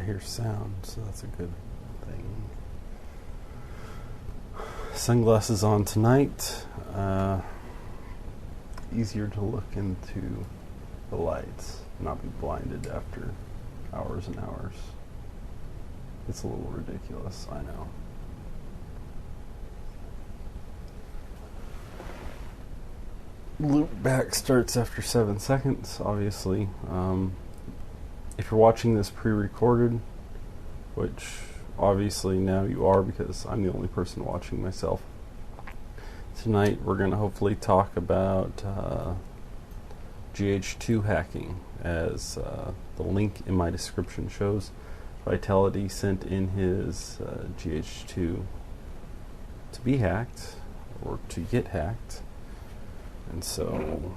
I hear sound, so that's a good thing. Sunglasses on tonight. Easier to look into the lights, not be blinded after hours and hours. It's a little ridiculous, I know. Loop back starts after 7 seconds, obviously. If you're watching this pre-recorded, which obviously now you are because I'm the only person watching myself, tonight we're going to hopefully talk about GH2 hacking, as the link in my description shows. Vitality sent in his GH2 to be hacked, or to get hacked. And so,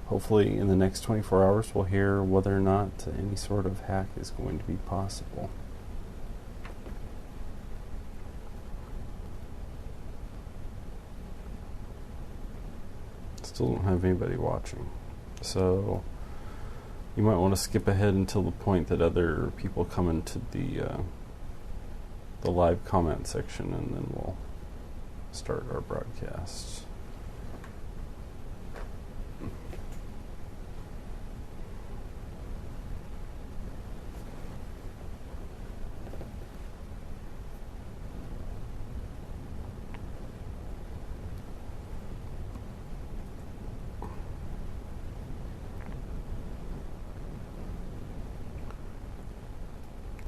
hopefully in the next 24 hours we'll hear whether or not any sort of hack is going to be possible. Still don't have anybody watching. So, you might want to skip ahead until the point that other people come into the live comment section, and then we'll start our broadcast.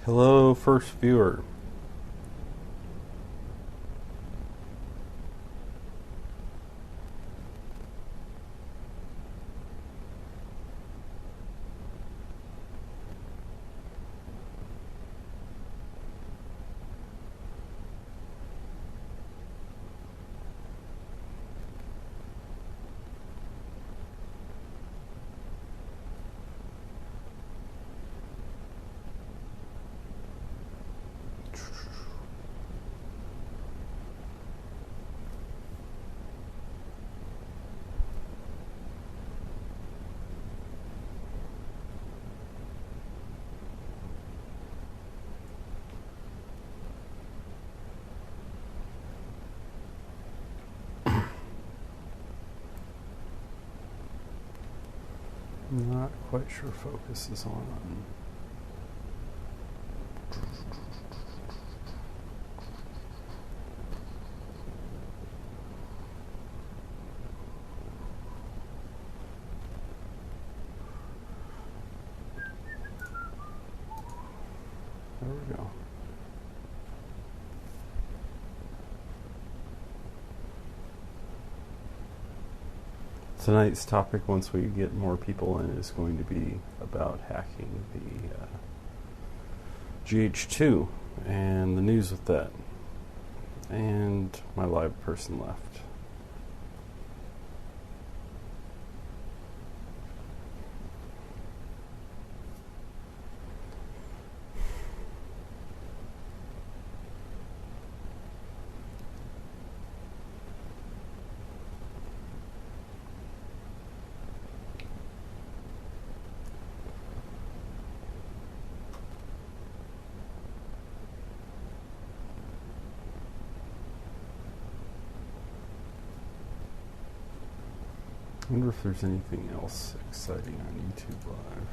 Hello, first viewer. Not quite sure focus is on. There we go. Tonight's topic, once we get more people in, is going to be about hacking the GH2 and the news with that. And my live person left. I wonder if there's anything else exciting on YouTube Live.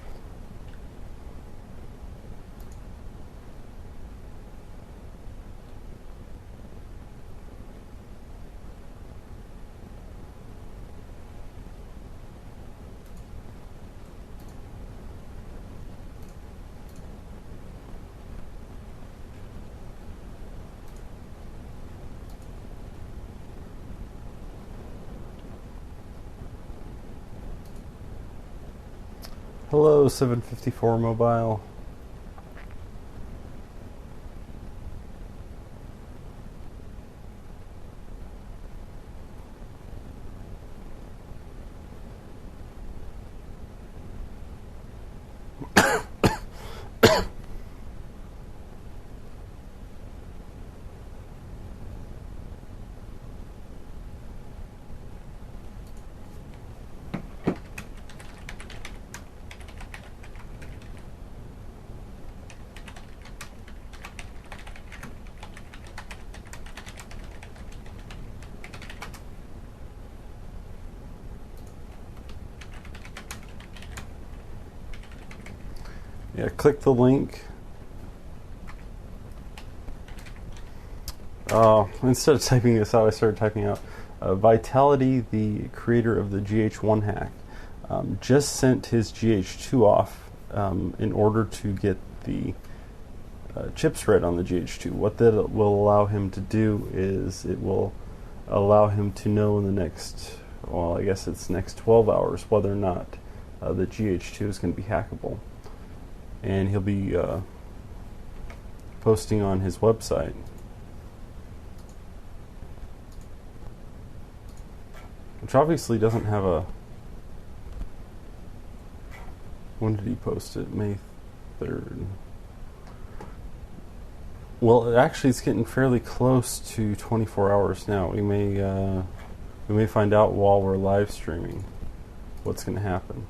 Hello, 754 Mobile. Yeah, click the link. Instead of typing this out, I started typing out Vitality, the creator of the GH1 hack, just sent his GH2 off in order to get the chips read on the GH2. What that will allow him to do is it will allow him to know in the next, well, I guess it's next 12 hours whether or not the GH2 is going to be hackable. And he'll be posting on his website. Which obviously doesn't have a... When did he post it? May 3rd. Well, actually, it's getting fairly close to 24 hours now. We may find out while we're live streaming what's going to happen.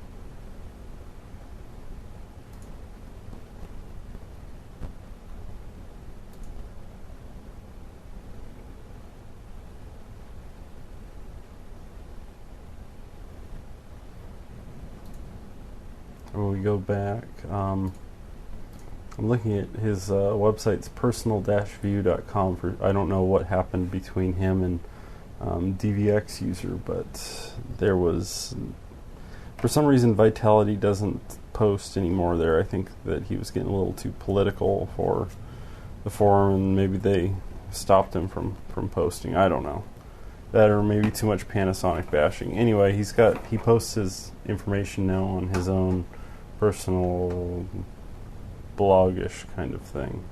When we go back, I'm looking at his website's personal-view.com. For I don't know what happened between him and DVX user, but there was, for some reason, Vitality doesn't post anymore there. I think that he was getting a little too political for the forum, and maybe they stopped him from posting. I don't know. That, or maybe too much Panasonic bashing. Anyway, he posts his information now on his own personal blogish kind of thing.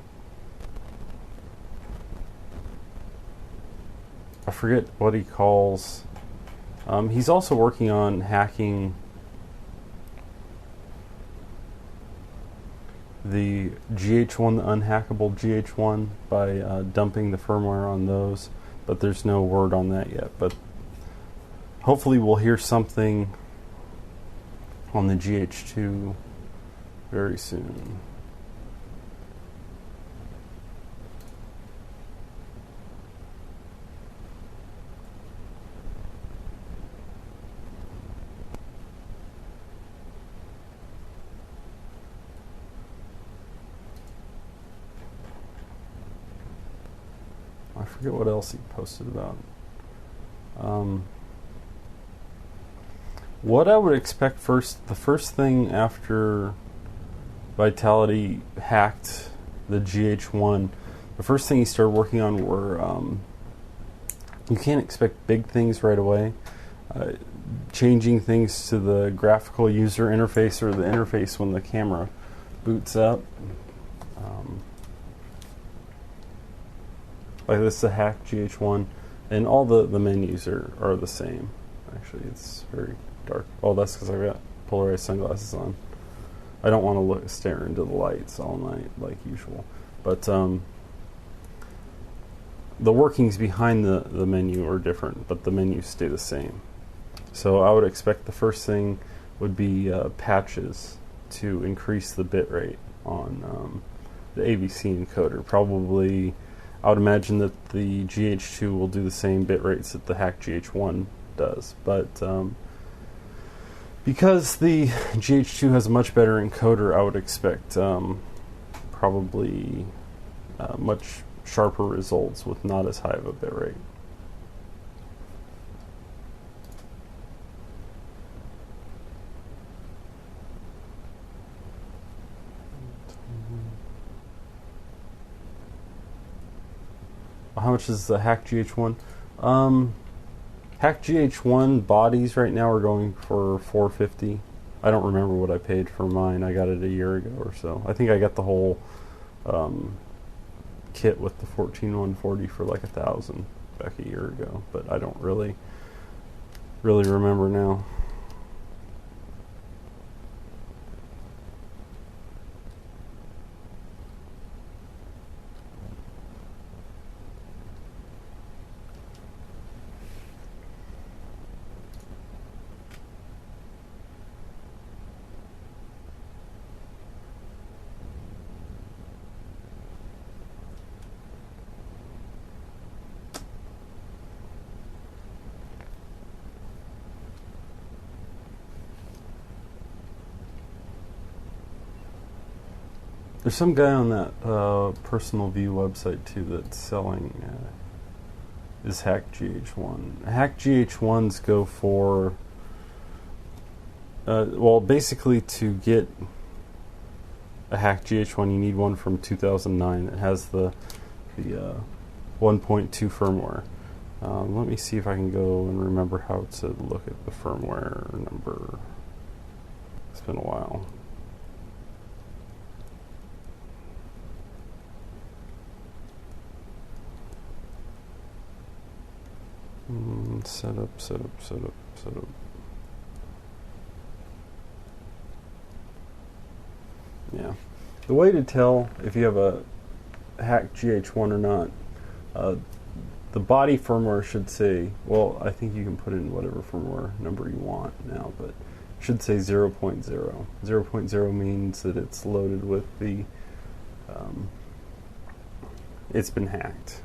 I forget what he calls. He's also working on hacking the GH1, the unhackable GH1, by dumping the firmware on those, but there's no word on that yet. But hopefully we'll hear something on the GH2 very soon. I forget what else he posted about. What I would expect the first thing after Vitality hacked the GH1, the first thing he started working on were, you can't expect big things right away, changing things to the graphical user interface, or the interface when the camera boots up. Like this is a hacked GH1, and all the menus are the same. Actually, it's very dark. Oh, that's because I've got polarized sunglasses on. I don't want to stare into the lights all night like usual. But the workings behind the menu are different, but the menus stay the same. So I would expect the first thing would be patches to increase the bit rate on the AVC encoder. Probably, I would imagine that the GH2 will do the same bit rates that the hacked GH1 does, but because the GH2 has a much better encoder, I would expect probably much sharper results with not as high of a bit rate. How much is the hacked GH1? Hacked GH1 bodies right now are going for $450. I don't remember what I paid for mine. I got it a year ago or so. I think I got the whole kit with the 14140 for like $1,000 back a year ago, but I don't really remember now. There's some guy on that Personal View website too that's selling is hacked GH1. Hacked GH1s go for well, basically to get a hacked GH1, you need one from 2009 that has the 1.2 firmware. Let me see if I can go and remember how to look at the firmware number. It's been a while. Setup. Yeah. The way to tell if you have a hacked GH1 or not, the body firmware should say, well, I think you can put in whatever firmware number you want now, but it should say 0.0. 0.0 means that it's loaded with the, it's been hacked.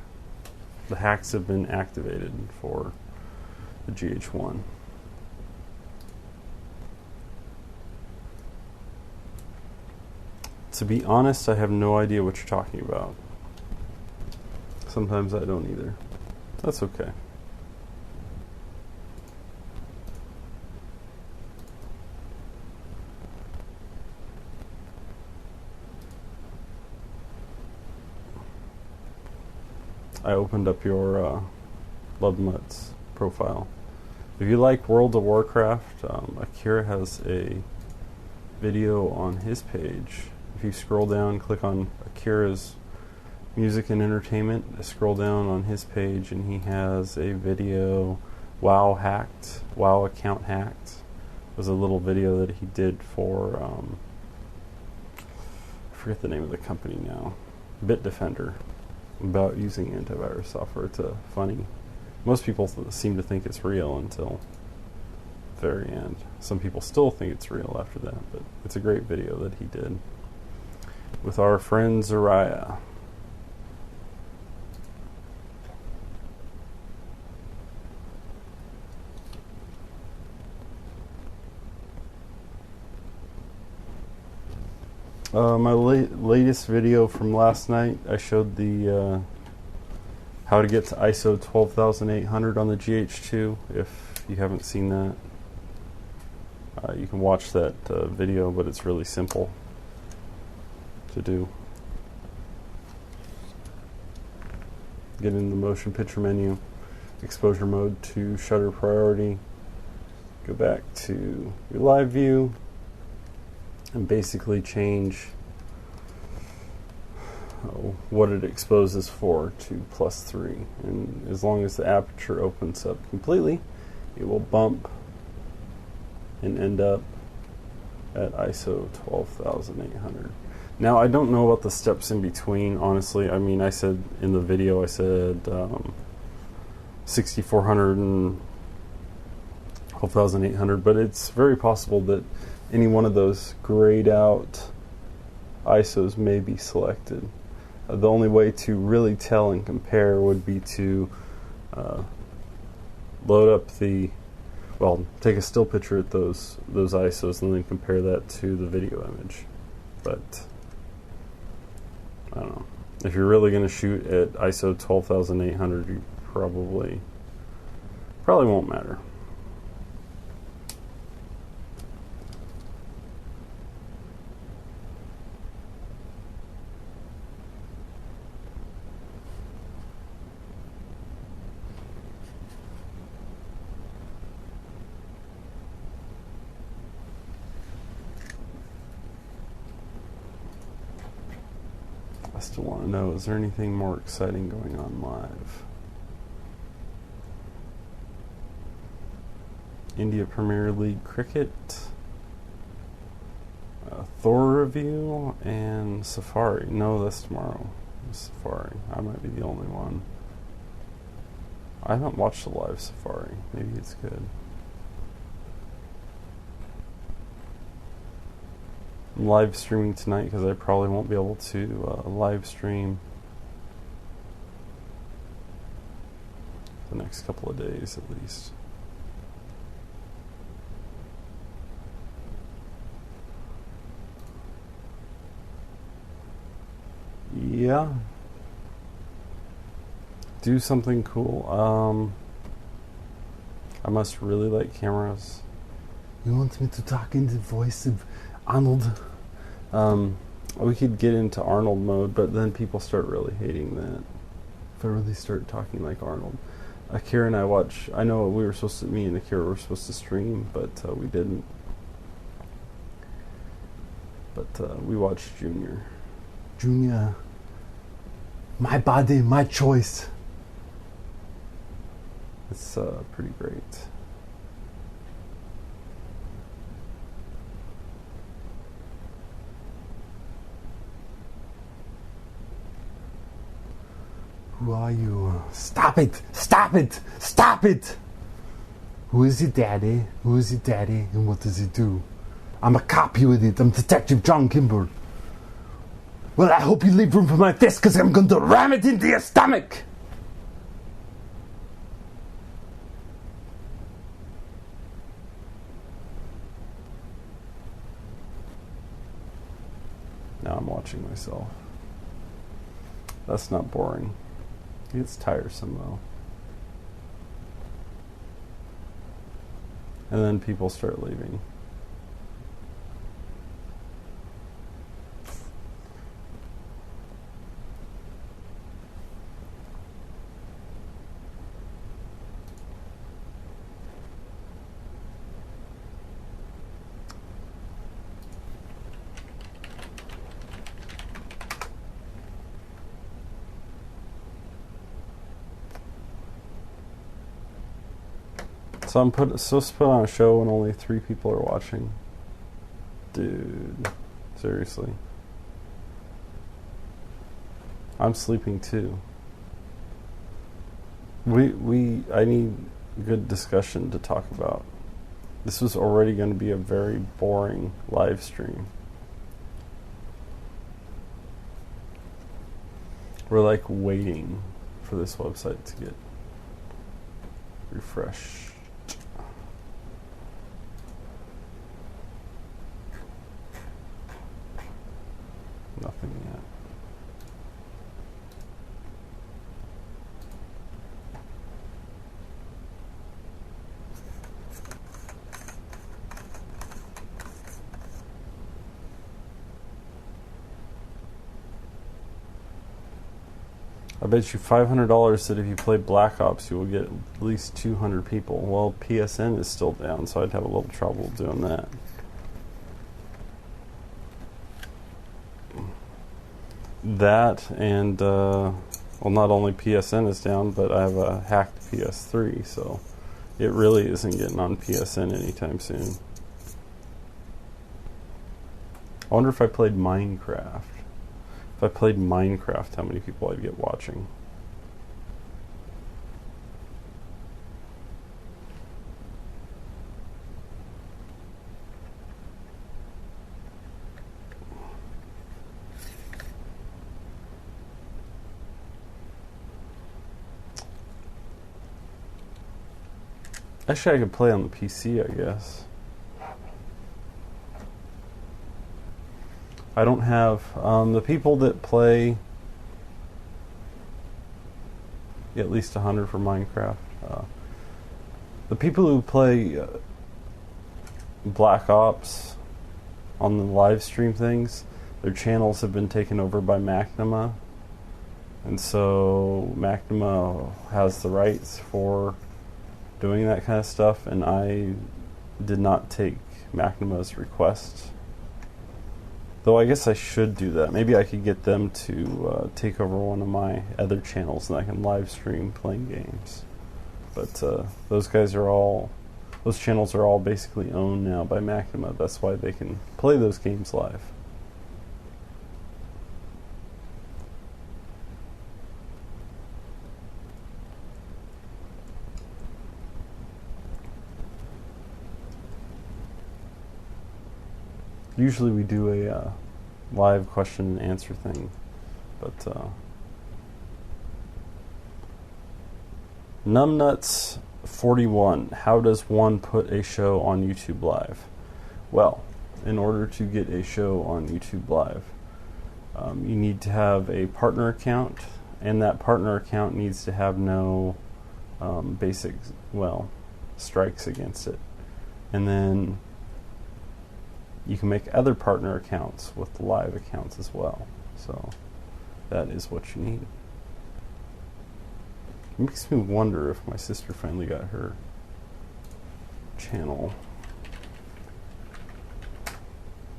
The hacks have been activated for the GH1. To be honest, I have no idea what you're talking about. Sometimes I don't either. That's okay. I opened up your Love Mutts profile. If you like World of Warcraft, Akira has a video on his page. If you scroll down, click on Akira's Music and Entertainment, scroll down on his page, and he has a video, WoW account hacked. It was a little video that he did for, I forget the name of the company now, Bitdefender, about using antivirus software. It's funny. Most people seem to think it's real until the very end. Some people still think it's real after that, but it's a great video that he did with our friend Zariah. My latest video from last night, I showed the how to get to ISO 12800 on the GH2. If you haven't seen that, you can watch that video, but it's really simple to do. Get in the motion picture menu, exposure mode to shutter priority, go back to your live view, and basically change what it exposes for to +3. And as long as the aperture opens up completely, it will bump and end up at ISO 12800. Now, I don't know about the steps in between, honestly. I mean, I said in the video, I said 6400 and 12800, but it's very possible that any one of those grayed out ISOs may be selected. The only way to really tell and compare would be to load up take a still picture at those ISOs and then compare that to the video image. But I don't know. If you're really going to shoot at ISO 12800, you probably won't matter. I still want to know, is there anything more exciting going on live? India Premier League cricket, Thor review, and Safari. No, that's tomorrow. Safari. I might be the only one. I haven't watched the live Safari. Maybe it's good. I'm live streaming tonight because I probably won't be able to live stream the next couple of days at least. Yeah. Do something cool. I must really like cameras. You want me to talk in the voice of Arnold? We could get into Arnold mode, but then people start really hating that. If I really start talking like Arnold. Akira and I I know we were supposed to, me and Akira were supposed to stream, but we didn't. But we watched Junior. Junior. My body, my choice. It's pretty great. Who are you? Stop it! Stop it! Stop it! Who is your daddy? Who is your daddy? And what does he do? I'm a cop, you idiot. I'm Detective John Kimber. Well, I hope you leave room for my fist, because I'm going to ram it into your stomach! Now I'm watching myself. That's not boring. It's tiresome, though. And then people start leaving. So I'm supposed to put on a show and only 3 people are watching. Dude, seriously. I'm sleeping too. I need good discussion to talk about. This was already going to be a very boring live stream. We're like waiting for this website to get refreshed. Nothing yet. I bet you $500 that if you play Black Ops, you will get at least 200 people. Well, PSN is still down, so I'd have a little trouble doing that. That and, well, not only PSN is down, but I have a hacked PS3, so it really isn't getting on PSN anytime soon. I wonder if I played Minecraft. If I played Minecraft, how many people I'd get watching. Actually, I could play on the PC, I guess. I don't have the people that play at least 100 for Minecraft. The people who play Black Ops on the live stream things, their channels have been taken over by Macnama, and so Macnama has the rights for doing that kind of stuff, and I did not take Macnama's request. Though I guess I should do that. Maybe I could get them to take over one of my other channels and I can live stream playing games. But those channels are all basically owned now by Macnama. That's why they can play those games live. Usually we do a live question and answer thing, but Numbnuts41, how does one put a show on YouTube Live? Well, in order to get a show on YouTube Live, You need to have a partner account, and that partner account needs to have no basic, strikes against it. And then you can make other partner accounts with the live accounts as well. So that is what you need. It makes me wonder if my sister finally got her channel,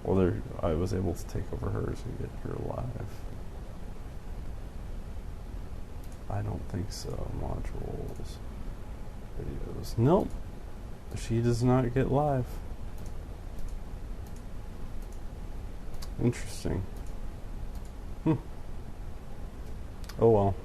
or I was able to take over hers and get her live. I don't think so. Modules, videos. Nope. She does not get live. Interesting. Oh well.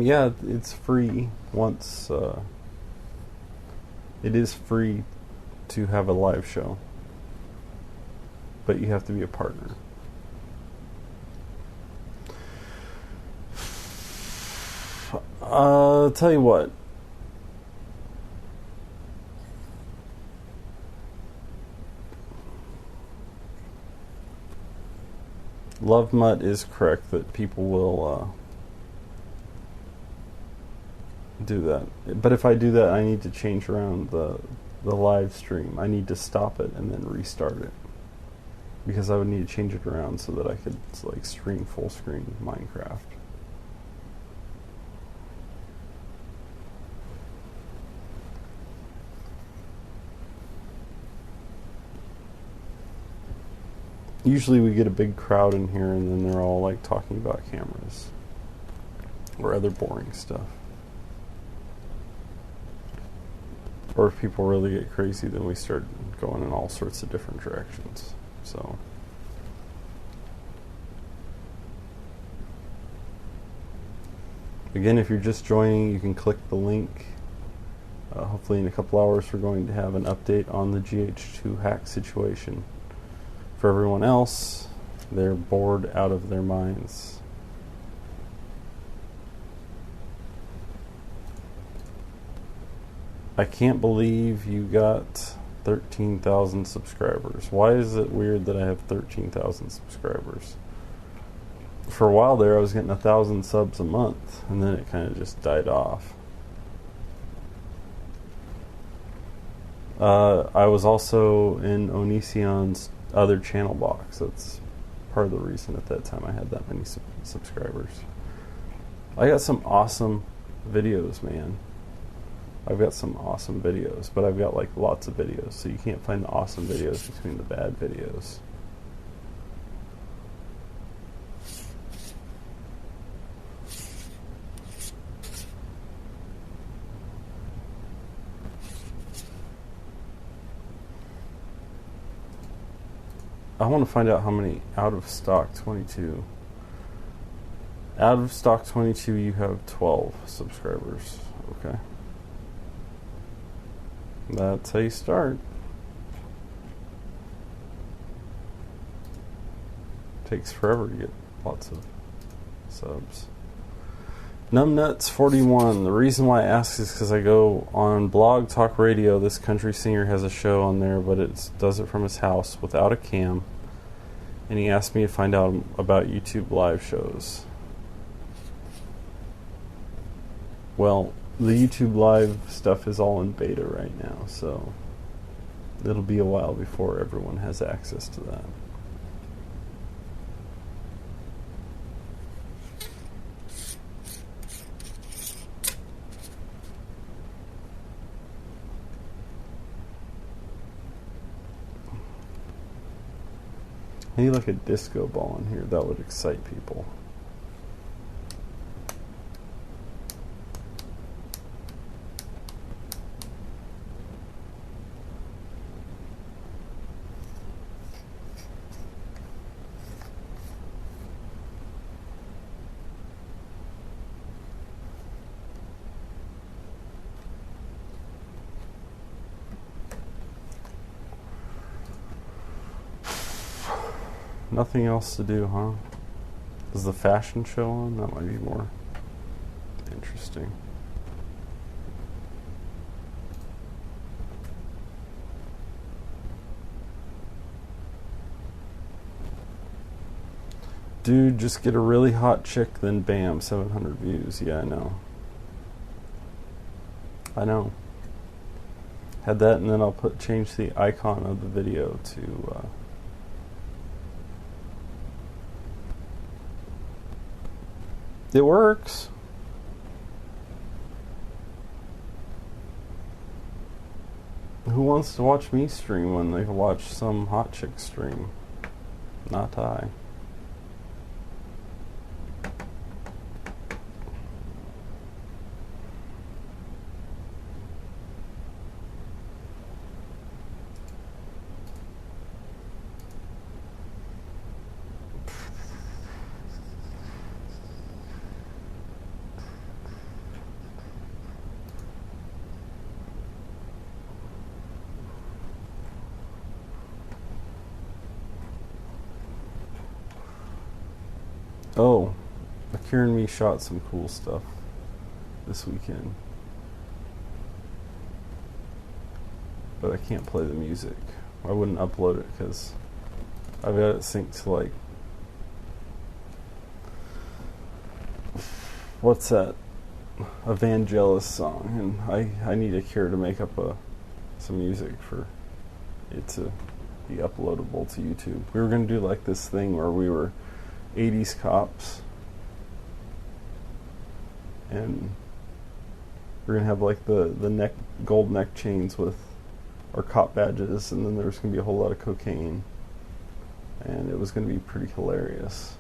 Yeah, it's free once, it is free to have a live show, but you have to be a partner. Tell you what. Love Mutt is correct that people will do that. But if I do that, I need to change around the live stream. I need to stop it and then restart it, because I would need to change it around so that I could like stream full screen Minecraft. Usually we get a big crowd in here and then they're all like talking about cameras or other boring stuff. Or if people really get crazy, then we start going in all sorts of different directions. So again, if you're just joining, you can click the link. Hopefully in a couple hours we're going to have an update on the GH2 hack situation. For everyone else, they're bored out of their minds. I can't believe you got 13,000 subscribers. Why is it weird that I have 13,000 subscribers? For a while there, I was getting 1,000 subs a month, and then it kind of just died off. I was also in Onision's other channel box. That's part of the reason at that time I had that many subscribers. I got some awesome videos, man. I've got some awesome videos, but I've got like lots of videos, so you can't find the awesome videos between the bad videos. I want to find out how many out of stock 22. Out of stock 22, you have 12 subscribers. Okay. That's how you start. Takes forever to get lots of subs. Numbnuts41. The reason why I ask is because I go on Blog Talk Radio. This country singer has a show on there, but it does it from his house without a cam. And he asked me to find out about YouTube live shows. Well, the YouTube live stuff is all in beta right now, so it'll be a while before everyone has access to that. I need like a disco ball in here. That would excite people. Nothing else to do, huh? Is the fashion show on? That might be more interesting. Dude, just get a really hot chick, then bam, 700 views. Yeah, I know. I know. Had that, and then I'll change the icon of the video to it works. Who wants to watch me stream when they can watch some hot chick stream? Not I. Oh, Akira and me shot some cool stuff this weekend. But I can't play the music. I wouldn't upload it because I've got it synced to like... What's that? A Vangelis song. And I need Akira to make up some music for it to be uploadable to YouTube. We were going to do like this thing where we were 80s cops, and we're gonna have like the gold neck chains with our cop badges, and then there's gonna be a whole lot of cocaine, and it was gonna be pretty hilarious.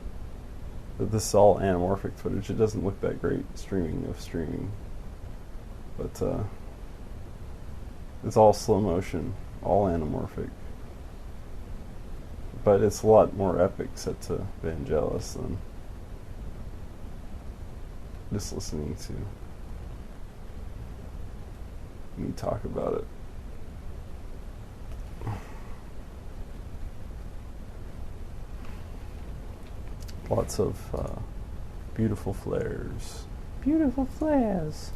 But this is all anamorphic footage. It doesn't look that great streaming, but it's all slow motion, all anamorphic. But it's a lot more epic set to Vangelis than just listening to me talk about it. Lots of beautiful flares. Beautiful flares.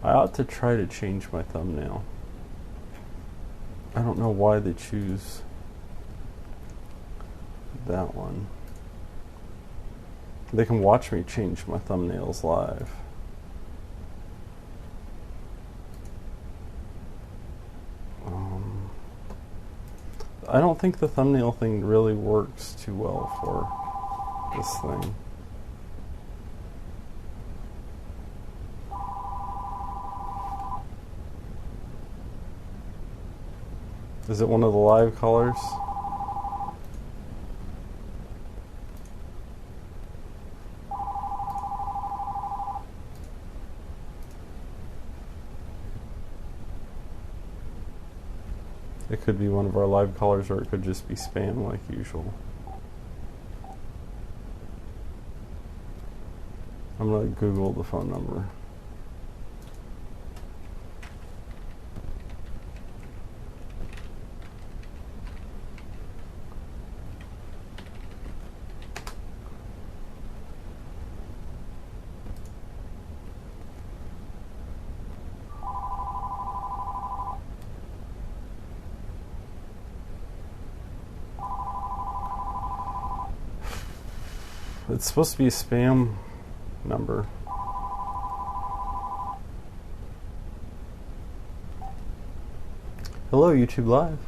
I ought to try to change my thumbnail. I don't know why they choose that one. They can watch me change my thumbnails live. I don't think the thumbnail thing really works too well for this thing. Is it one of the live colors? It could be one of our live colors, or it could just be spam like usual. I'm going to Google the phone number. It's supposed to be a spam number. Hello, YouTube Live.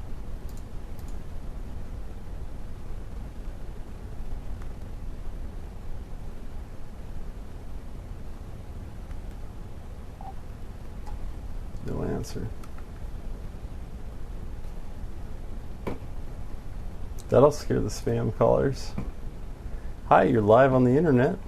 No answer. That'll scare the spam callers. Hi, you're live on the internet.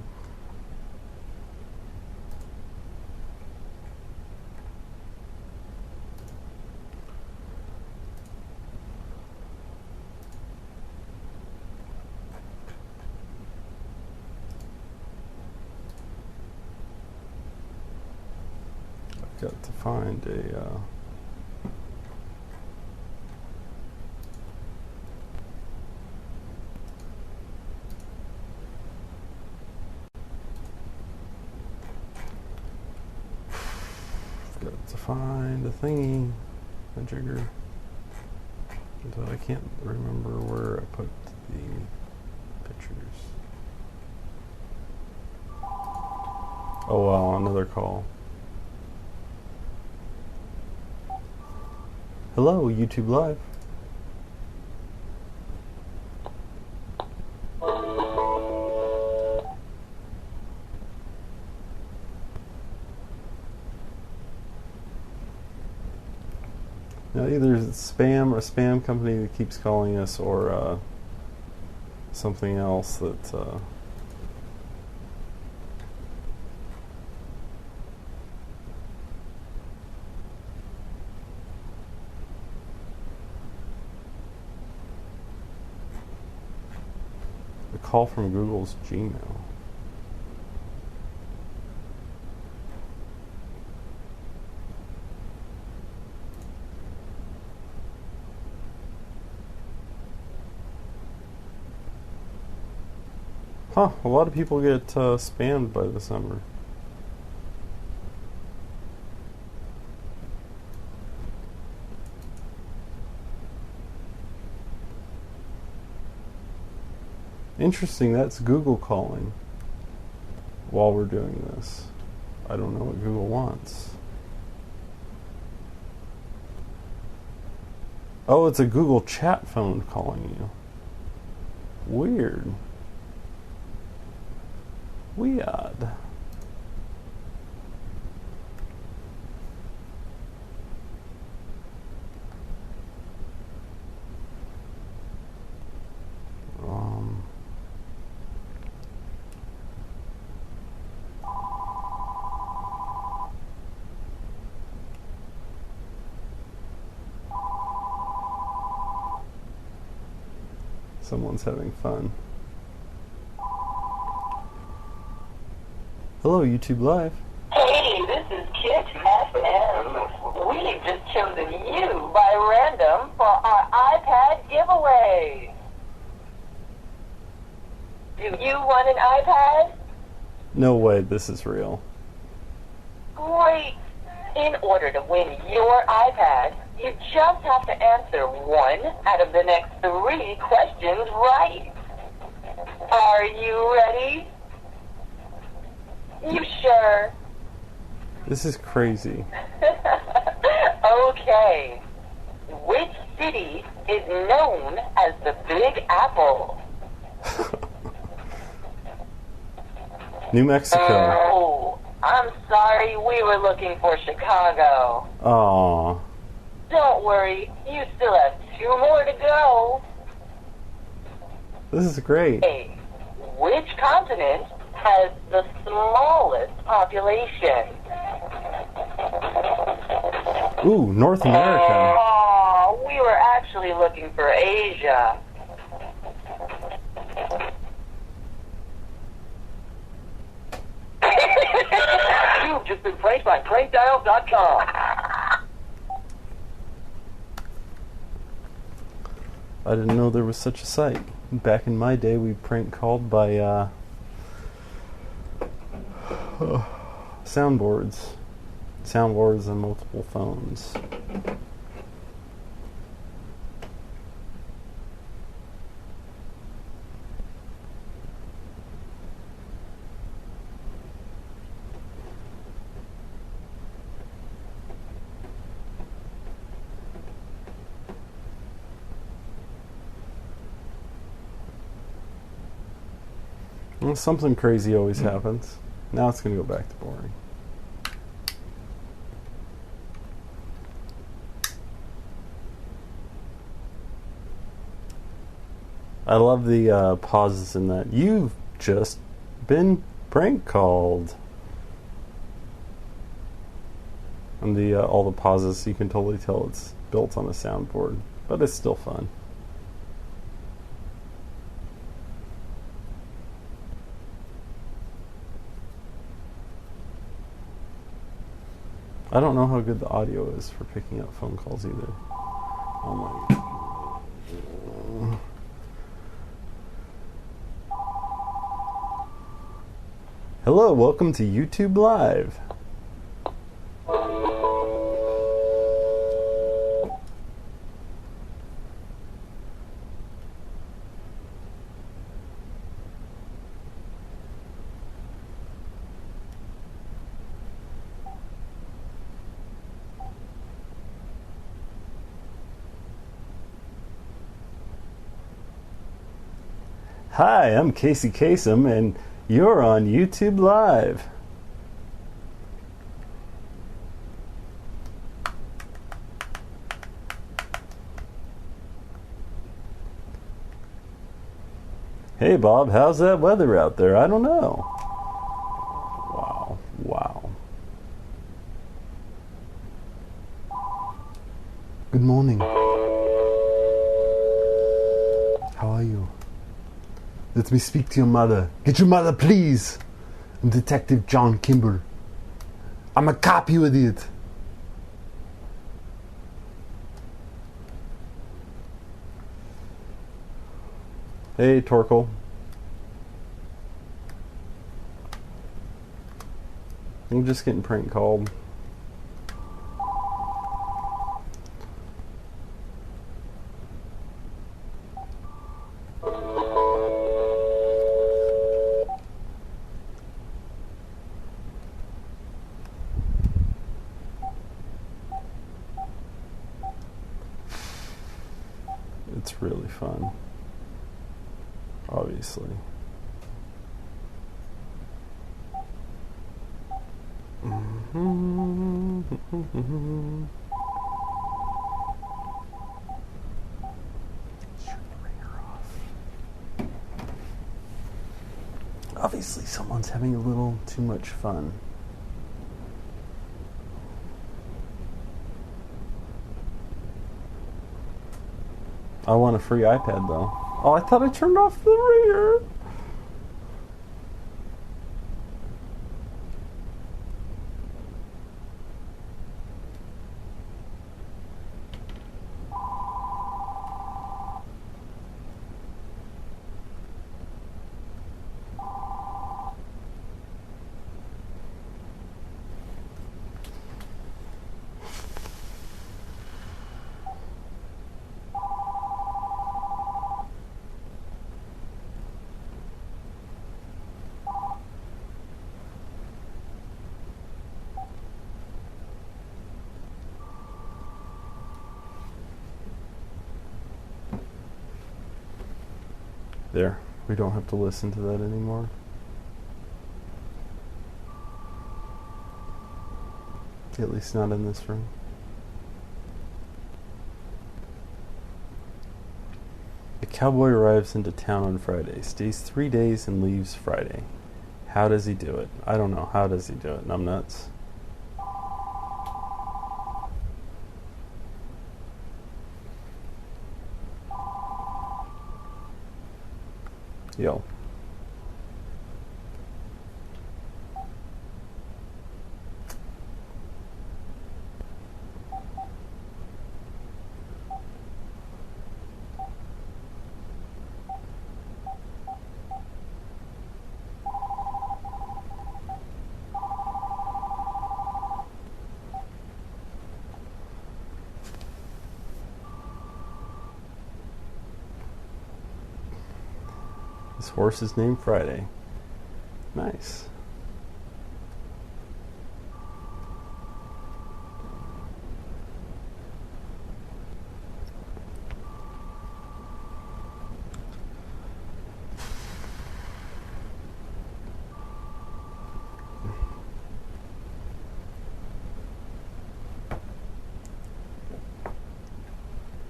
I've got to find a... got to find a thingy, a jigger. Until I can't remember where I put the pictures. Oh wow, another call. Hello, YouTube Live. Now, either it's spam or a spam company that keeps calling us, or something else that a call from Google's Gmail. Huh, a lot of people get spammed by this number. Interesting, that's Google calling while we're doing this. I don't know what Google wants. Oh, it's a Google chat phone calling you. Weird. Weird. Someone's having fun. Hello, YouTube Live. Hey, this is Kit FM. We've just chosen you by random for our iPad giveaway. Do you want an iPad? No way, this is real. Great. In order to win your iPad, you just have to answer one out of the next 3 questions right. Are you ready? You sure? This is crazy. Okay. Which city is known as the Big Apple? New Mexico. Oh, I'm sorry. We were looking for Chicago. Aww. Don't worry. You still have 2 more to go. This is great. Hey, which continent has the smallest population? Ooh, North America. Oh, we were actually looking for Asia. You've just been pranked by prankdial.com. I didn't know there was such a site. Back in my day, we prank called by soundboards and multiple phones. Well, something crazy always happens. Now it's going to go back to boring. I love the pauses in that. You've just been prank called. And the all the pauses, you can totally tell it's built on a soundboard, but it's still fun. I don't know how good the audio is for picking up phone calls either. Oh my. Hello, welcome to YouTube Live. Hi, I'm Casey Kasem, and you're on YouTube Live. Hey Bob, how's that weather out there? I don't know. Wow, wow. Good morning. How are you? Let me speak to your mother. Get your mother, please. I'm Detective John Kimber. I'm a cop, you idiot. Hey, Torkel. I'm just getting prank called. It's really fun. Obviously. Obviously, someone's having a little too much fun. I want a free iPad, though. Oh, I thought I turned off the ringer. There. We don't have to listen to that anymore. At least not in this room. A cowboy arrives into town on Friday, stays 3 days, and leaves Friday. How does he do it? I don't know. How does he do it? Numbnuts. Yo. His horse is named Friday. Nice.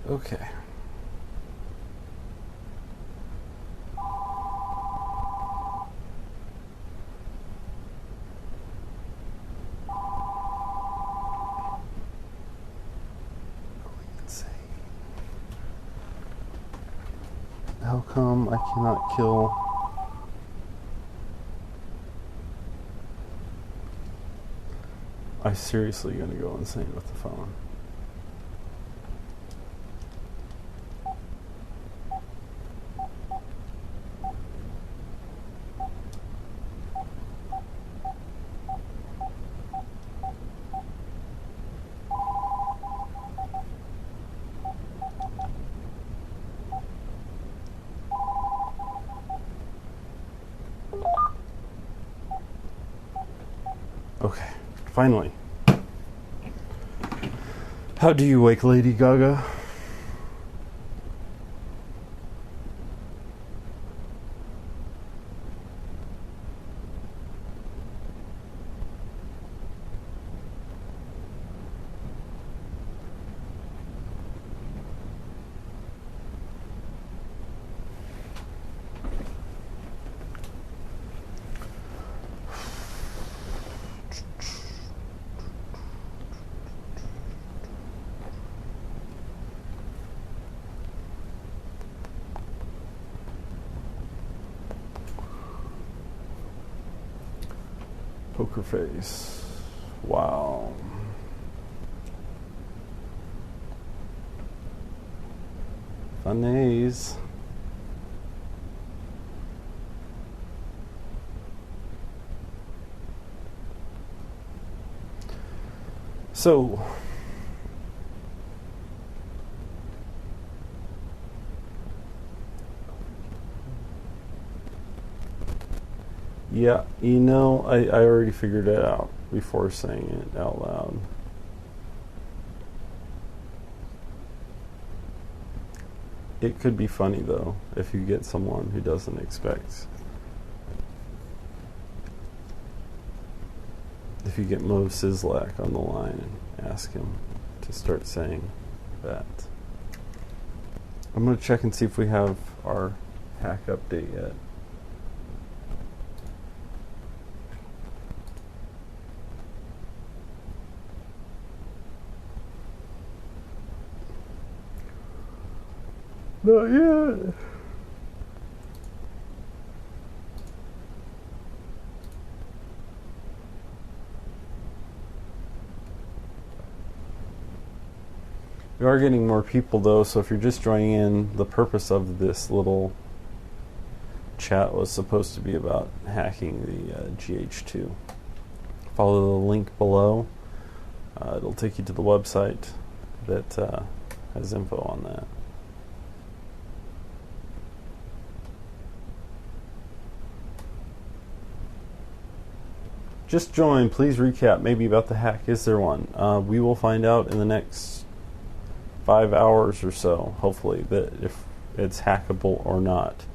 Okay. How come I cannot kill... I'm seriously gonna go insane with the phone. Okay, finally. How do you wake Lady Gaga? Poker face. Wow. Funnies. So, yeah, you know, I already figured it out before saying it out loud. It could be funny, though, if you get someone who doesn't expect. If you get Mo Sizlak on the line and ask him to start saying that. I'm going to check and see if we have our hack update yet. Not yet. We are getting more people, though, so if you're just joining in, the purpose of this little chat was supposed to be about hacking the GH2. Follow the link below. It'll take you to the website that has info on that. Just join. Please recap maybe about the hack. Is there one? We will find out in the next 5 hours or so, hopefully, that if it's hackable or not.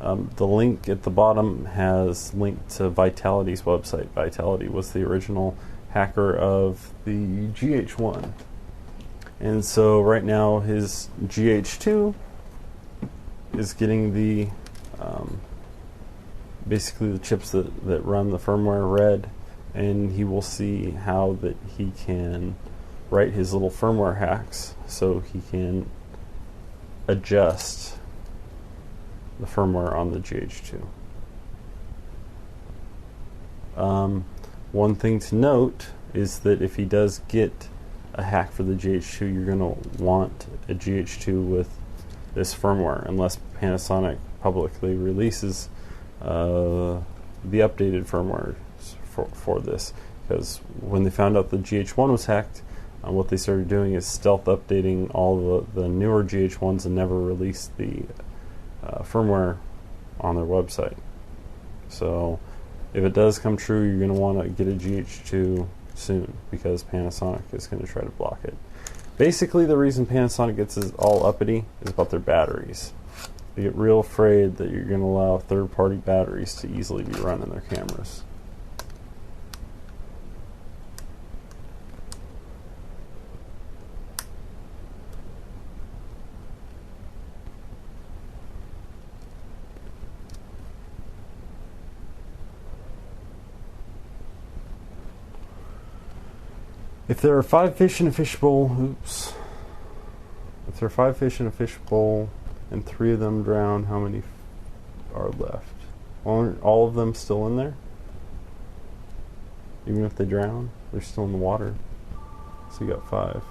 The link at the bottom has linked to Vitality's website. Vitality was the original hacker of the GH1. And so right now his GH2 is getting the basically the chips that run the firmware read, and he will see how that he can write his little firmware hacks so he can adjust the firmware on the GH2. One thing to note is that if he does get a hack for the GH2, you're going to want a GH2 with this firmware, unless Panasonic publicly releases the updated firmware for this. Because when they found out the GH1 was hacked, what they started doing is stealth updating all the newer GH1s and never released the firmware on their website. So if it does come true, you're going to want to get a GH2 soon, because Panasonic is going to try to block it. Basically, the reason Panasonic gets all uppity is about their batteries. They get real afraid that you're going to allow third-party batteries to easily be run in their cameras. If there are 5 fish in a fishbowl, if there are 5 fish in a fishbowl, and 3 of them drowned. How many are left? Aren't all of them still in there? Even if they drown, they're still in the water. So you got 5.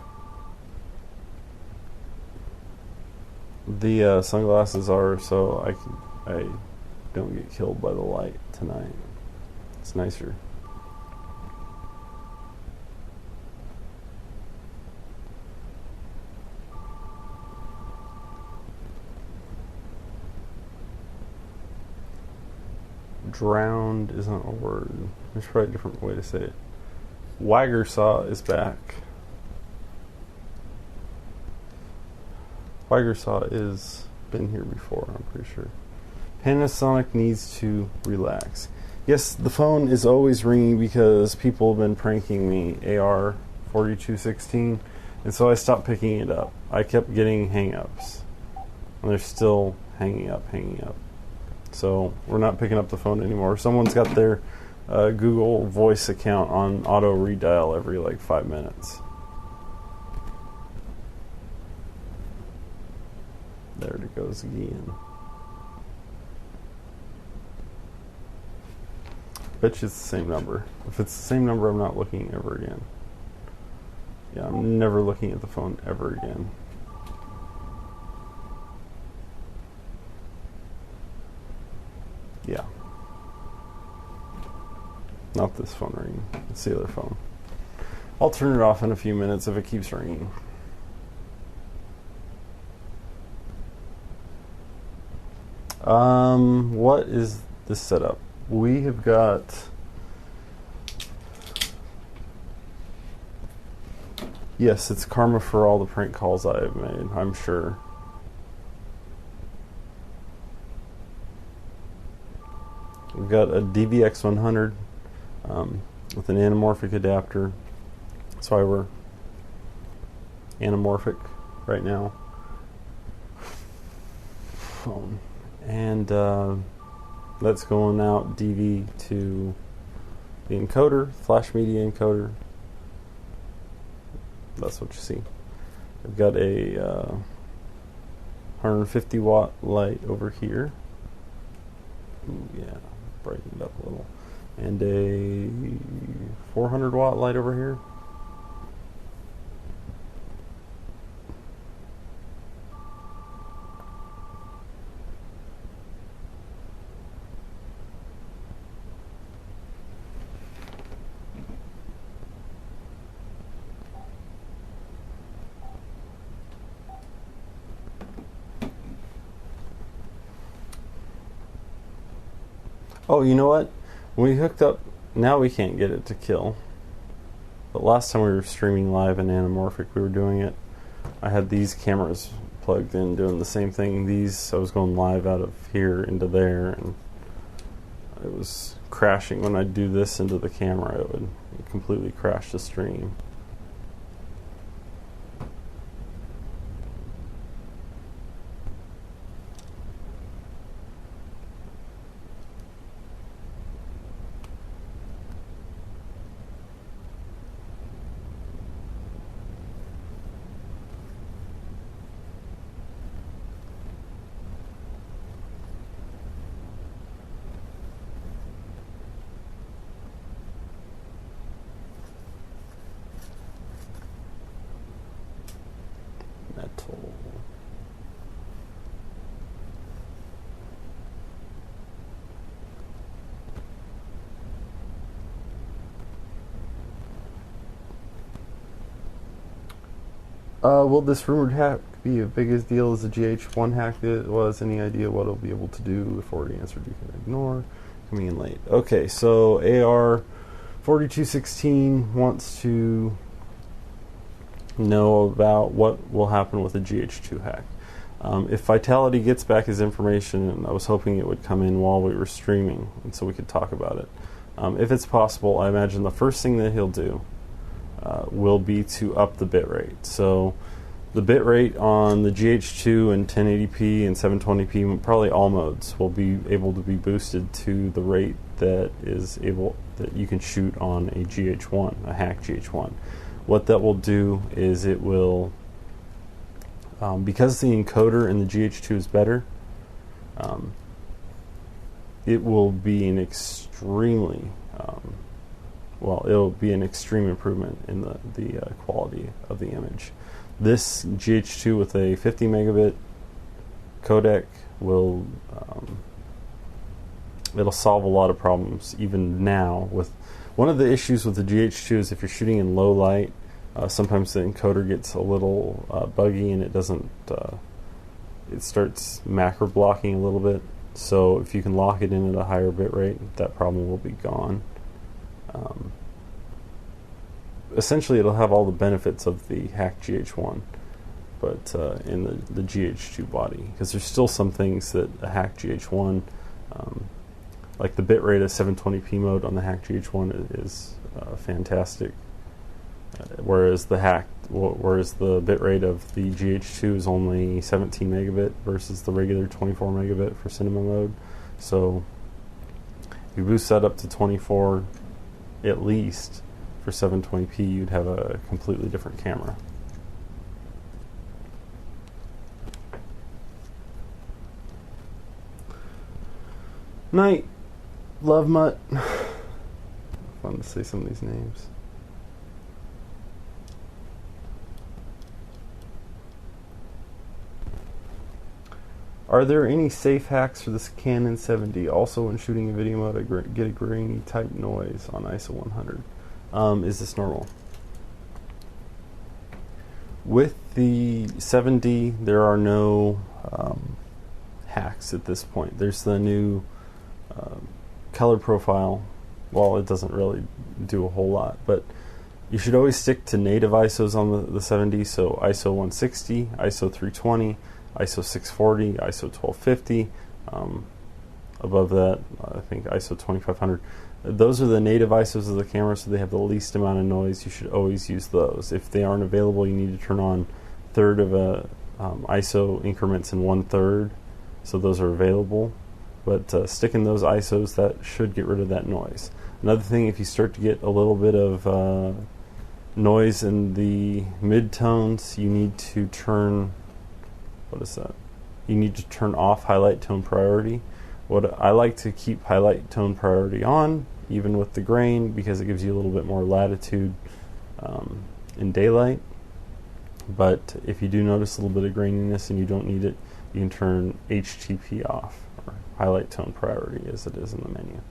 The sunglasses are so I don't get killed by the light tonight. It's nicer. Drowned isn't a word. There's probably a different way to say it. Waggersaw is back. Waggersaw is been here before, I'm pretty sure. Panasonic needs to relax. Yes, the phone is always ringing because people have been pranking me, AR4216, and so I stopped picking it up. I kept getting hang-ups, and they're still hanging up. So we're not picking up the phone anymore. Someone's got their Google Voice account on auto redial every like 5 minutes. There it goes again. Bet you it's the same number. If it's the same number, I'm not looking ever again. Yeah, I'm never looking at the phone ever again. Yeah. Not this phone ringing. It's the other phone. I'll turn it off in a few minutes if it keeps ringing. What is the setup? We have got yes, it's karma for all the prank calls I have made, I'm sure. We've got a DVX100 with an anamorphic adapter. That's why we're anamorphic right now. Phone. And that's going out DV to the encoder, flash media encoder. That's what you see. I've got a 150 watt light over here. Ooh, yeah, brighten it up a little. And a 400 watt light over here. Oh, you know what? When we hooked up, now we can't get it to kill. But last time we were streaming live in anamorphic, we were doing it. I had these cameras plugged in doing the same thing. These, I was going live out of here into there, and it was crashing. When I'd do this into the camera, it would completely crash the stream. Metal. Will this rumored hack be as big a deal as the GH1 hack it was? Any idea what it'll be able to do? If already answered, you can ignore. Coming in late. Okay, so AR4216 wants to know about what will happen with a GH2 hack. If Vitality gets back his information, and I was hoping it would come in while we were streaming, and so we could talk about it. If it's possible, I imagine the first thing that he'll do will be to up the bitrate. So the bitrate on the GH2 and 1080p and 720p, probably all modes, will be able to be boosted to the rate that you can shoot on a GH1, a hack GH1. What that will do is it will because the encoder in the GH2 is better, it will be an extremely it'll be an extreme improvement in the quality of the image. This GH2 with a 50 megabit codec will it'll solve a lot of problems even now. With one of the issues with the GH2 is if you're shooting in low light, sometimes the encoder gets a little buggy and it doesn't it starts macro blocking a little bit. So if you can lock it in at a higher bit rate, that problem will be gone. Essentially, it'll have all the benefits of the hacked GH1, but in the GH2 body, because there's still some things that a hacked GH1, like the bit rate of 720p mode on the hacked GH1 is fantastic, whereas the bit rate of the GH2 is only 17 megabit versus the regular 24 megabit for cinema mode. So if you boost that up to 24 at least for 720p, you'd have a completely different camera. Night, Love Mutt. Fun to say some of these names. Are there any safe hacks for this Canon 7D? Also, when shooting in video mode, I get a grainy type noise on ISO 100. Is this normal? With the 7D, there are no hacks at this point. There's the new color profile. Well, it doesn't really do a whole lot, but you should always stick to native ISOs on the 7D. So ISO 160, ISO 320, ISO 640, ISO 1250. Above that, I think ISO 2500. Those are the native ISOs of the camera, so they have the least amount of noise. You should always use those. If they aren't available, you need to turn on third of a ISO increments in 1/3, so those are available. But stick in those ISOs, that should get rid of that noise. Another thing, if you start to get a little bit of noise in the mid-tones, you need to turn, what is that? You need to turn off highlight tone priority. What I like to keep highlight tone priority on, even with the grain, because it gives you a little bit more latitude in daylight. But if you do notice a little bit of graininess and you don't need it, you can turn HTP off, or highlight tone priority as it is in the menu.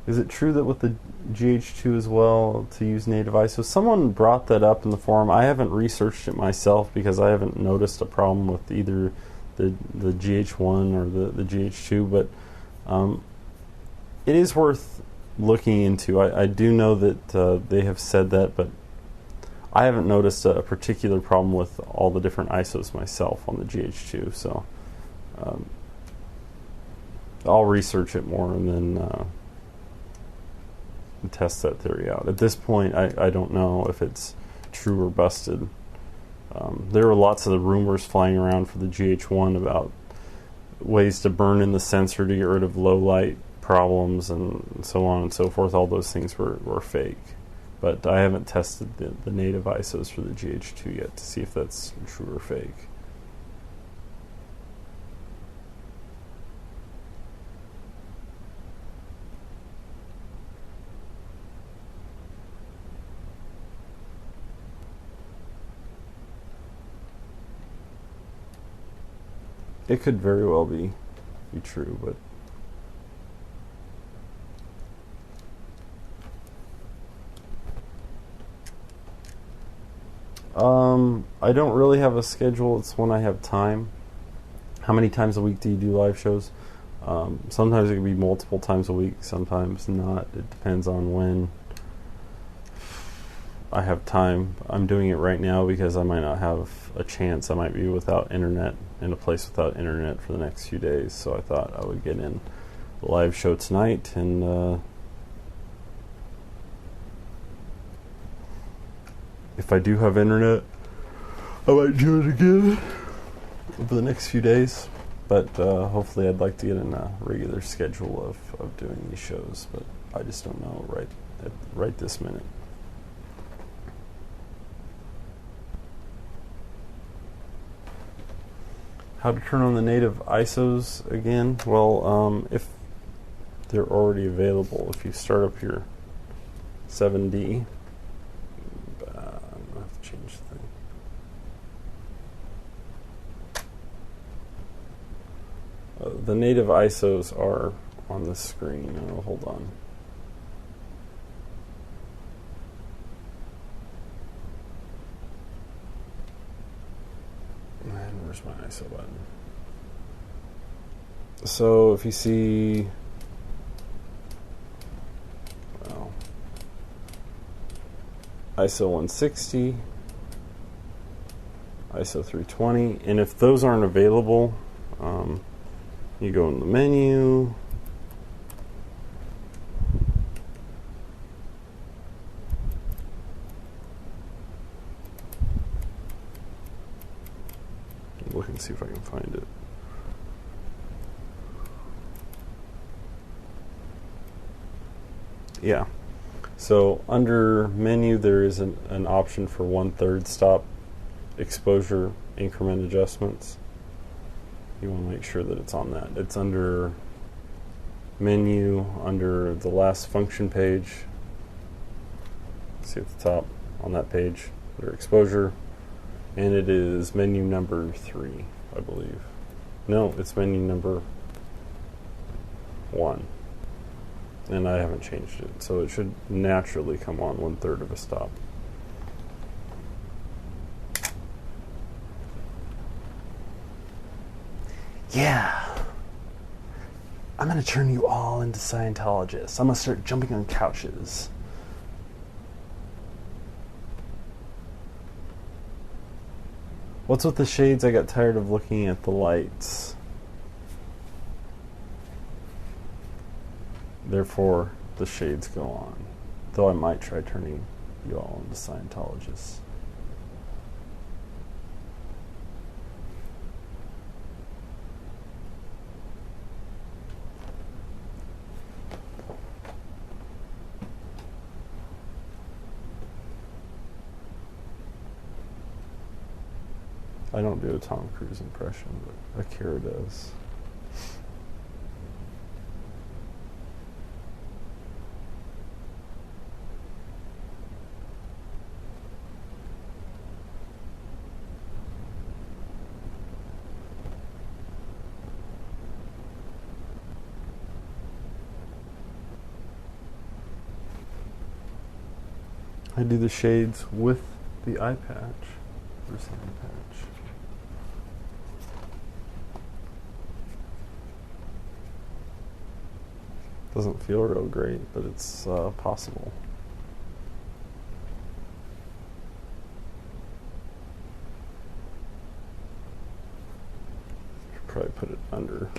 Is it true that with the GH2 as well to use native ISO? Someone brought that up in the forum. I haven't researched it myself because I haven't noticed a problem with either the GH1 or the GH2, but it is worth looking into. I do know that they have said that, but I haven't noticed a particular problem with all the different ISOs myself on the GH2, so I'll research it more and then test that theory out. At this point, I don't know if it's true or busted. There were lots of the rumors flying around for the GH1 about ways to burn in the sensor to get rid of low light problems and so on and so forth. All those things were fake. But I haven't tested the native ISOs for the GH2 yet to see if that's true or fake. It could very well be true, but I don't really have a schedule. It's when I have time. How many times a week do you do live shows? Sometimes it can be multiple times a week, sometimes not. It depends on when I have time. I'm doing it right now because I might not have a chance. I might be without internet, in a place without internet for the next few days, so I thought I would get in the live show tonight, and if I do have internet, I might do it again over the next few days, but hopefully I'd like to get in a regular schedule of doing these shows, but I just don't know right this minute. How to turn on the native ISOs again? Well, if they're already available, if you start up your 7D, I'm going to have to change the thing. The native ISOs are on the screen. Oh, hold on. And where's my ISO button? So if you see, well, ISO 160, ISO 320, and if those aren't available, you go in the menu, look and see if I can find it. Yeah, so under menu there is an option for 1/3 stop exposure increment adjustments. You want to make sure that it's on that. It's under menu, under the last function page. See at the top on that page, under exposure, and it is menu number 3, I believe. No, it's menu number 1, and I haven't changed it, so it should naturally come on 1/3 of a stop. Yeah, I'm going to turn you all into Scientologists. I'm going to start jumping on couches. What's with the shades? I got tired of looking at the lights. Therefore, the shades go on. Though I might try turning you all into Scientologists. I don't do a Tom Cruise impression, but Akira does. I do the shades with the eye patch. Where's the eye patch? Doesn't feel real great, but it's possible. Should probably put it under.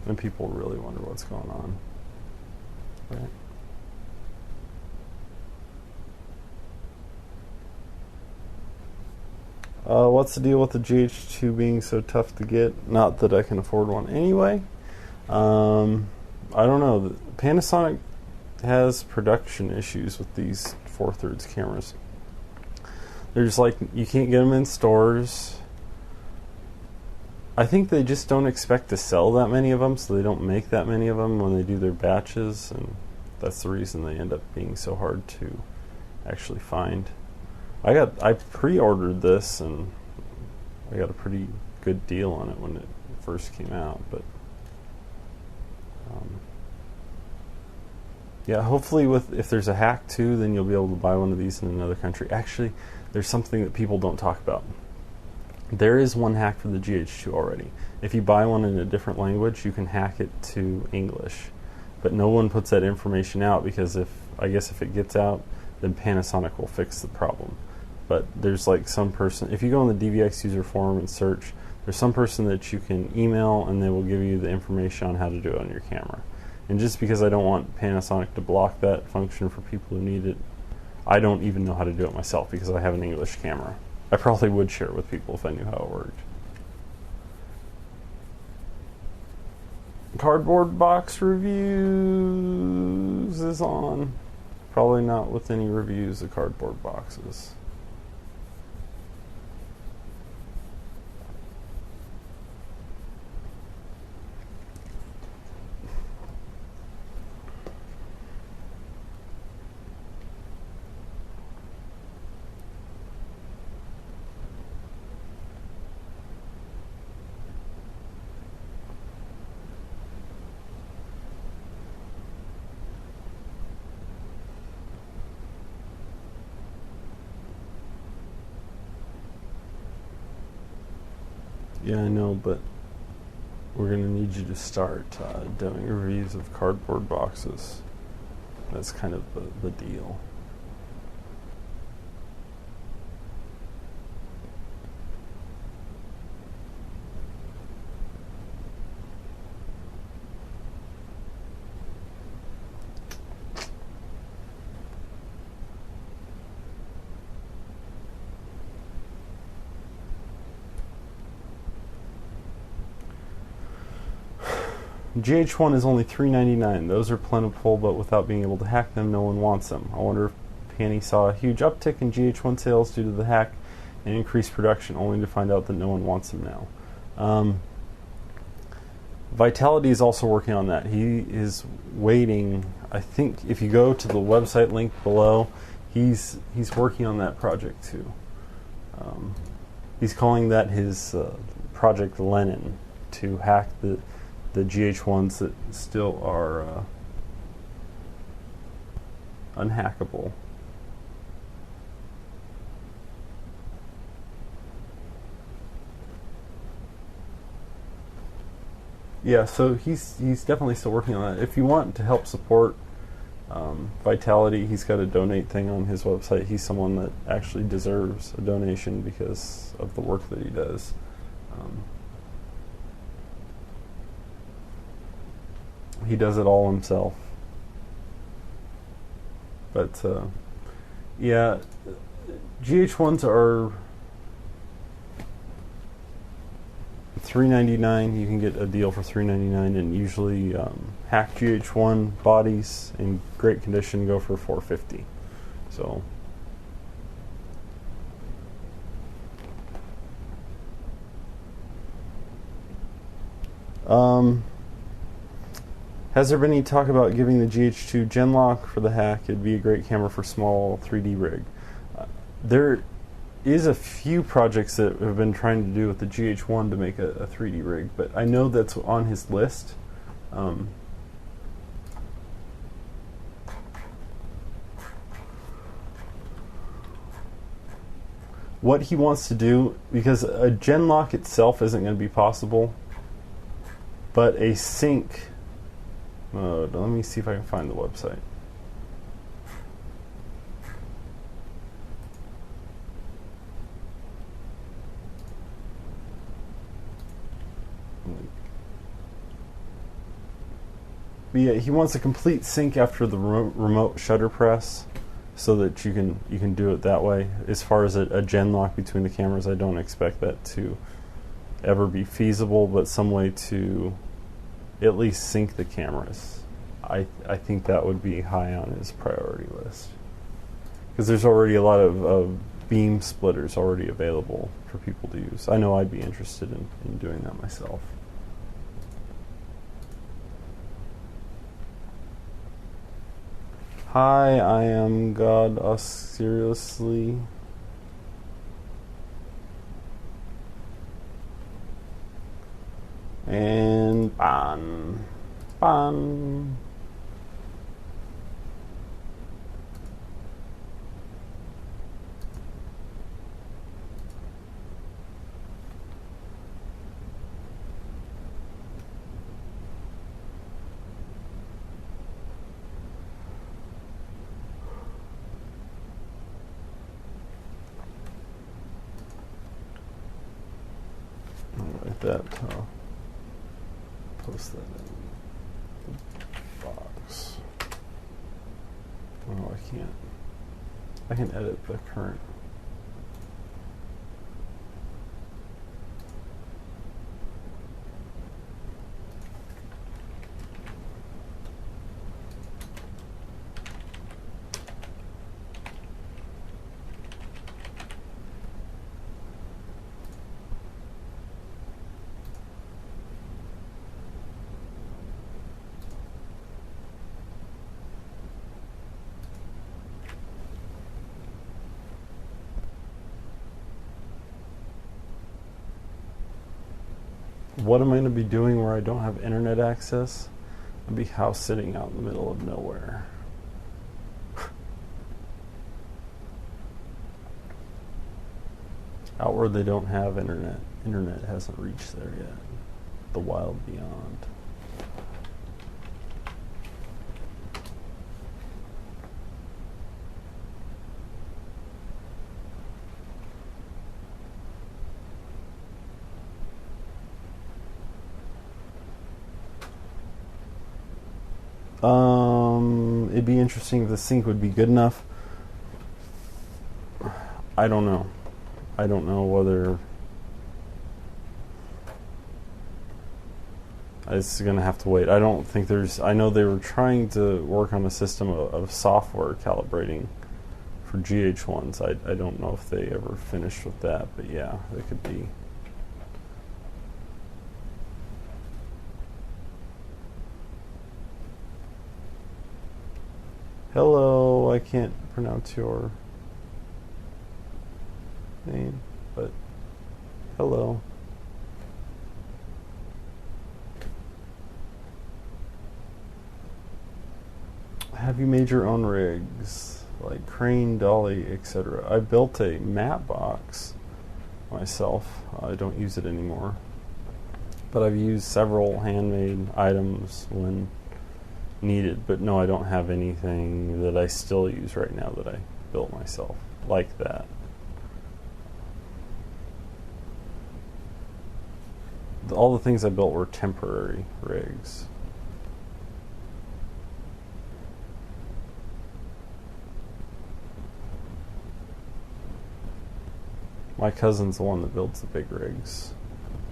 And people really wonder what's going on. Right? What's the deal with the GH2 being so tough to get? Not that I can afford one anyway. I don't know. Panasonic has production issues with these 4/3 cameras. They're just like, you can't get them in stores. I think they just don't expect to sell that many of them, so they don't make that many of them when they do their batches, and that's the reason they end up being so hard to actually find. I pre-ordered this, and I got a pretty good deal on it when it first came out, but yeah, hopefully if there's a hack too, then you'll be able to buy one of these in another country. Actually, there's something that people don't talk about. There is one hack for the GH2 already. If you buy one in a different language, you can hack it to English, but no one puts that information out because if it gets out, then Panasonic will fix the problem. But there's like some person, if you go on the DVX user forum and search, there's some person that you can email and they will give you the information on how to do it on your camera. And just because I don't want Panasonic to block that function for people who need it, I don't even know how to do it myself because I have an English camera. I probably would share it with people if I knew how it worked. Cardboard box reviews is on. Probably not with any reviews of cardboard boxes. Yeah, I know, but we're going to need you to start doing reviews of cardboard boxes. That's kind of the deal. GH1 is only $3.99. Those are plentiful, but without being able to hack them, no one wants them. I wonder if Panny saw a huge uptick in GH1 sales due to the hack and increased production, only to find out that no one wants them now. Vitality is also working on that. He is waiting. I think if you go to the website link below, he's working on that project too. He's calling that his Project Lenin, to hack the GH1s that still are unhackable. Yeah, so he's definitely still working on that. If you want to help support Vitality, he's got a donate thing on his website. He's someone that actually deserves a donation because of the work that he does. He does it all himself. But yeah, GH1s are $3.99. You can get a deal for $3.99, and usually hacked GH1 bodies in great condition go for $4.50. So has there been any talk about giving the GH2 Genlock for the hack? It'd be a great camera for small 3D rig. There is a few projects that have been trying to do with the GH1 to make a 3D rig, but I know that's on his list. What he wants to do, because a Genlock itself isn't going to be possible, but a sync mode. Let me see if I can find the website. But yeah, he wants a complete sync after the remote shutter press, so that you can do it that way. As far as a Genlock between the cameras, I don't expect that to ever be feasible, but some way to at least sync the cameras. I think that would be high on his priority list, because there's already a lot of beam splitters already available for people to use. I know I'd be interested in doing that myself. Hi, I am God Us Seriously. And ban. Ban. That post that in the box. Oh, I can't. I can edit the current. What am I going to be doing where I don't have internet access? I'll be house sitting out in the middle of nowhere. Out where they don't have internet. Internet hasn't reached there yet. The wild beyond. It'd be interesting if the sync would be good enough. I don't know. I don't know whether it's going to have to wait. I don't think there's... I know they were trying to work on a system of software calibrating for GH1s. I don't know if they ever finished with that, but yeah, it could be. Hello, I can't pronounce your name, but hello. Have you made your own rigs, like crane, dolly, etc.? I built a matte box myself. I don't use it anymore, but I've used several handmade items when needed. But no, I don't have anything that I still use right now that I built myself like that. All the things I built were temporary rigs. My cousin's the one that builds the big rigs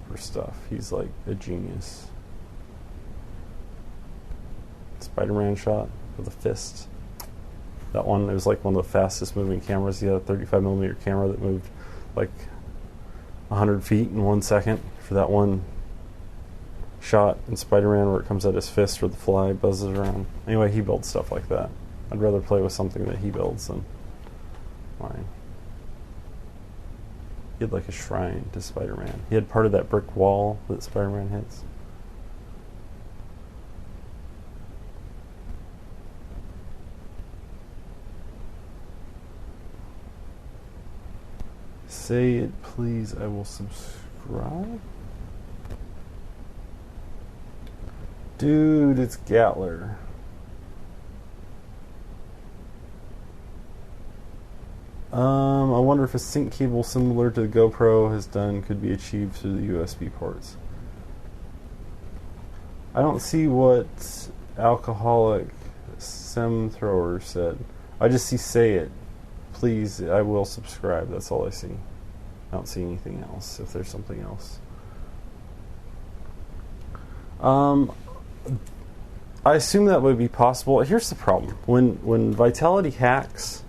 for stuff. He's like a genius. Spider-Man shot with a fist. That one, it was like one of the fastest moving cameras. He had a 35mm camera that moved like 100 feet in 1 second for that one shot in Spider-Man where it comes at his fist where the fly buzzes around. Anyway, he builds stuff like that. I'd rather play with something that he builds than mine. He had like a shrine to Spider-Man. He had part of that brick wall that Spider-Man hits. Say it, please. I will subscribe. Dude, it's Gatler. I wonder if a sync cable similar to the GoPro has done could be achieved through the USB ports. I don't see what Alcoholic Sim Thrower said. I just see say it. Please, I will subscribe. That's all I see. I don't see anything else, if there's something else. I assume that would be possible. Here's the problem. When Vitality hacks,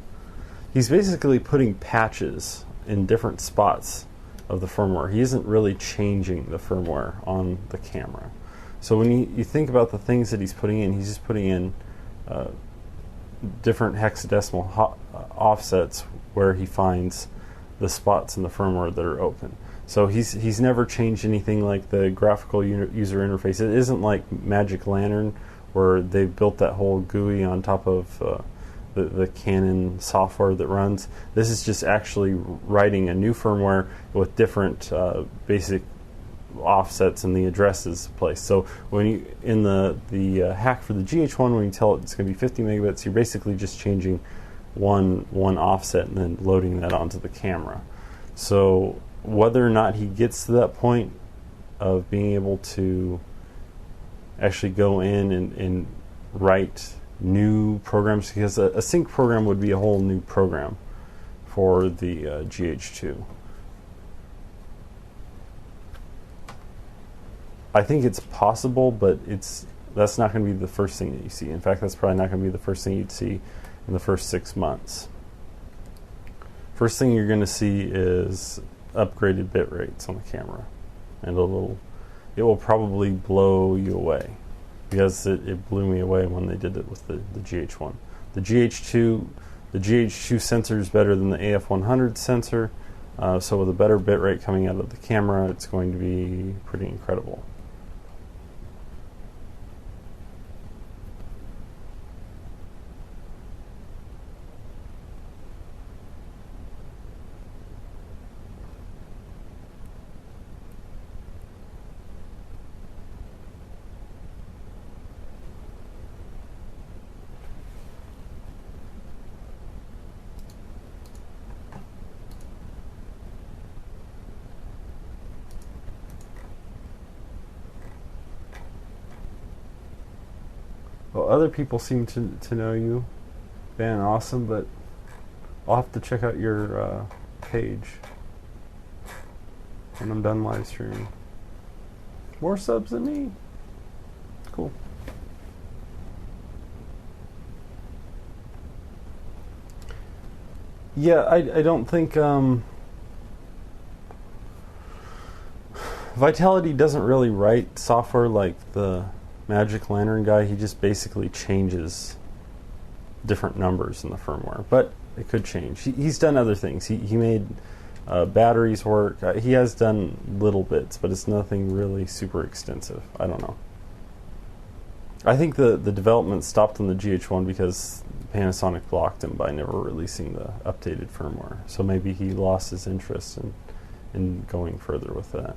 he's basically putting patches in different spots of the firmware. He isn't really changing the firmware on the camera. So when you think about the things that he's putting in, he's just putting in different hexadecimal offsets where he finds the spots in the firmware that are open. So he's never changed anything like the graphical user interface. It isn't like Magic Lantern where they've built that whole GUI on top of the Canon software that runs. This is just actually writing a new firmware with different basic offsets and the addresses placed. So when you in the hack for the GH1, when you tell it it's going to be 50 megabits, you're basically just changing one offset and then loading that onto the camera. So whether or not he gets to that point of being able to actually go in and write new programs, because a sync program would be a whole new program for the GH2. I think it's possible, but that's not going to be the first thing that you see. In fact, that's probably not going to be the first thing you'd see in the first 6 months. First thing you're going to see is upgraded bit rates on the camera, and it will probably blow you away, because it blew me away when they did it with the GH1. The GH2 sensor is better than the AF100 sensor, so with a better bit rate coming out of the camera, it's going to be pretty incredible. Well, other people seem to know you, Ben, awesome, but I'll have to check out your page when I'm done live streaming. More subs than me. Cool. Yeah, I don't think Vitality doesn't really write software like the Magic Lantern guy. He just basically changes different numbers in the firmware, but it could change. He's done other things. He made batteries work. He has done little bits, but it's nothing really super extensive. I don't know. I think the development stopped on the GH1 because Panasonic blocked him by never releasing the updated firmware. So maybe he lost his interest in going further with that.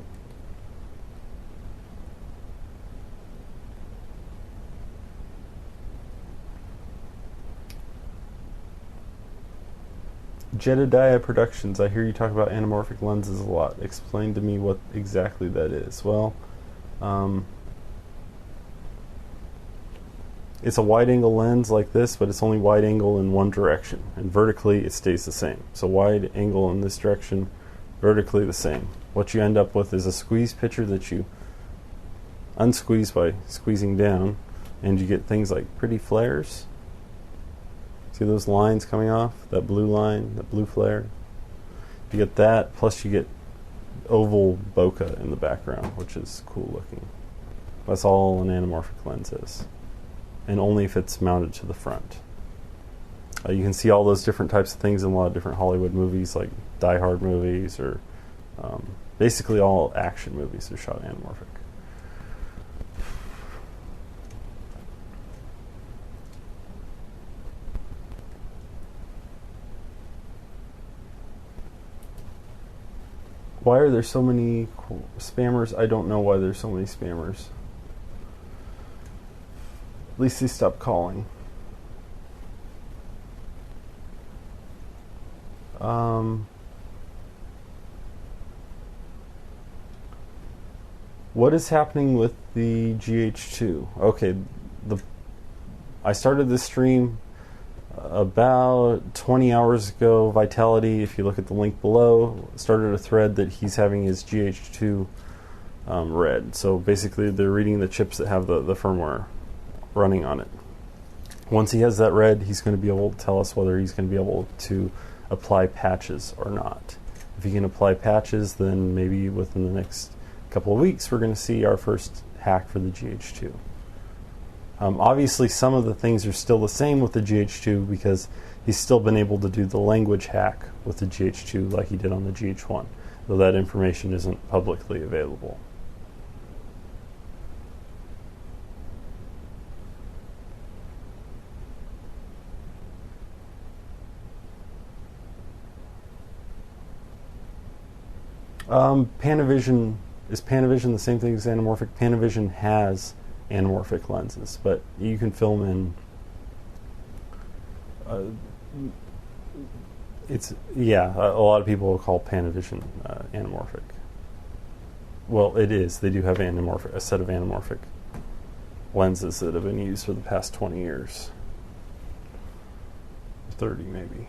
Jedediah Productions, I hear you talk about anamorphic lenses a lot. Explain to me what exactly that is. Well, it's a wide-angle lens like this, but it's only wide-angle in one direction, and vertically it stays the same. So wide angle in this direction, vertically the same. What you end up with is a squeeze picture that you unsqueeze by squeezing down, and you get things like pretty flares. See those lines coming off? That blue line, that blue flare? You get that, plus you get oval bokeh in the background, which is cool looking. That's all an anamorphic lens is. And only if it's mounted to the front. You can see all those different types of things in a lot of different Hollywood movies, like Die Hard movies, or basically all action movies are shot anamorphic. Why are there so many spammers? I don't know why there's so many spammers. At least they stopped calling. What is happening with the GH2? Okay, I started this stream about 20 hours ago. Vitality, if you look at the link below, started a thread that he's having his GH2 read. So basically they're reading the chips that have the firmware running on it. Once he has that read, he's going to be able to tell us whether he's going to be able to apply patches or not. If he can apply patches, then maybe within the next couple of weeks we're going to see our first hack for the GH2. Obviously, some of the things are still the same with the GH2 because he's still been able to do the language hack with the GH2 like he did on the GH1, though that information isn't publicly available. Panavision, is Panavision the same thing as anamorphic? Panavision has anamorphic lenses, but you can film in a lot of people will call Panavision anamorphic. Well, it is. They do have a set of anamorphic lenses that have been used for the past 20 years. 30 maybe.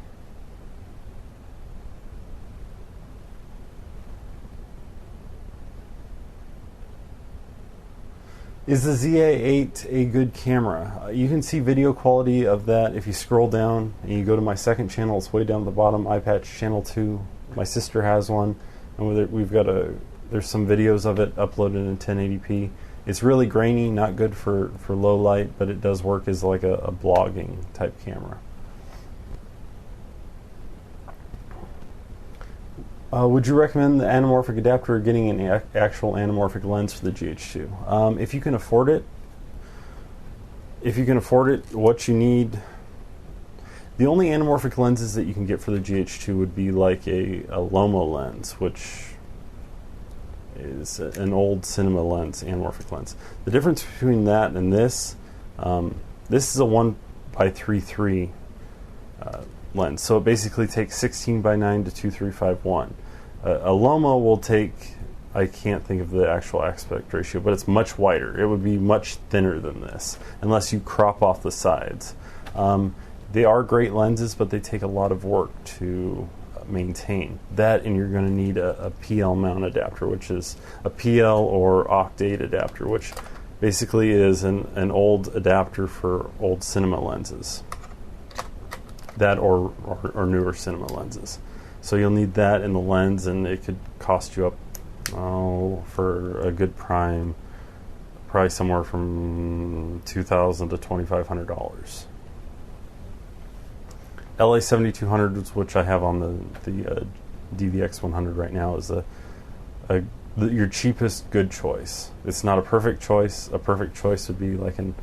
Is the ZA8 a good camera? You can see video quality of that if you scroll down and you go to my second channel. It's way down at the bottom, iPatch Channel 2. My sister has one, and we've got there's some videos of it uploaded in 1080p. It's really grainy, not good for low light, but it does work as like a blogging type camera. Would you recommend the anamorphic adapter or getting an actual anamorphic lens for the GH2? If you can afford it, what you need, the only anamorphic lenses that you can get for the GH2 would be like a Lomo lens, which is an old cinema lens, anamorphic lens. The difference between that and this is a 1x3.3 lens, so it basically takes 16:9 to 2.351. A Lomo will take, I can't think of the actual aspect ratio, but it's much wider. It would be much thinner than this, unless you crop off the sides. They are great lenses, but they take a lot of work to maintain. That, and you're going to need a PL mount adapter, which is a PL or Oct8 adapter, which basically is an old adapter for old cinema lenses. That or newer cinema lenses. So you'll need that in the lens, and it could cost you up, for a good prime, probably somewhere from $2,000 to $2,500. LA7200, which I have on the DVX 100 right now, is your cheapest good choice. It's not a perfect choice. A perfect choice would be like an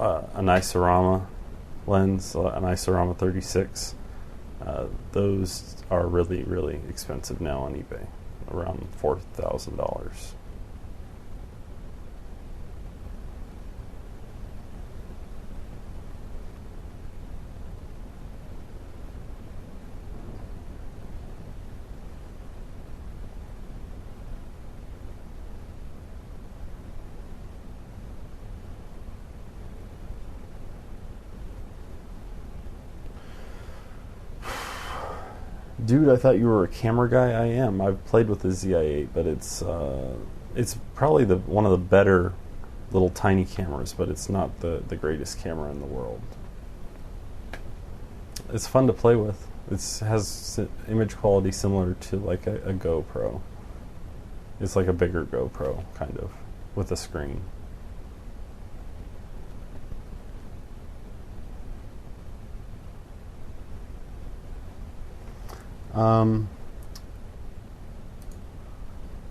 Isorama lens, an Isorama 36. Those are really, really expensive now on eBay, around $4,000. Dude, I thought you were a camera guy. I am. I've played with the ZI8, but it's probably one of the better little tiny cameras, but it's not the greatest camera in the world. It's fun to play with. It has image quality similar to like a GoPro. It's like a bigger GoPro, kind of, with a screen.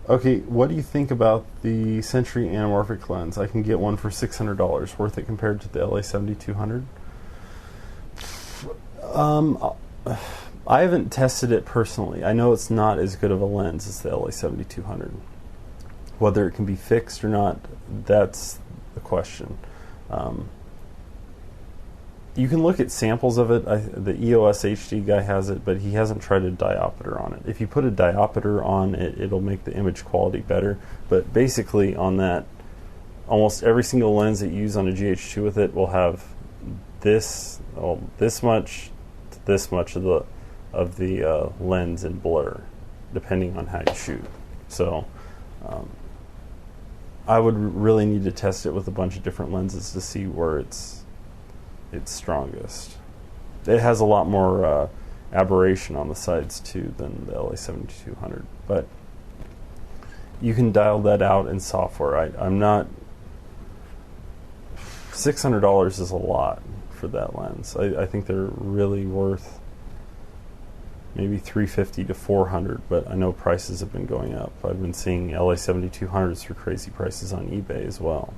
Okay, what do you think about the Century anamorphic lens? I can get one for $600. Worth it compared to the LA7200? I haven't tested it personally. I know it's not as good of a lens as the LA7200. Whether it can be fixed or not, that's the question. You can look at samples of it. The EOS HD guy has it, but he hasn't tried a diopter on it. If you put a diopter on it, it'll make the image quality better. But basically on that, almost every single lens that you use on a GH2 with it will have this much to this much of the lens in blur, depending on how you shoot. So I would really need to test it with a bunch of different lenses to see where it's strongest. It has a lot more aberration on the sides too than the LA7200, but you can dial that out in software. I'm not. $600 is a lot for that lens. I think they're really worth maybe $350 to $400, but I know prices have been going up. I've been seeing LA7200s for crazy prices on eBay as well.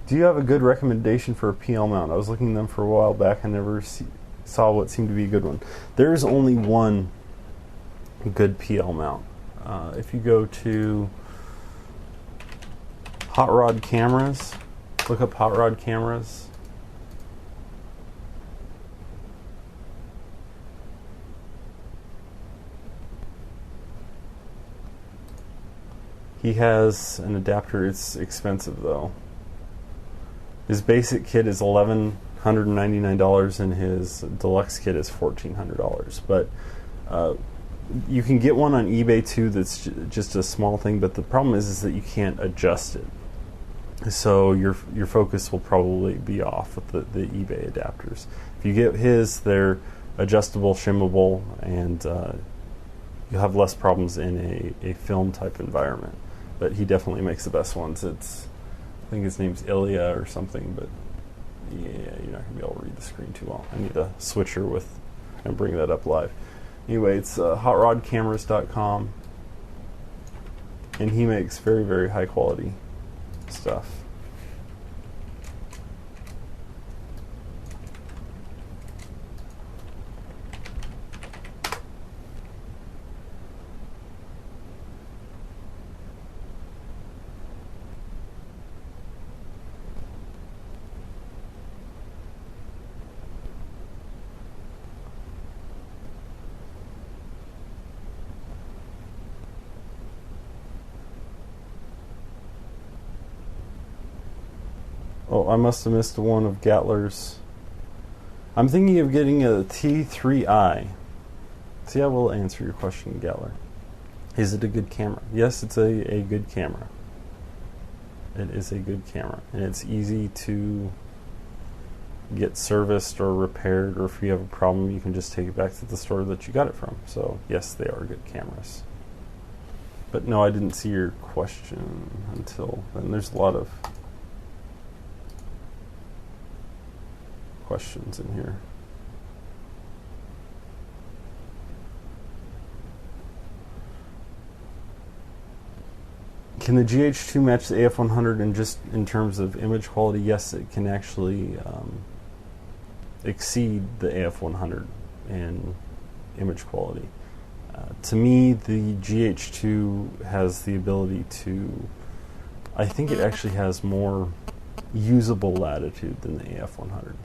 Do you have a good recommendation for a PL mount? I was looking at them for a while back. I never saw what seemed to be a good one. There is only one good PL mount. If you go to Hot Rod Cameras, look up Hot Rod Cameras. He has an adapter. It's expensive though. His basic kit is $1,199 and his deluxe kit is $1,400. But you can get one on eBay too that's just a small thing, but the problem is that you can't adjust it. So your focus will probably be off with the eBay adapters. If you get his, they're adjustable, shimmable, and you'll have less problems in a film type environment. But he definitely makes the best ones. I think his name's Ilya or something, but yeah, you're not going to be able to read the screen too well. I need a switcher and bring that up live. Anyway, it's hotrodcameras.com, and he makes very, very high quality stuff. Oh, I must have missed one of Gatler's. I'm thinking of getting a T3i. See, I will answer your question, Gatler. Is it a good camera? Yes, it's a good camera. It is a good camera. And it's easy to get serviced or repaired, or if you have a problem, you can just take it back to the store that you got it from. So, yes, they are good cameras. But no, I didn't see your question until then. There's a lot of questions in here. Can the GH2 match the AF100 in terms of image quality? Yes, it can actually exceed the AF100 in image quality. To me, the GH2 has the ability to, I think it actually has more usable latitude than the AF100.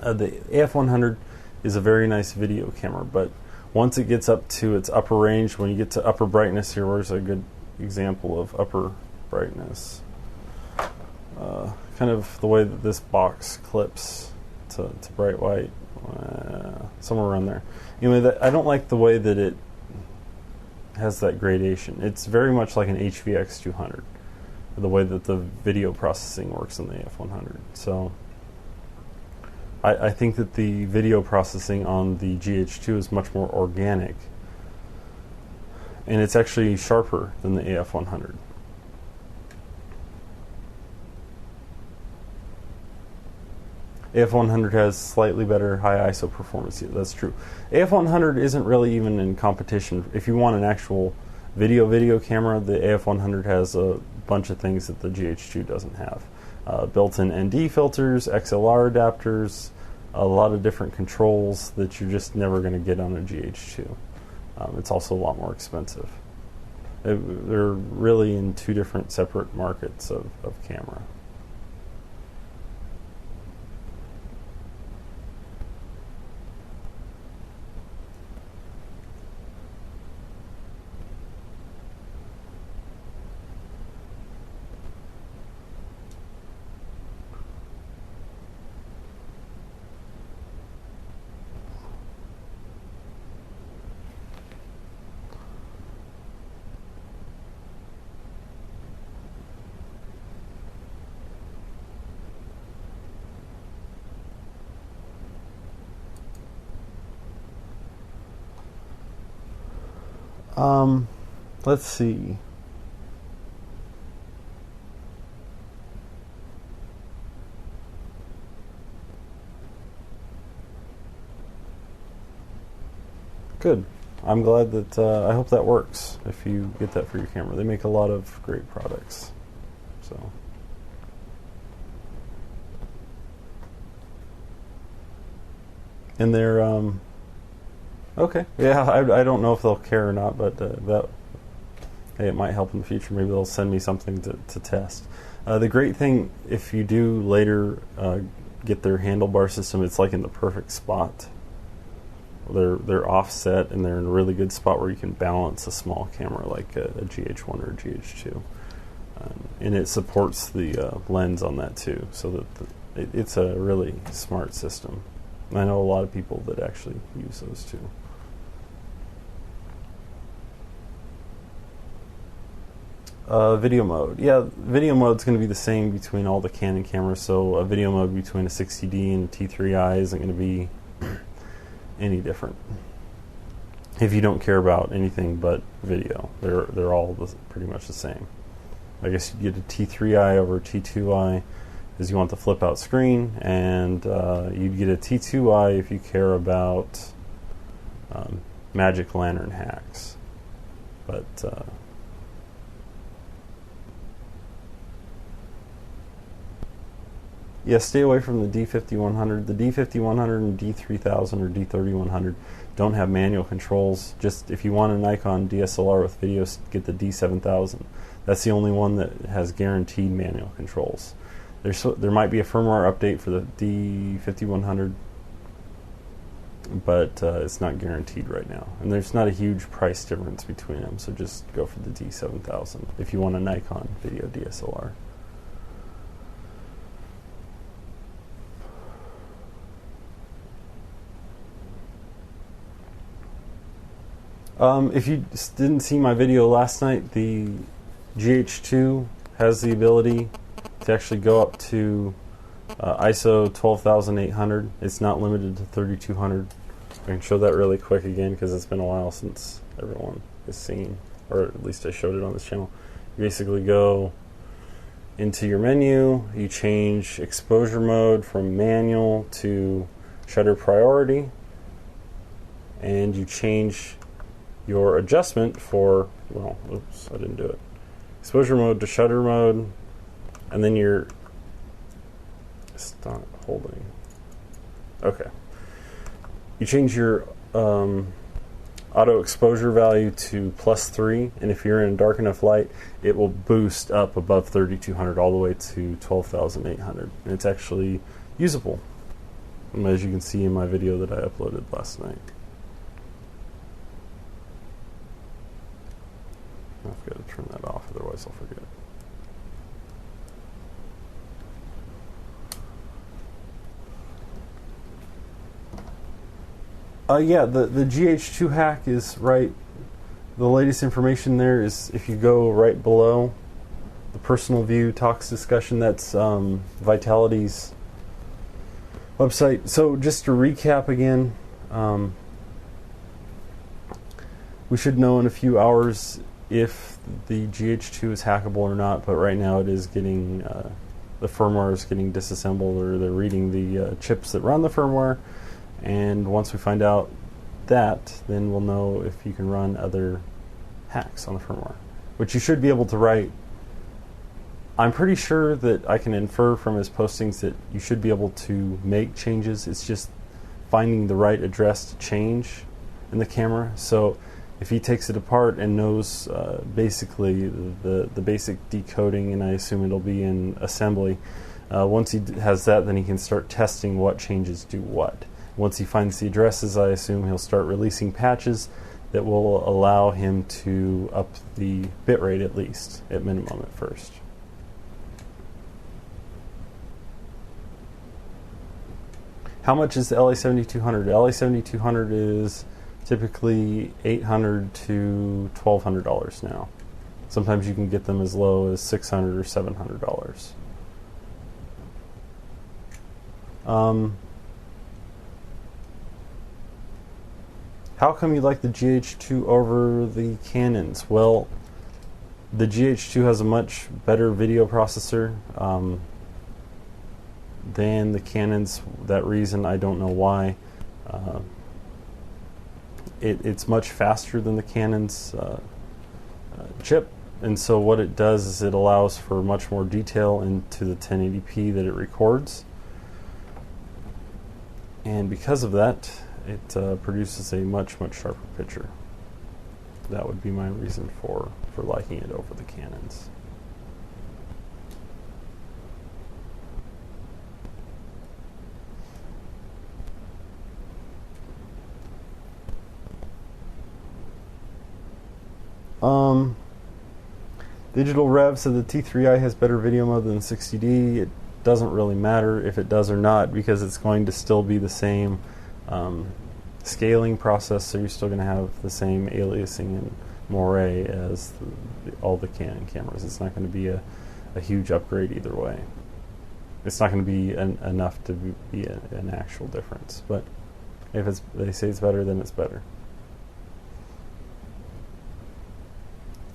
The AF100 is a very nice video camera, but once it gets up to its upper range, when you get to upper brightness here, where's a good example of upper brightness? Kind of the way that this box clips to bright white, somewhere around there. Anyway, I don't like the way that it has that gradation. It's very much like an HVX 200, the way that the video processing works in the AF100. So I think that the video processing on the GH2 is much more organic, and it's actually sharper than the AF100. AF100 has slightly better high ISO performance. Yeah, that's true. AF100 isn't really even in competition. If you want an actual video camera, the AF100 has a bunch of things that the GH2 doesn't have. Built-in ND filters, XLR adapters, a lot of different controls that you're just never going to get on a GH2. It's also a lot more expensive. They're really in two different separate markets of camera. Let's see. Good. I'm glad that, I hope that works if you get that for your camera. They make a lot of great products. So. And they're, okay. Yeah, I don't know if they'll care or not, but hey, it might help in the future. Maybe they'll send me something to test. The great thing, if you do later get their handlebar system, it's like in the perfect spot they're offset, and they're in a really good spot where you can balance a small camera like a GH1 or a GH2. And it supports the lens on that too, so that it's a really smart system. And I know a lot of people that actually use those too. Video mode. Yeah, video mode's going to be the same between all the Canon cameras, so a video mode between a 60D and a T3i isn't going to be any different. If you don't care about anything but video, they're all pretty much the same. I guess you'd get a T3i over a T2i because you want the flip out screen, and you'd get a T2i if you care about Magic Lantern hacks. But yeah, stay away from the D5100. The D5100 and D3000 or D3100 don't have manual controls. Just if you want a Nikon DSLR with video, get the D7000. That's the only one that has guaranteed manual controls. There might be a firmware update for the D5100, but it's not guaranteed right now. And there's not a huge price difference between them, so just go for the D7000 if you want a Nikon video DSLR. If you didn't see my video last night, the GH2 has the ability to actually go up to ISO 12800. It's not limited to 3200. I can show that really quick again because it's been a while since everyone has seen, or at least I showed it on this channel. You basically go into your menu, you change exposure mode from manual to shutter priority, and you change your adjustment for, well, oops, I didn't do it. Exposure mode to shutter mode, and then you're stop holding. Okay. You change your auto exposure value to +3, and if you're in dark enough light, it will boost up above 3200 all the way to 12,800. And it's actually usable, as you can see in my video that I uploaded last night. I've got to turn that off, otherwise I'll forget. Yeah, the GH2 hack is right. The latest information there is if you go right below the personal view talks discussion, that's Vitality's website. So just to recap again, we should know in a few hours if the GH2 is hackable or not, but right now it is getting, the firmware is getting disassembled, or they're reading the chips that run the firmware, and once we find out that, then we'll know if you can run other hacks on the firmware, which you should be able to write. I'm pretty sure that I can infer from his postings that you should be able to make changes. It's just finding the right address to change in the camera. So if he takes it apart and knows basically the basic decoding, and I assume it'll be in assembly, once he has that, then he can start testing what changes do what. Once he finds the addresses, I assume he'll start releasing patches that will allow him to up the bitrate at least, at minimum at first. How much is the LA7200? The LA7200 is typically $800 to $1,200 now. Sometimes you can get them as low as $600 or $700. How come you like the GH2 over the Canons? Well, the GH2 has a much better video processor than the Canons. That reason, I don't know why. It's much faster than the Canon's chip, and so what it does is it allows for much more detail into the 1080p that it records, and because of that, it produces a much sharper picture. That would be my reason for liking it over the Canons. Digital Rev said the T3i has better video mode than 60D. It doesn't really matter if it does or not, because it's going to still be the same scaling process, so you're still going to have the same aliasing and moire as all the Canon cameras. It's not going to be a huge upgrade either way. It's not going to be enough to be an actual difference, but if they say it's better, then it's better.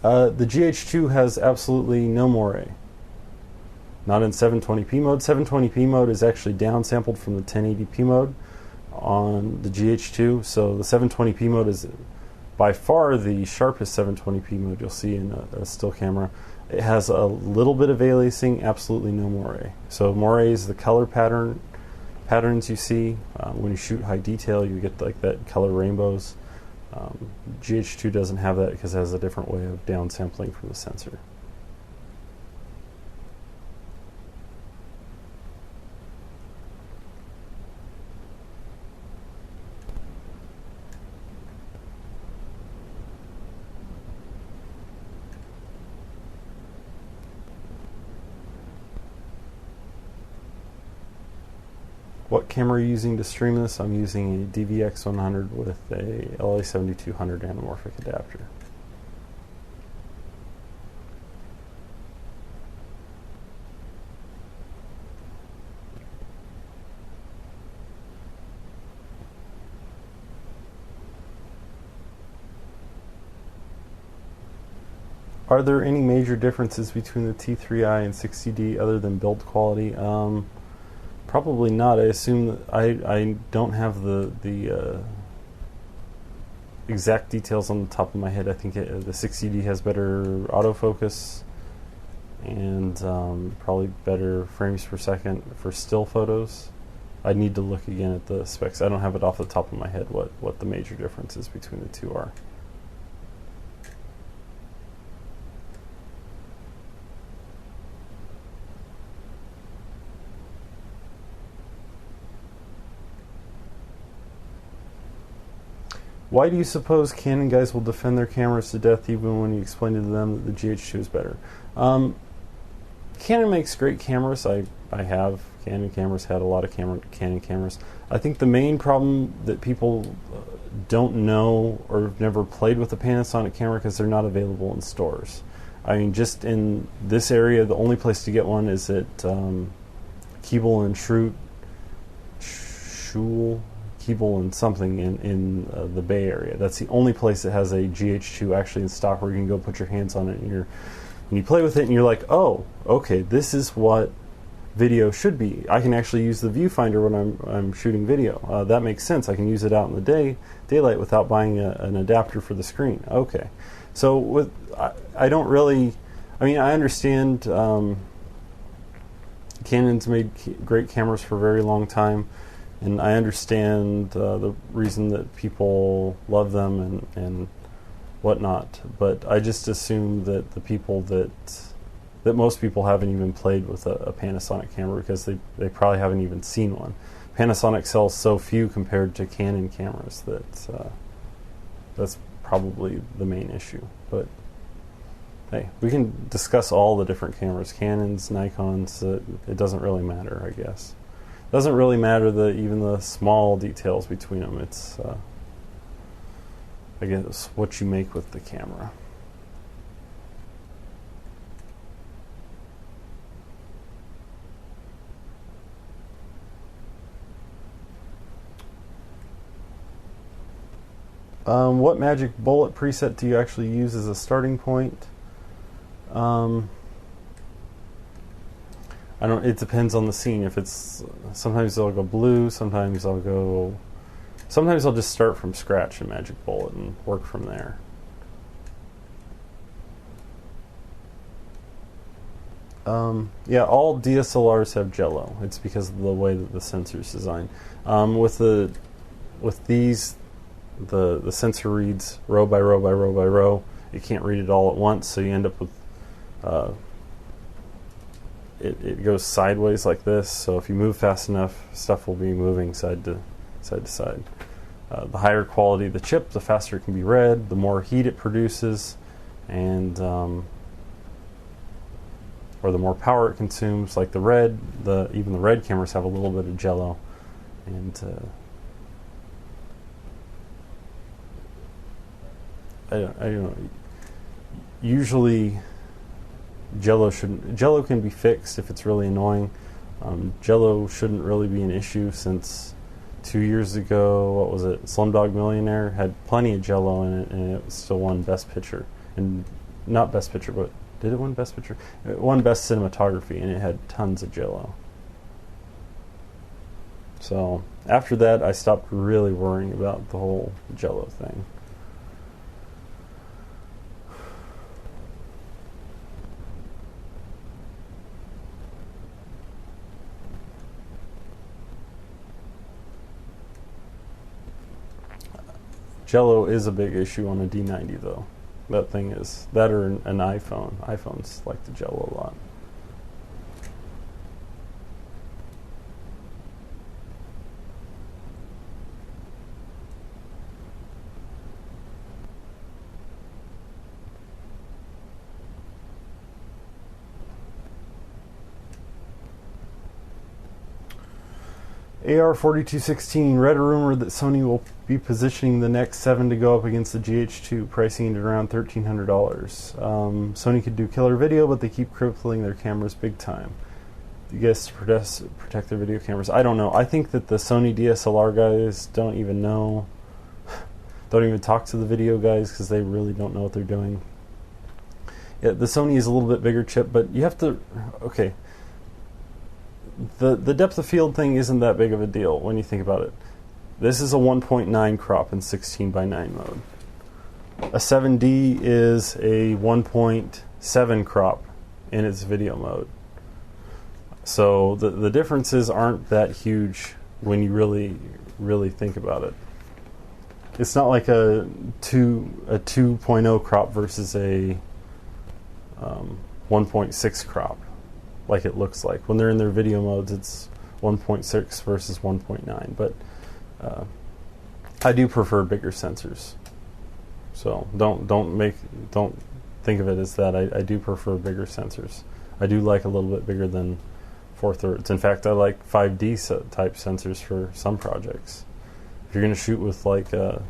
The GH2 has absolutely no moire. Not in 720p mode. 720p mode is actually downsampled from the 1080p mode on the GH2, so the 720p mode is by far the sharpest 720p mode you'll see in a still camera. It has a little bit of aliasing, absolutely no moire. So moire is the color patterns you see. When you shoot high detail, you get like that color rainbows. GH2 doesn't have that because it has a different way of downsampling from the sensor. What camera are you using to stream this? I'm using a DVX100 with a LA7200 anamorphic adapter. Are there any major differences between the T3i and 60D other than build quality? Probably not. I assume that I don't have the exact details on the top of my head. I think the 60D has better autofocus and probably better frames per second for still photos. I need to look again at the specs. I don't have it off the top of my head what the major differences between the two are. Why do you suppose Canon guys will defend their cameras to death even when you explain to them that the GH2 is better? Canon makes great cameras. I have Canon cameras, had a lot of Canon cameras. I think the main problem that people don't know or have never played with a Panasonic camera because they're not available in stores. I mean, just in this area, the only place to get one is at Keeble and Schul. Keeble and something in the Bay Area. That's the only place that has a GH2 actually in stock where you can go put your hands on it and you play with it and you're like, oh, okay, this is what video should be. I can actually use the viewfinder when I'm shooting video. That makes sense. I can use it out in the daylight without buying an adapter for the screen. Okay, so I don't really. I mean, I understand Canon's made great cameras for a very long time. And I understand the reason that people love them and whatnot, but I just assume that the people that most people haven't even played with a Panasonic camera because they probably haven't even seen one. Panasonic sells so few compared to Canon cameras that that's probably the main issue. But hey, we can discuss all the different cameras, Canons, Nikons. It doesn't really matter, I guess. Doesn't really matter even the small details between them. It's I guess what you make with the camera. What magic bullet preset do you actually use as a starting point? It depends on the scene. If it's sometimes I'll go blue, sometimes I'll just start from scratch in Magic Bullet and work from there. Yeah, all DSLRs have jello. It's because of the way that the sensor is designed. With these, the sensor reads row by row by row by row. It can't read it all at once, so you end up with it goes sideways like this, so if you move fast enough, stuff will be moving side to side. The higher quality the chip, the faster it can be read, the more heat it produces, and or the more power it consumes. Like the red, even the red cameras have a little bit of jello, and I don't know. Usually, jello can be fixed if it's really annoying. Jello shouldn't really be an issue, since 2 years ago, what was it? Slumdog Millionaire had plenty of jello in it, and it still won Best Picture, and not Best Picture, but did it win Best Picture? It won Best Cinematography, and it had tons of jello. So after that, I stopped really worrying about the whole jello thing. Jello is a big issue on a D90 though. That thing is, that or an iPhone. iPhones like the jello a lot. AR4216, read a rumor that Sony will be positioning the next 7 to go up against the GH2, pricing it around $1,300. Sony could do killer video, but they keep crippling their cameras big time. I guess to protect their video cameras. I don't know. I think that the Sony DSLR guys don't even know, don't even talk to the video guys, because they really don't know what they're doing. Yeah, the Sony is a little bit bigger chip, but you have to, okay. The depth of field thing isn't that big of a deal when you think about it. This is a 1.9 crop in 16:9 mode. A 7D is a 1.7 crop in its video mode. So the differences aren't that huge when you really think about it. It's not like a 2.0 crop versus a 1.6 crop. Like it looks like when they're in their video modes, it's 1.6 versus 1.9. But I do prefer bigger sensors. So don't think of it as that. I do prefer bigger sensors. I do like a little bit bigger than 4/3. In fact, I like 5D type sensors for some projects. If you're going to shoot with like a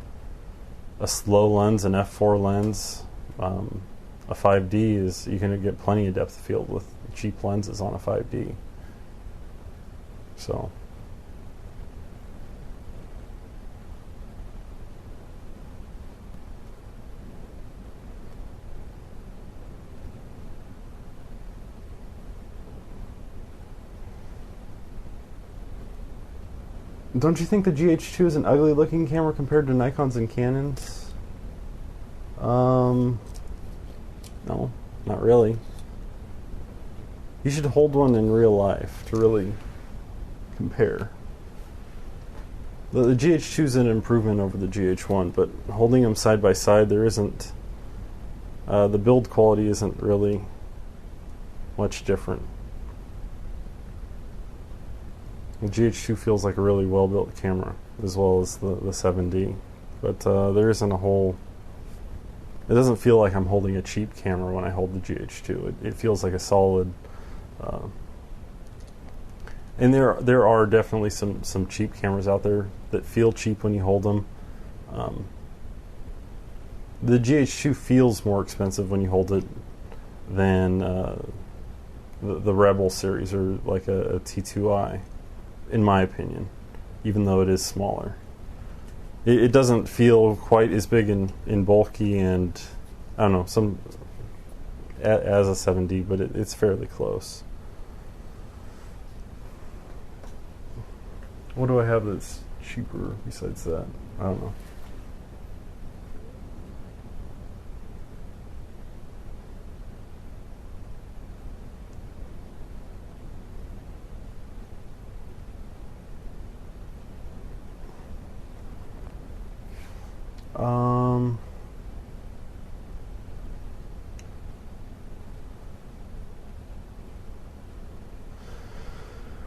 slow lens, an f4 lens, a 5D is, you're going to get plenty of depth of field with cheap lenses on a 5D. So don't you think the GH2 is an ugly looking camera compared to Nikons and Canons? No, not really. You should hold one in real life to really compare. The GH2 is an improvement over the GH1, but holding them side by side, there isn't, the build quality isn't really much different. The GH2 feels like a really well-built camera, as well as the 7D, but there isn't a whole. It doesn't feel like I'm holding a cheap camera when I hold the GH2. It feels like a solid. And there are definitely some cheap cameras out there that feel cheap when you hold them. The GH2 feels more expensive when you hold it than the Rebel series or like a T2i, in my opinion, even though it is smaller. It doesn't feel quite as big and bulky, and I don't know, as a 7D, but it's fairly close. What do I have that's cheaper besides that? I don't know.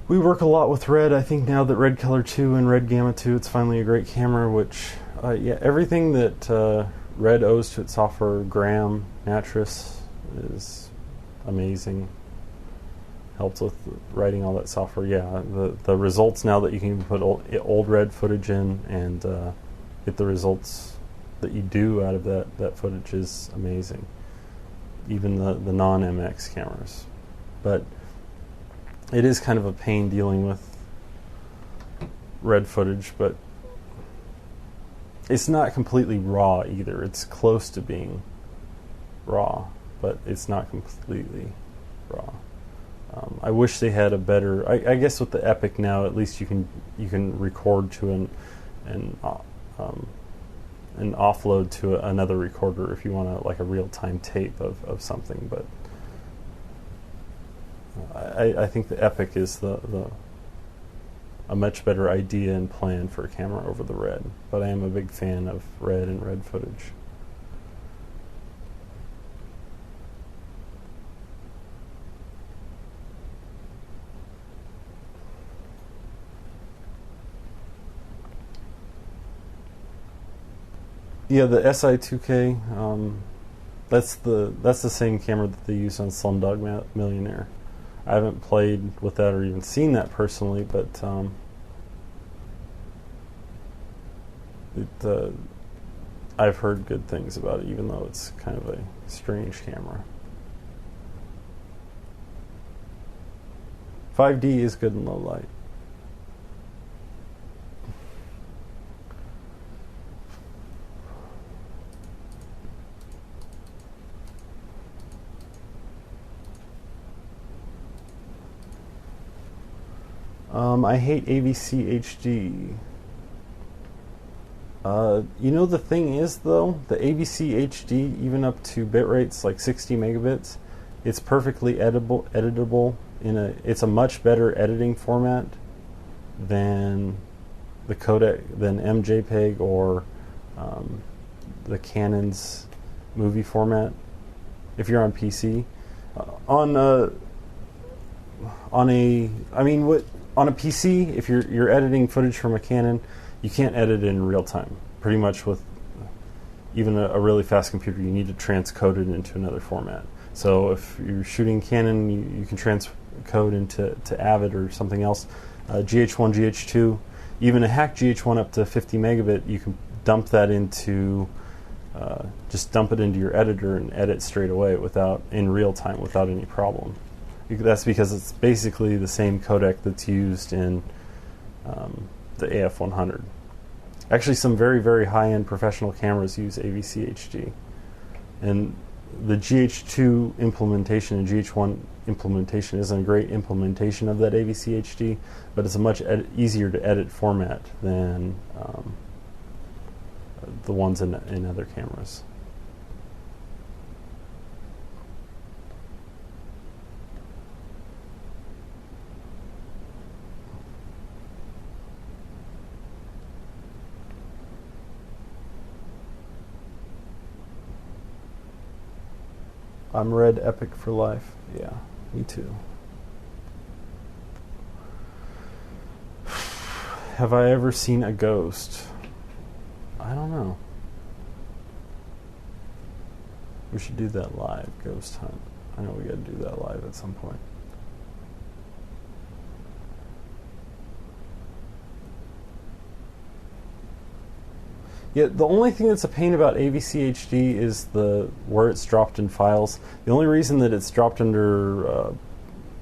We work a lot with Red. I think now that Red Color 2 and Red Gamma 2, it's finally a great camera, which, yeah, everything that Red owes to its software. Graham mattress is amazing. Helped with writing all that software. Yeah, the results now that you can put old Red footage in and get the results that you do out of that footage is amazing. Even the non-MX cameras. But it is kind of a pain dealing with Red footage, but it's not completely raw either. It's close to being raw, but it's not completely raw. I wish they had a better. I guess with the Epic now, at least you can record to an offload to another recorder if you want like a real-time tape of something. But I think the Epic is a much better idea and plan for a camera over the Red. But I am a big fan of Red and Red footage. Yeah, the SI2K, that's the same camera that they use on Slumdog Millionaire. I haven't played with that or even seen that personally, but I've heard good things about it, even though it's kind of a strange camera. 5D is good in low light. I hate AVC HD. The thing is, though, the AVC HD, even up to bit rates like 60 megabits, it's perfectly editable. It's a much better editing format than the codec, than MJPEG or the Canon's movie format. If you're on PC, on a PC, if you're editing footage from a Canon, you can't edit it in real time. Pretty much with even a really fast computer, you need to transcode it into another format. So if you're shooting Canon, you can transcode into Avid or something else. GH1, GH2, even a hack GH1 up to 50 megabit, you can dump that into, just dump it into your editor and edit straight away in real time without any problem. That's because it's basically the same codec that's used in the AF100. Actually, some very, very high-end professional cameras use AVC HD. And the GH2 implementation and GH1 implementation isn't a great implementation of that AVC HD, but it's a much easier to edit format than the ones in other cameras. I'm Red Epic for life. Yeah, me too. Have I ever seen a ghost? I don't know. We should do that live, ghost hunt. I know we gotta do that live at some point. Yeah, the only thing that's a pain about AVC HD is where it's dropped in files. The only reason that it's dropped under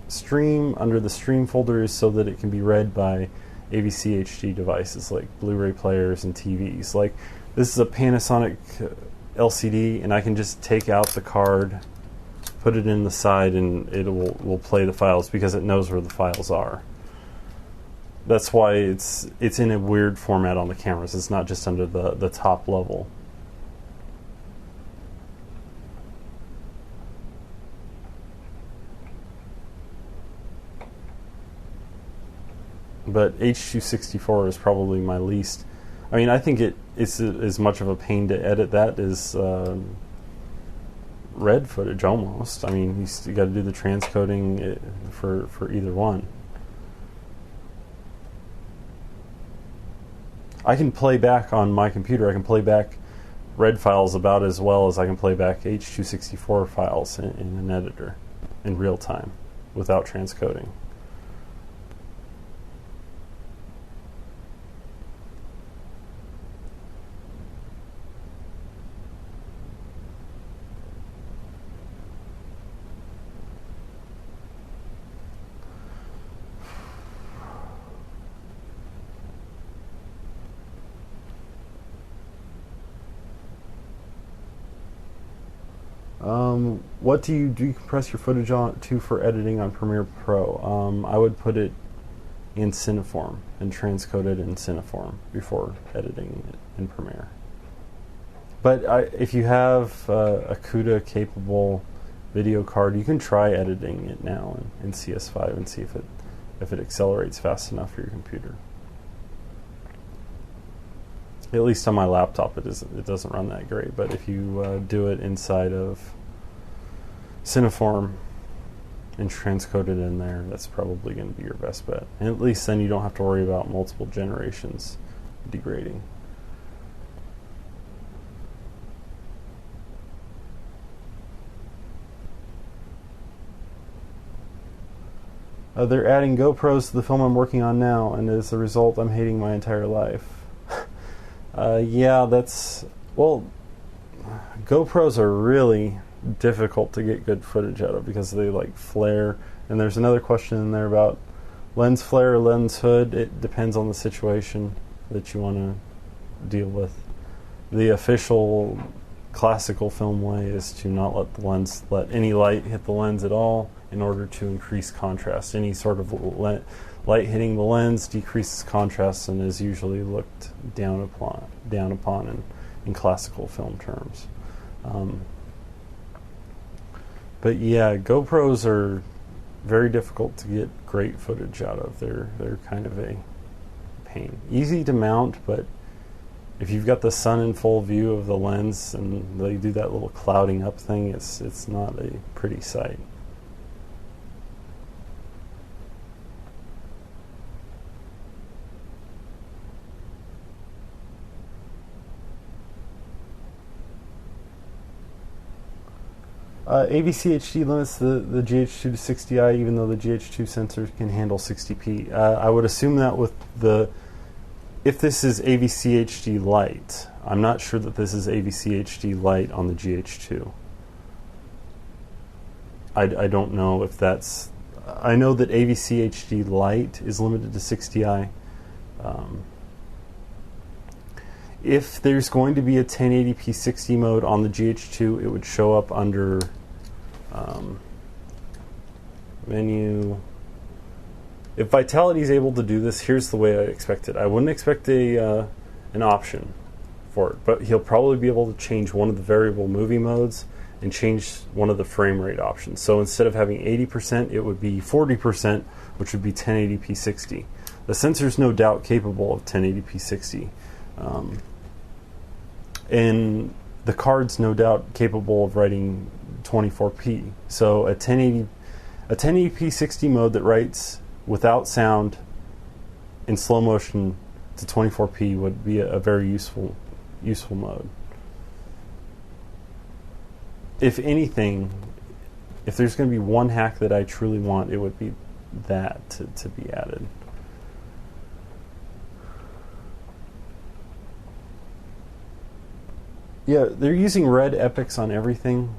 the stream folder is so that it can be read by AVC HD devices like Blu-ray players and TVs. Like, this is a Panasonic LCD, and I can just take out the card, put it in the side, and it will play the files because it knows where the files are. That's why it's in a weird format on the cameras. It's not just under the top level. But H.264 is probably my least. I mean, I think it's as much of a pain to edit that as Red footage almost. I mean, you got to do the transcoding for either one. I can play back on my computer. I can play back RED files about as well as I can play back H.264 files in an editor in real time without transcoding. What do you decompress your footage to for editing on Premiere Pro? I would put it in Cineform and transcode it in Cineform before editing it in Premiere. But if you have a CUDA capable video card, you can try editing it now in CS5 and see if it accelerates fast enough for your computer. At least on my laptop, it doesn't run that great. But if you do it inside of Cineform and transcode it in there, that's probably going to be your best bet. And at least then you don't have to worry about multiple generations degrading. They're adding GoPros to the film I'm working on now, and as a result, I'm hating my entire life. Yeah, well, GoPros are really difficult to get good footage out of because they like flare. And there's another question in there about lens flare or lens hood. It depends on the situation that you want to deal with. The official classical film way is to not let any light hit the lens at all in order to increase contrast. Any sort of light hitting the lens decreases contrast and is usually looked down upon in classical film terms. But yeah, GoPros are very difficult to get great footage out of. They're kind of a pain. Easy to mount, but if you've got the sun in full view of the lens and they do that little clouding up thing, it's not a pretty sight. AVC HD limits the GH2 to 60i, even though the GH2 sensor can handle 60p. I would assume that with if this is AVC HD Lite, I'm not sure that this is AVC HD Lite on the GH2. I don't know if that's... I know that AVC HD Lite is limited to 60i. If there's going to be a 1080p 60 mode on the GH2, it would show up under menu. If Vitality is able to do this, here's the way I expect it. I wouldn't expect an option for it, but he'll probably be able to change one of the variable movie modes and change one of the frame rate options. So instead of having 80%, it would be 40%, which would be 1080p 60. The sensor's no doubt capable of 1080p 60. And the card's no doubt capable of writing 24p. So a 1080p 60 mode that writes without sound in slow motion to 24p would be a very useful mode. If anything, if there's going to be one hack that I truly want, it would be that to be added. Yeah, they're using red epics on everything.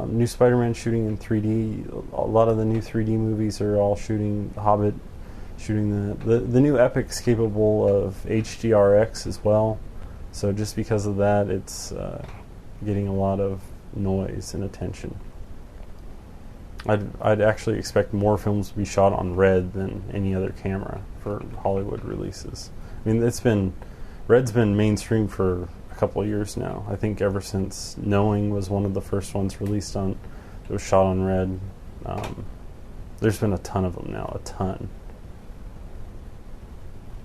New Spider-Man shooting in 3D. A lot of the new 3D movies are all shooting Hobbit, shooting the new epic's capable of HDRX as well. So just because of that, it's getting a lot of noise and attention. I'd actually expect more films to be shot on red than any other camera for Hollywood releases. I mean, red's been mainstream for couple of years now. I think ever since Knowing was one of the first ones released it was shot on red. There's been a ton of them now, a ton.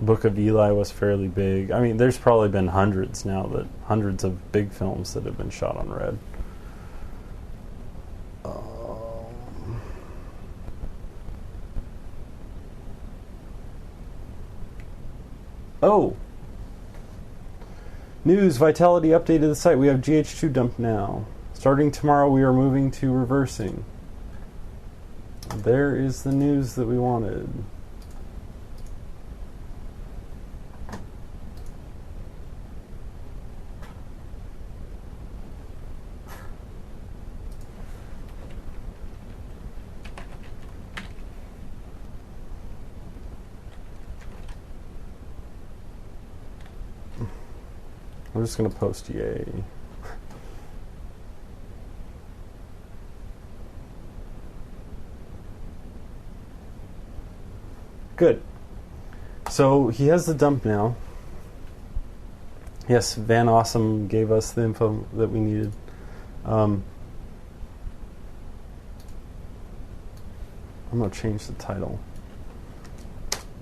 Book of Eli was fairly big. I mean, there's probably been hundreds of big films that have been shot on red. News, Vitality updated the site. We have GH2 dump now. Starting tomorrow, we are moving to reversing. There is the news that we wanted. I'm just going to post yay. Good. So he has the dump now. Yes, Van Awesome gave us the info that we needed. I'm going to change the title.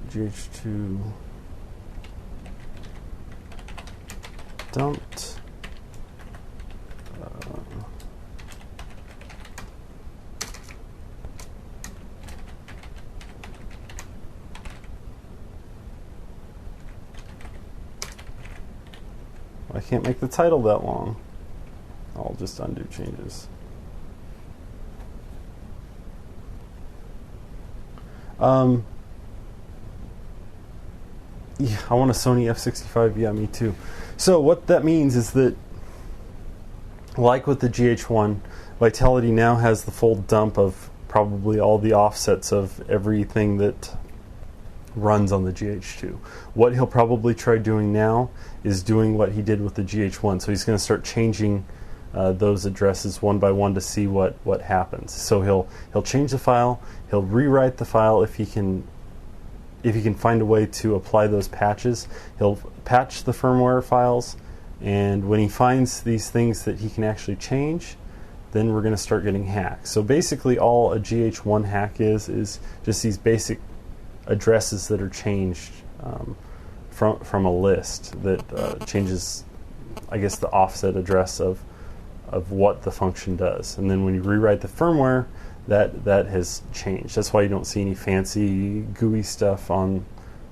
GH2 dumped. I can't make the title that long. I'll just undo changes. Yeah, I want a Sony F65. Yeah, me too. So what that means is that, like with the GH1, Vitality now has the full dump of probably all the offsets of everything that runs on the GH2. What he'll probably try doing now is doing what he did with the GH1. So he's going to start changing those addresses one by one to see what happens. So he'll change the file. He'll rewrite the file if he can find a way to apply those patches. He'll patch the firmware files, and when he finds these things that he can actually change, then we're going to start getting hacks. So basically all a GH1 hack is just these basic addresses that are changed from a list that changes, I guess, the offset address of what the function does. And then when you rewrite the firmware, that has changed. That's why you don't see any fancy GUI stuff on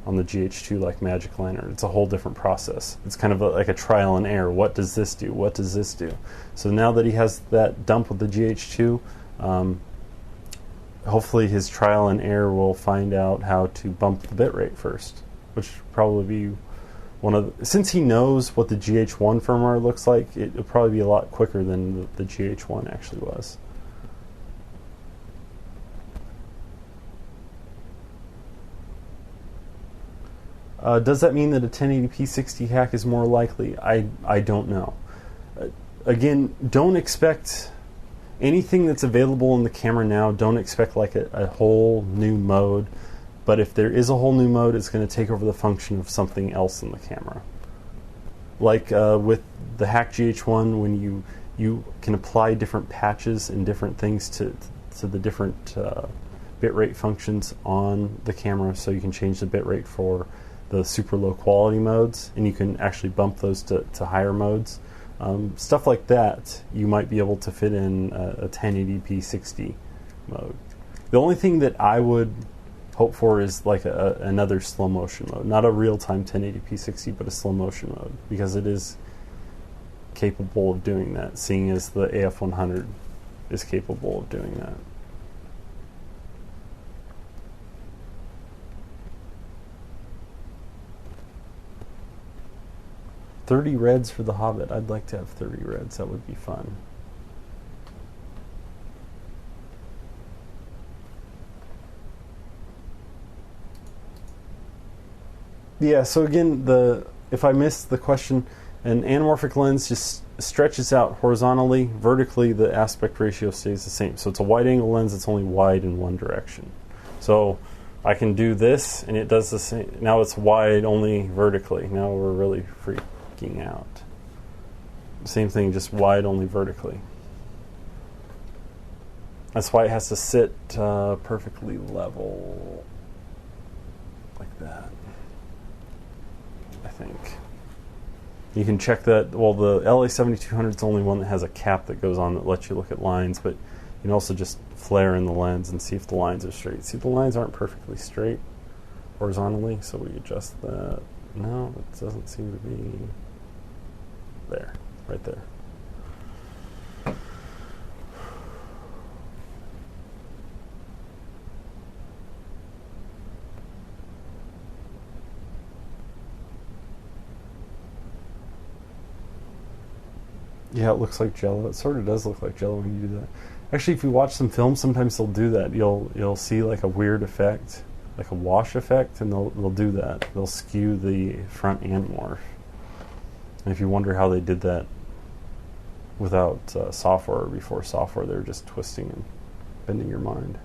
the GH2 like Magic Lantern. It's a whole different process. It's kind of like a trial and error. What does this do? What does this do? So now that he has that dump with the GH2, hopefully his trial and error will find out how to bump the bitrate first, which will probably be since he knows what the GH1 firmware looks like, it'll probably be a lot quicker than the GH1 actually was. Does that mean that a 1080p 60 hack is more likely? I don't know. Again, don't expect anything that's available in the camera now. Don't expect like a whole new mode. But if there is a whole new mode, it's going to take over the function of something else in the camera. Like with the Hack GH1, when you can apply different patches and different things to the different bitrate functions on the camera, so you can change the bitrate for the super low quality modes, and you can actually bump those to higher modes. Stuff like that, you might be able to fit in a 1080p 60 mode. The only thing that I would hope for is like another slow motion mode. Not a real-time 1080p 60, but a slow motion mode, because it is capable of doing that, seeing as the AF100 is capable of doing that. $30 reds for The Hobbit. I'd like to have 30 reds. That would be fun. Yeah, so again, if I missed the question, an anamorphic lens just stretches out horizontally. Vertically, the aspect ratio stays the same. So it's a wide-angle lens that's only wide in one direction. So I can do this, and it does the same. Now it's wide only vertically. Now we're really freaking out. Same thing, just wide only vertically. That's why it has to sit perfectly level like that, I think. You can check that. Well, the LA7200 is the only one that has a cap that goes on that lets you look at lines, but you can also just flare in the lens and see if the lines are straight. See, the lines aren't perfectly straight horizontally, so we adjust that. No, it doesn't seem to be. there, right there. Yeah, it looks like Jello. It sort of does look like Jello when you do that. Actually, if you watch some films, sometimes they'll do that. You'll see like a weird effect, like a wash effect, and they'll do that. They'll skew the front and morph. And if you wonder how they did that without software or before software, they were just twisting and bending your mind.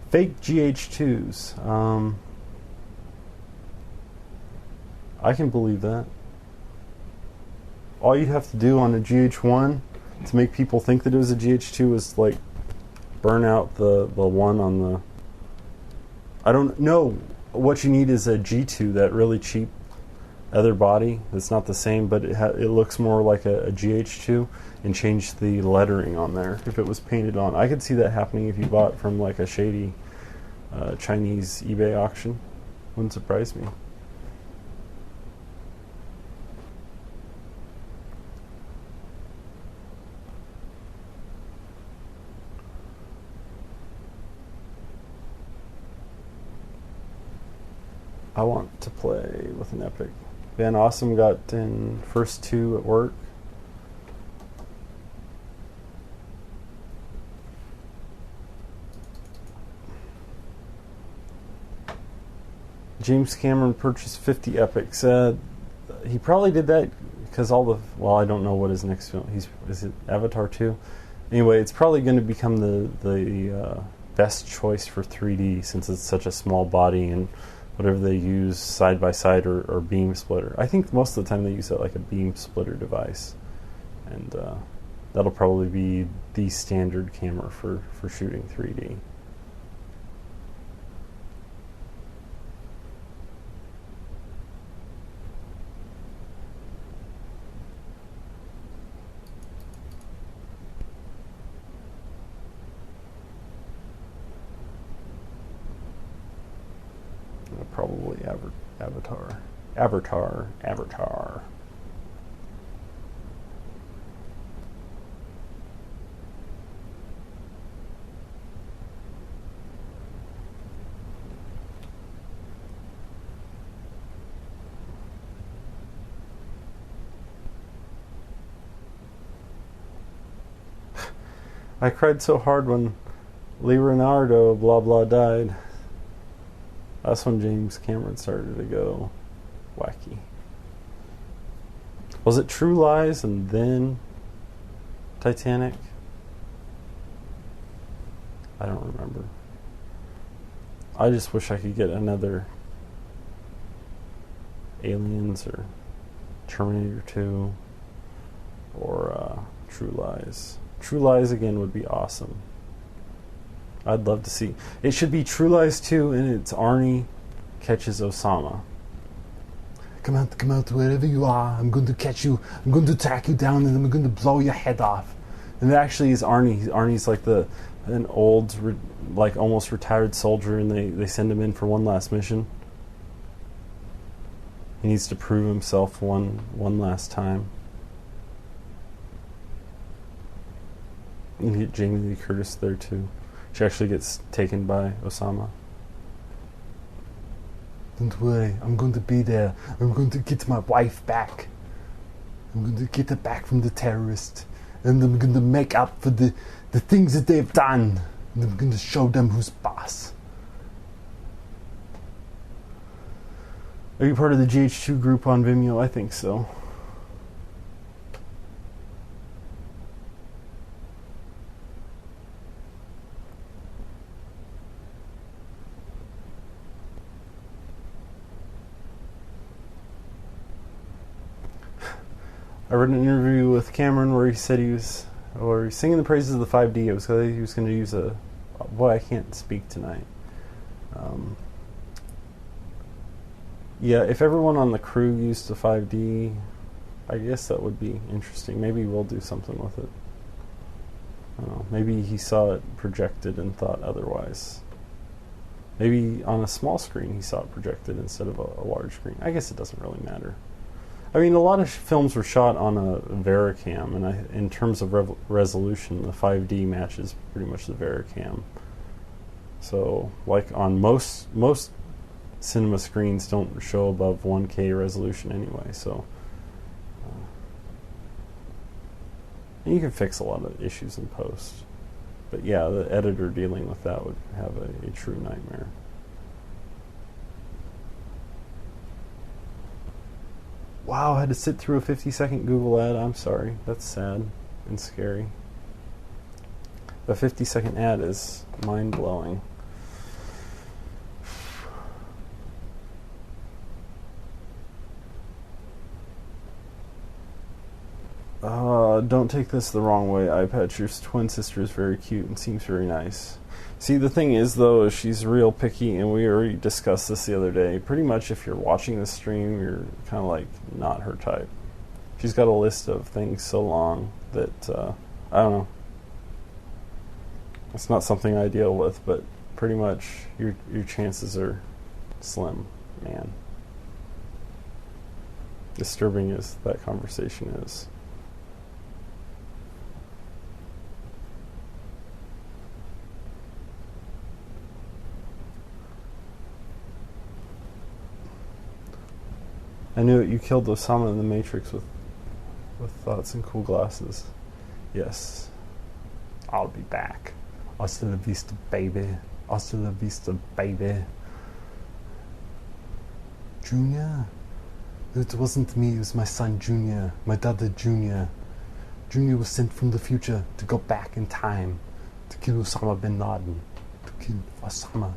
Fake GH2s. I can believe that. All you'd have to do on a GH1 to make people think that it was a GH2 is like burn out the one on the... I don't know. What you need is a G2, that really cheap other body that's not the same, but it looks more like a GH2, and change the lettering on there if it was painted on. I could see that happening if you bought from like a shady Chinese eBay auction. Wouldn't surprise me. I want to play with an Epic. Van Awesome got in first 2 at work. James Cameron purchased 50 Epics. He probably did that because all the... Well, I don't know what his next film... Is it Avatar 2? Anyway, it's probably going to become the best choice for 3D since it's such a small body, and whatever they use side by side or beam splitter. I think most of the time they use it like a beam splitter device, and that'll probably be the standard camera for shooting 3D. Probably Avatar. I cried so hard when Leonardo blah blah died. That's when James Cameron started to go wacky. Was it True Lies and then Titanic? I don't remember. I just wish I could get another Aliens or Terminator 2 or True Lies. True Lies again would be awesome. I'd love to see. It should be True Lies 2, and it's Arnie catches Osama. Come out, wherever you are. I'm going to catch you. I'm going to track you down, and I'm going to blow your head off. And it actually is Arnie. Arnie's like an old, like almost retired soldier, and they send him in for one last mission. He needs to prove himself one last time. You can get Jamie Lee Curtis there too. She actually gets taken by Osama. Don't worry, I'm going to be there. I'm going to get my wife back. I'm going to get her back from the terrorists. And I'm going to make up for the things that they've done. And I'm going to show them who's boss. Are you part of the GH2 group on Vimeo? I think so. I read an interview with Cameron where he said he was singing the praises of the 5D. It was because he was going to use boy, I can't speak tonight. Yeah, if everyone on the crew used the 5D, I guess that would be interesting. Maybe we'll do something with it. I don't know. Maybe he saw it projected and thought otherwise. Maybe on a small screen he saw it projected instead of a large screen. I guess it doesn't really matter. I mean, a lot of films were shot on a Vericam, and in terms of resolution, the 5D matches pretty much the Vericam. So, like on most cinema screens don't show above 1K resolution anyway, so and you can fix a lot of issues in post. But yeah, the editor dealing with that would have a true nightmare. Wow, I had to sit through a 50-second Google ad. I'm sorry. That's sad and scary. A 50-second ad is mind-blowing. Don't take this the wrong way. Eyepatcher's twin sister is very cute and seems very nice. See, the thing is, though, is she's real picky, and we already discussed this the other day. Pretty much if you're watching the stream, you're kind of like not her type. She's got a list of things so long that, I don't know. It's not something I deal with, but pretty much your chances are slim, man. Disturbing as that conversation is. I knew it. You killed Osama in the Matrix with thoughts and cool glasses. Yes. I'll be back. Hasta la vista, baby. Hasta la vista, baby. Junior? It wasn't me, it was my son Junior. My daughter Junior. Junior was sent from the future to go back in time to kill Osama bin Laden. To kill Osama.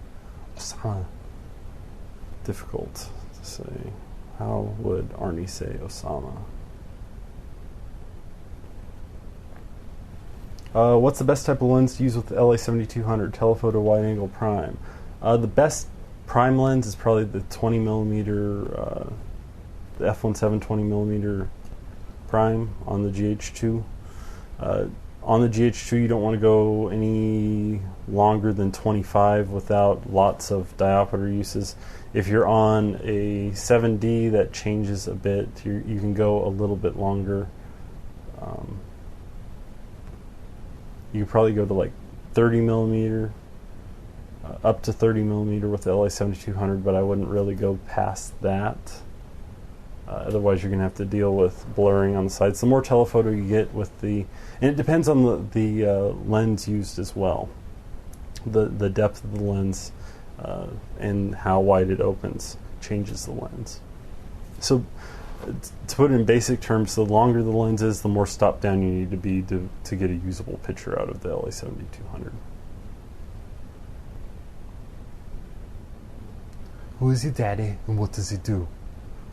Difficult to say. How would Arnie say Osama? What's the best type of lens to use with the LA7200 telephoto wide-angle prime? The best prime lens is probably the 20mm, the f1.7 20mm prime on the GH2. On the GH2, you don't want to go any longer than 25 without lots of diopter uses. If you're on a 7D, that changes a bit. You can go a little bit longer. You could probably go to like 30mm, up to 30mm with the LA7200, but I wouldn't really go past that. Otherwise, you're going to have to deal with blurring on the sides. The more telephoto you get with and it depends on the lens used as well. The depth of the lens and how wide it opens changes the lens. So, to put it in basic terms, the longer the lens is, the more stop down you need to be to get a usable picture out of the LA7200. Who is your daddy and what does he do?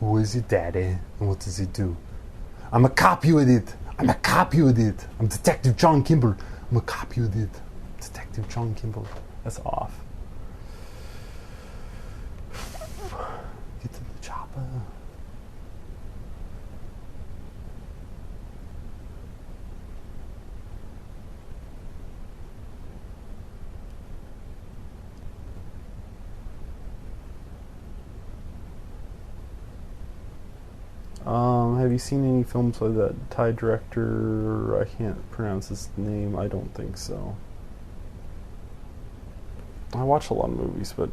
Who is your daddy and what does he do? I'm a copy with it. I'm Detective John Kimball. I'm a copy with it. Detective John Kimball. That's off. Get to the chopper. Have you seen any films by that Thai director? I can't pronounce his name. I don't think so. I watch a lot of movies, but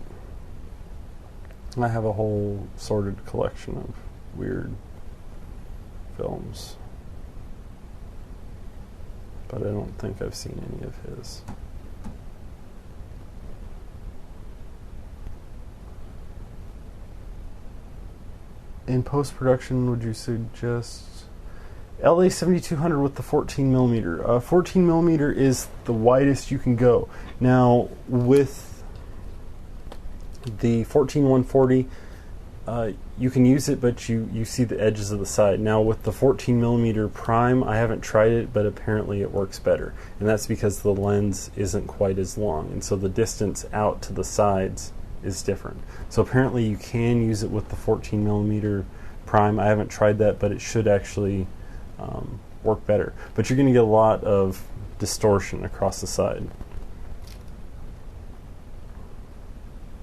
I have a whole sorted collection of weird films. But I don't think I've seen any of his. In post-production, would you suggest LA7200 with the 14mm? 14mm is the widest you can go. Now, with the 14140, you can use it, but you see the edges of the side. Now, with the 14mm prime, I haven't tried it, but apparently it works better. And that's because the lens isn't quite as long, and so the distance out to the sides is different. So apparently you can use it with the 14mm prime. I haven't tried that, but it should actually work better. But you're going to get a lot of distortion across the side,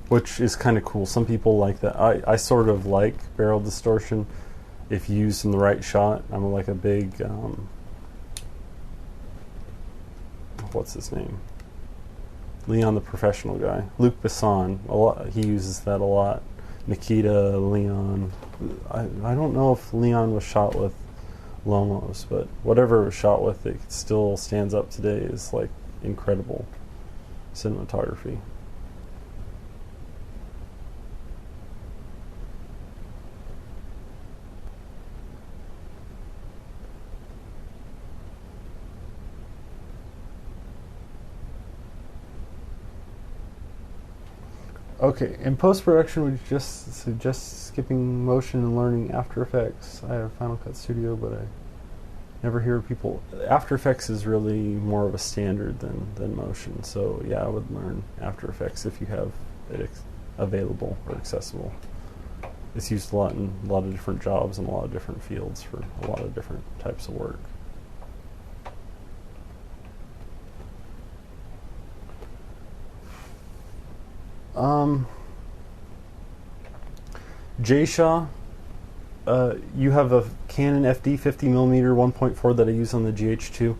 which is kind of cool. Some people like that. I sort of like barrel distortion. if used in the right shot. I'm like a big, what's his name? Leon the Professional guy. Luc Besson. He uses that a lot. Nikita, Leon. I don't know if Leon was shot with Lomos, but whatever it was shot with, it still stands up today as like incredible cinematography. Okay, in post-production, we just suggest skipping motion and learning After Effects. I have Final Cut Studio, but I never hear people. After Effects is really more of a standard than motion, so yeah, I would learn After Effects if you have it available or accessible. It's used a lot in a lot of different jobs and a lot of different fields for a lot of different types of work. JShaw, you have a Canon FD 50mm 1.4 that I use on the GH2.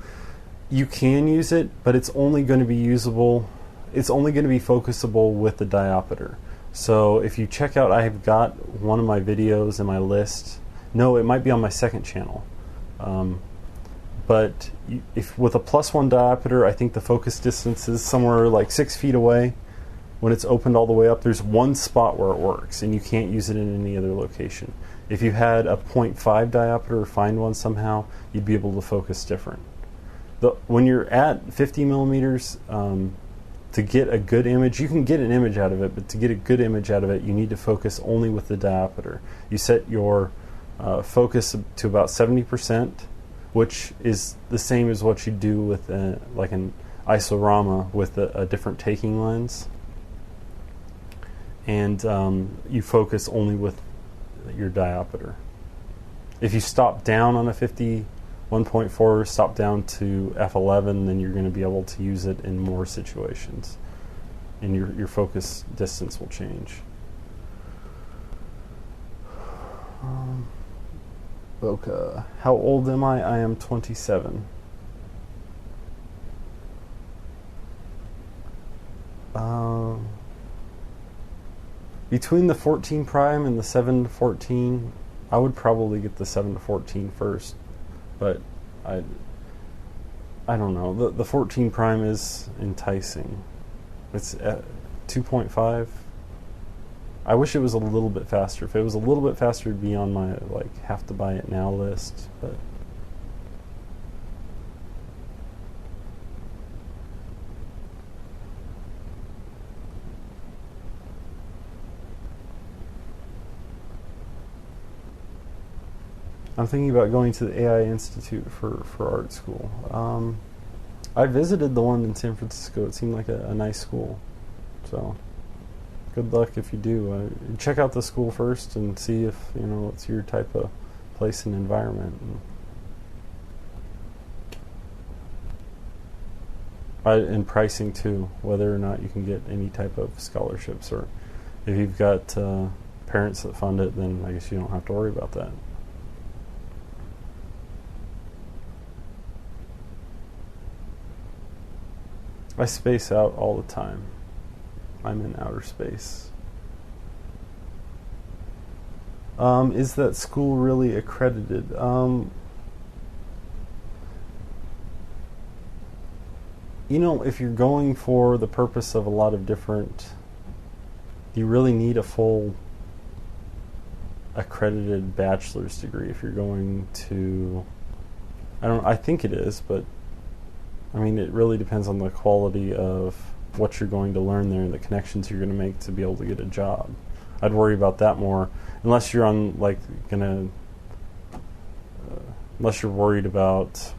You can use it, but it's only going to be usable, it's only going to be focusable with the diopter. So if you check out, I have got one of my videos in my list. No, it might be on my second channel. But if with a +1 diopter, I think the focus distance is somewhere like 6 feet away. When it's opened all the way up, there's one spot where it works, and you can't use it in any other location. If you had a 0.5 diopter or find one somehow, you'd be able to focus different. When you're at 50 millimeters, to get a good image, you can get an image out of it, but to get a good image out of it, you need to focus only with the diopter. You set your focus to about 70%, which is the same as what you do with like an isorama with a different taking lens. And you focus only with your diopter. If you stop down on a 50 1.4, stop down to f11, then you're going to be able to use it in more situations, and your focus distance will change. Boca, how old am I? I am 27. Between the 14 prime and the 7 to 14, I would probably get the 7 to 14 first, but I don't know. The 14 prime is enticing. It's at 2.5. I wish it was a little bit faster. If it was a little bit faster, it'd be on my like have to buy it now list, but I'm thinking about going to the AI Institute for art school. I visited the one in San Francisco. It seemed like a nice school. So, good luck if you do. Check out the school first and see if it's your type of place and environment. And pricing too, whether or not you can get any type of scholarships, or if you've got parents that fund it, then I guess you don't have to worry about that. I space out all the time. I'm in outer space. Is that school really accredited? If you're going for the purpose of a lot of different, do you really need a full accredited bachelor's degree if you're going to, I think it is, but I mean, it really depends on the quality of what you're going to learn there and the connections you're going to make to be able to get a job. I'd worry about that more, unless you're on unless you're worried about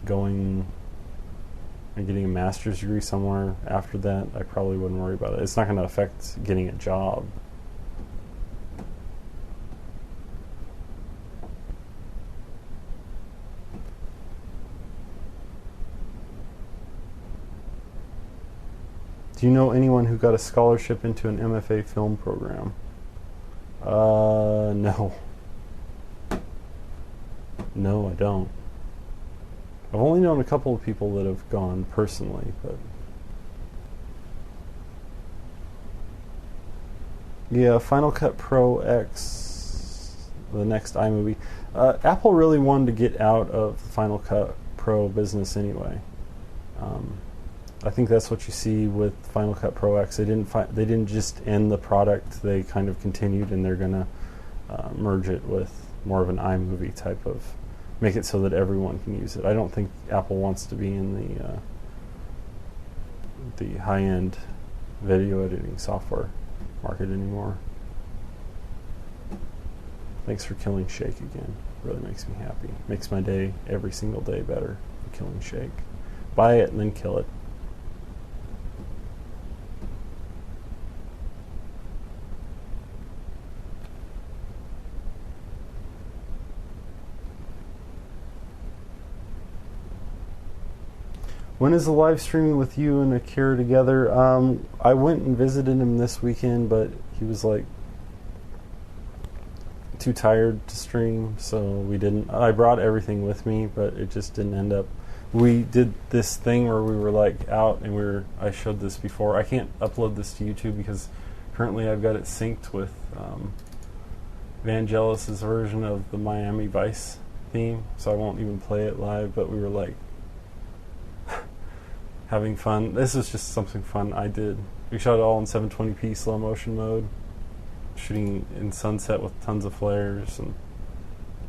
going and getting a master's degree somewhere after that. I probably wouldn't worry about it. It's not going to affect getting a job. Do you know anyone who got a scholarship into an MFA film program? No. No, I don't. I've only known a couple of people that have gone personally, but yeah, Final Cut Pro X, the next iMovie. Apple really wanted to get out of the Final Cut Pro business anyway. I think that's what you see with Final Cut Pro X. They didn't just end the product. They kind of continued, and they're gonna merge it with more of an iMovie type of, make it so that everyone can use it. I don't think Apple wants to be in the high-end video editing software market anymore. Thanks for killing Shake again. Really makes me happy. Makes my day, every single day, better. Killing Shake. Buy it and then kill it. When is the live streaming with you and Akira together? I went and visited him this weekend, but he was like too tired to stream, so we didn't. I brought everything with me, but it just didn't end up. We did this thing where we were like out, and I showed this before. I can't upload this to YouTube because currently I've got it synced with Vangelis's version of the Miami Vice theme, so I won't even play it live. But we were like having fun. This is just something fun I did. We shot it all in 720p slow motion mode, shooting in sunset with tons of flares, and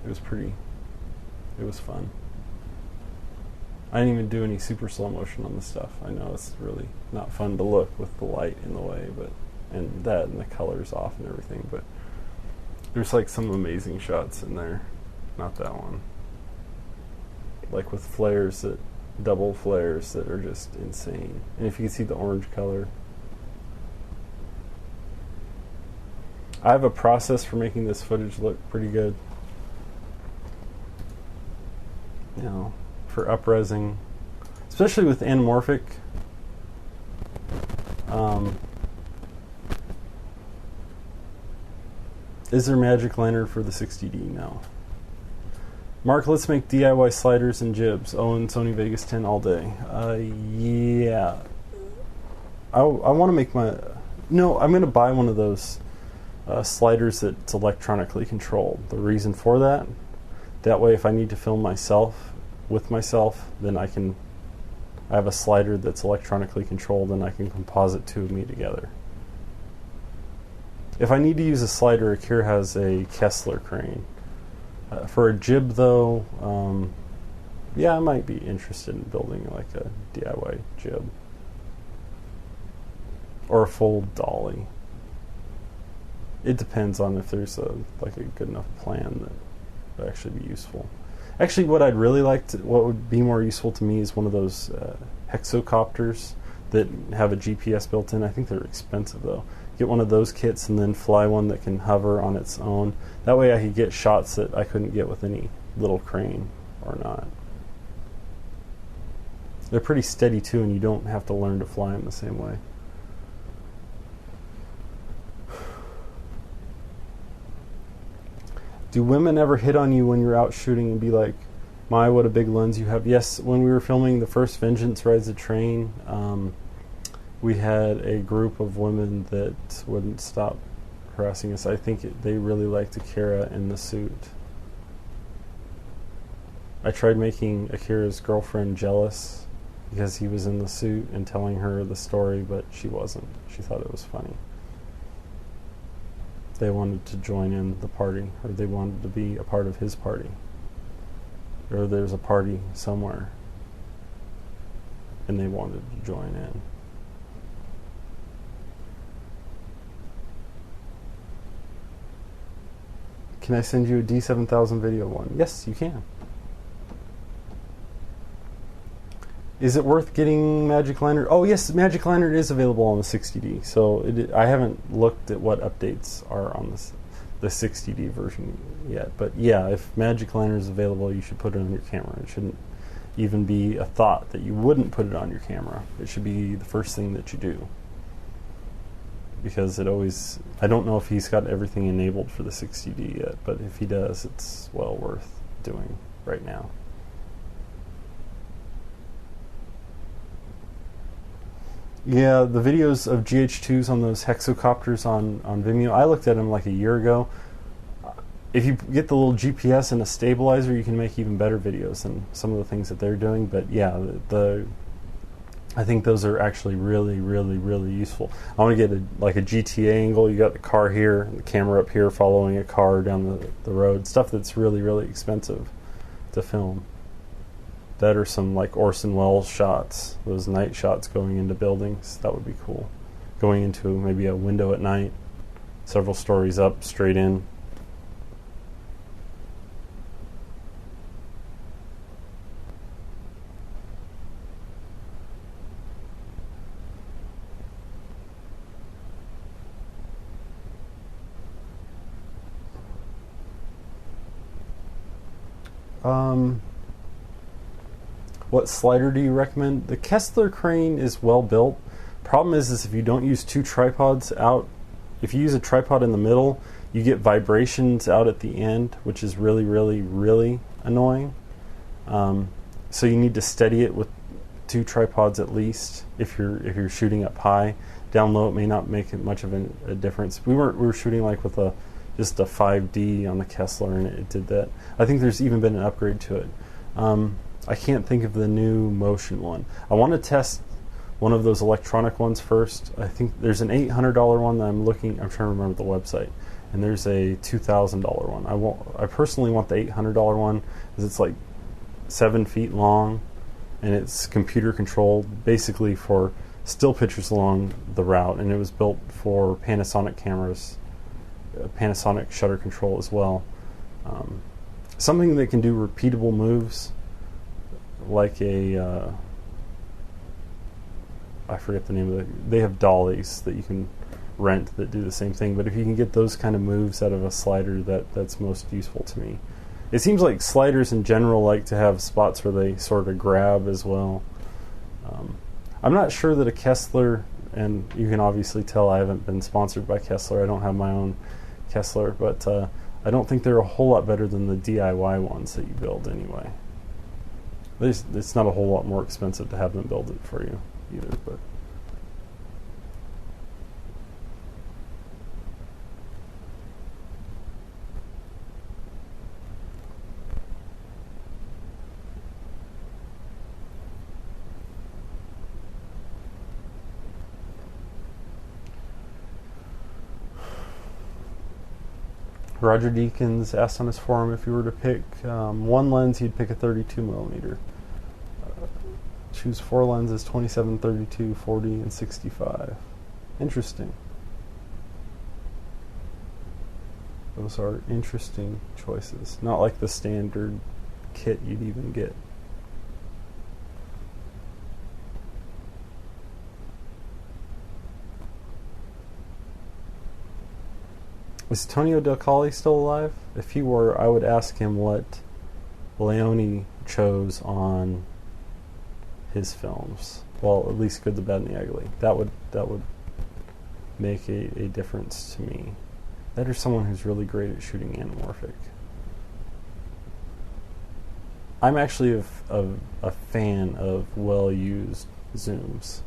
it was fun. I didn't even do any super slow motion on the stuff. I know it's really not fun to look with the light in the way, and the colors off and everything, but there's like some amazing shots in there. Not that one. Like with flares double flares that are just insane. And if you can see the orange color. I have a process for making this footage look pretty good. You know, for up-resing, especially with anamorphic. Is there magic lantern for the 60D? No. Mark, let's make DIY sliders and jibs. Owen, Sony Vegas 10 all day. Yeah. I want to make No, I'm going to buy one of those sliders that's electronically controlled. The reason for that way if I need to film with myself, then I have a slider that's electronically controlled and I can composite two of me together. If I need to use a slider, Akira has a Kessler crane. For a jib, though, yeah, I might be interested in building like a DIY jib. Or a full dolly. It depends on if there's a good enough plan that would actually be useful. Actually, what would be more useful to me is one of those hexacopters that have a GPS built in. I think they're expensive, though. Get one of those kits and then fly one that can hover on its own. That way I could get shots that I couldn't get with any little crane or not. They're pretty steady too, and you don't have to learn to fly them the same way. Do women ever hit on you when you're out shooting and be like, "My, what a big lens you have"? Yes, when we were filming the first Vengeance Rides the Train, we had a group of women that wouldn't stop harassing us. I think they really liked Akira in the suit. I tried making Akira's girlfriend jealous because he was in the suit and telling her the story, but she wasn't. She thought it was funny. They wanted to join in the party, or they wanted to be a part of his party. Or there's a party somewhere, and they wanted to join in. Can I send you a D7000 video one? Yes, you can. Is it worth getting Magic Lantern? Oh yes, Magic Lantern is available on the 60D. So I haven't looked at what updates are on the 60D version yet. But yeah, if Magic Lantern is available, you should put it on your camera. It shouldn't even be a thought that you wouldn't put it on your camera. It should be the first thing that you do. Because I don't know if he's got everything enabled for the 60D yet, but if he does, it's well worth doing. right now. Yeah, the videos of GH2s on those hexacopters on Vimeo, I looked at them like a year ago. If you get the little GPS and a stabilizer, you can make even better videos than some of the things that they're doing. But yeah, I think those are actually really, really, really useful. I want to get like a GTA angle. You got the car here, the camera up here following a car down the road. Stuff that's really, really expensive to film. That or some like Orson Welles shots, those night shots going into buildings. That would be cool. Going into maybe a window at night, several stories up, straight in. What slider do you recommend? The Kessler crane is well built. Problem is if you don't use two tripods out, if you use a tripod in the middle, you get vibrations out at the end, which is really, really, really annoying. So you need to steady it with two tripods at least if you're shooting up high. Down low, it may not make much of a difference. We were shooting like with just a 5D on the Kessler, and it did that. I think there's even been an upgrade to it. I can't think of the new motion one. I want to test one of those electronic ones first. I think there's an $800 one that I'm trying to remember the website, and there's a $2,000 one. I personally want the $800 one because it's like 7 feet long, and it's computer controlled, basically for still pictures along the route, and it was built for Panasonic cameras, Panasonic shutter control as well. Something that can do repeatable moves, like I forget the name of it. They have dollies that you can rent that do the same thing, but if you can get those kind of moves out of a slider, that's most useful to me. It seems like sliders in general like to have spots where they sort of grab as well. I'm not sure that a Kessler, and you can obviously tell I haven't been sponsored by Kessler. I don't have my own Kessler, but I don't think they're a whole lot better than the DIY ones that you build anyway. It's not a whole lot more expensive to have them build it for you either, but Roger Deakins asked on his forum if you were to pick one lens, he'd pick a 32mm. Choose 4 lenses, 27, 32, 40, and 65. Interesting. Those are interesting choices. Not like the standard kit you'd even get. Is Tonio Del Colle still alive? If he were, I would ask him what Leone chose on his films. Well, at least Good, the Bad, and the Ugly. That would make a difference to me. That is someone who's really great at shooting anamorphic. I'm actually a fan of well-used zooms.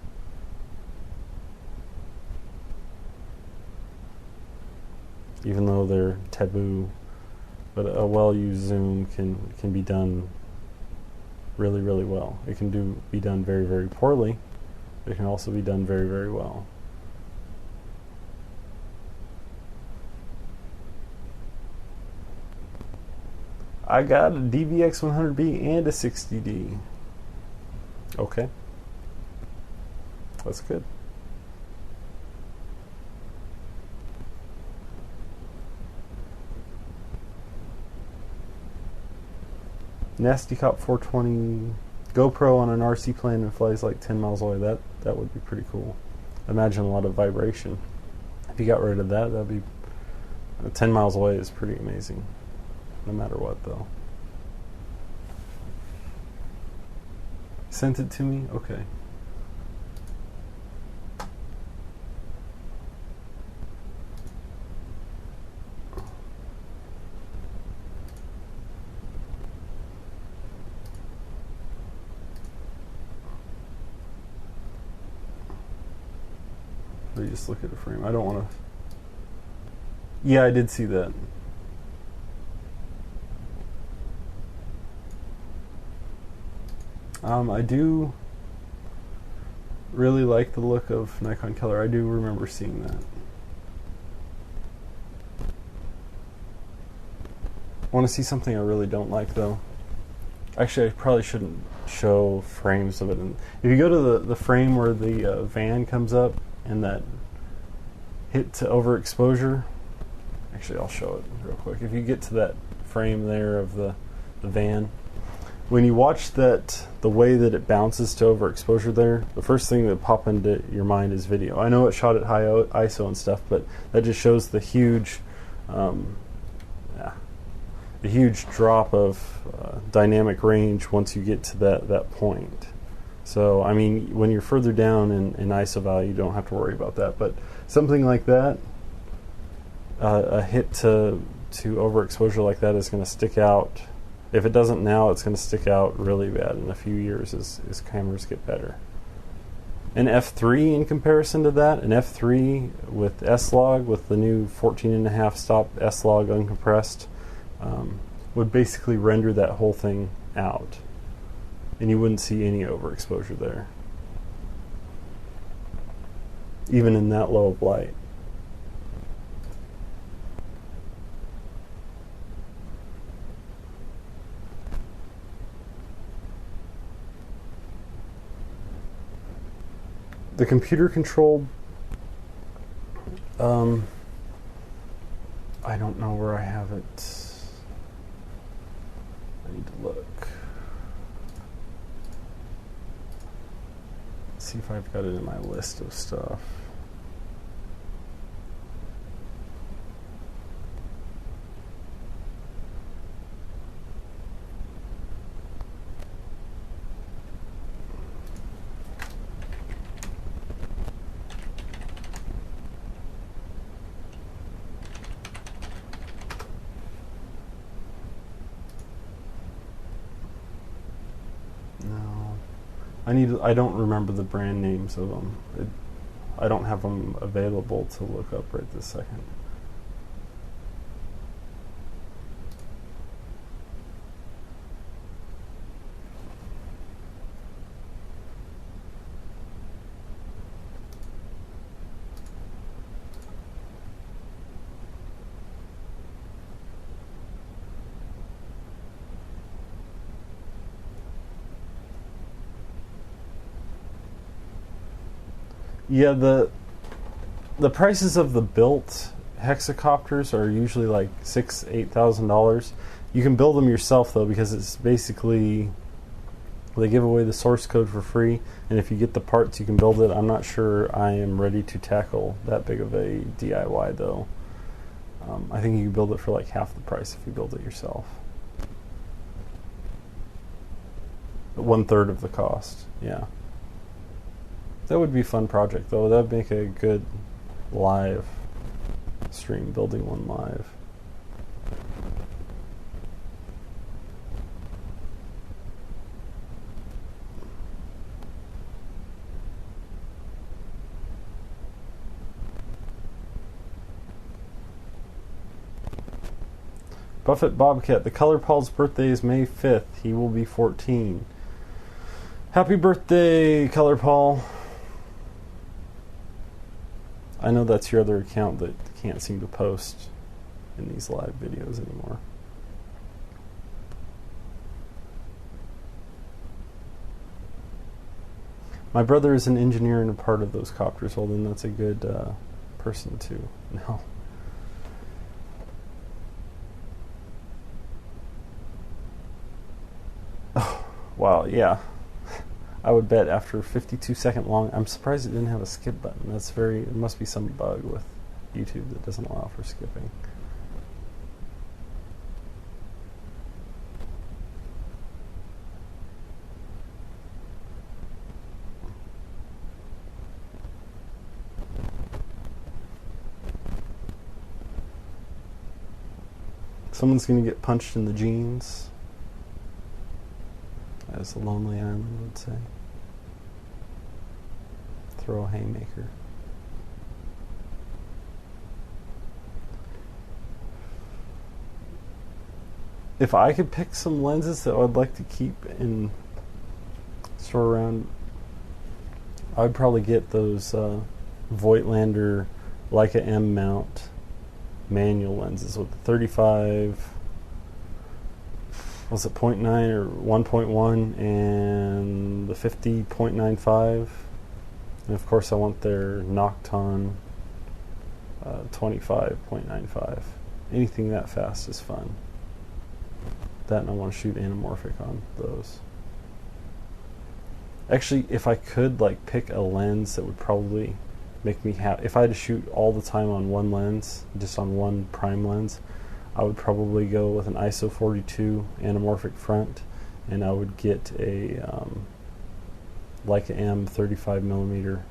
Even though they're taboo, but a well-used zoom can be done really, really well. It can be done very, very poorly, but it can also be done very, very well. I got a DVX100B and a 60D. Okay. That's good. Nasty Cop 420 GoPro on an RC plane and flies like 10 miles away. That would be pretty cool. Imagine a lot of vibration. If you got rid of that, that'd be 10 miles away is pretty amazing. No matter what, though. Sent it to me? Okay. they just look at a frame. I don't want to... Yeah, I did see that. I do really like the look of Nikon Keller. I do remember seeing that. I want to see something I really don't like, though. Actually, I probably shouldn't show frames of it. And if you go to the frame where the van comes up and that hit to overexposure, actually I'll show it real quick. If you get to that frame there of the van, when you watch that, the way that it bounces to overexposure there, the first thing that pop into your mind is video. I know it shot at high ISO and stuff, but that just shows the huge the huge drop of dynamic range once you get to that point. So, I mean, when you're further down in ISO value, you don't have to worry about that. But something like that, a hit to overexposure like that is going to stick out. If it doesn't now, it's going to stick out really bad in a few years as cameras get better. An f3 in comparison to that, an f3 with S-Log, with the new 14.5 stop S-Log uncompressed, would basically render that whole thing out, and you wouldn't see any overexposure there, even in that low of light. The computer controlled, I don't know where I have it. I need to look. Let's see if I've got it in my list of stuff. I don't remember the brand names of them. I don't have them available to look up right this second. Yeah, the prices of the built hexacopters are usually like $6,000–8,000. You can build them yourself though, because it's basically they give away the source code for free, and if you get the parts, you can build it. I'm not sure I am ready to tackle that big of a DIY though. I think you can build it for like half the price if you build it yourself. 1/3 of the cost. Yeah. That would be a fun project, though. That would make a good live stream, building one live. Buffett Bobcat, the Color Paul's birthday is May 5th. He will be 14. Happy birthday, Color Paul. I know that's your other account that can't seem to post in these live videos anymore. My brother is an engineer and a part of those copters. Well, then that's a good person to know. Oh, wow, yeah. I would bet after 52-second long, I'm surprised it didn't have a skip button. It must be some bug with YouTube that doesn't allow for skipping. Someone's going to get punched in the jeans, as the Lonely Island would say. Throw a haymaker. if I could pick some lenses that I'd like to keep and store around, I'd probably get those Voigtlander Leica M mount manual lenses with the 35, was it 0.9 or 1.1, and the 50.95. And of course I want their Nocton 25.95. Anything that fast is fun. That, and I want to shoot anamorphic on those. Actually, if I could like pick a lens that would probably make me happy, if I had to shoot all the time on one lens, just on one prime lens, I would probably go with an ISO 42 anamorphic front, and I would get a Leica M 35mm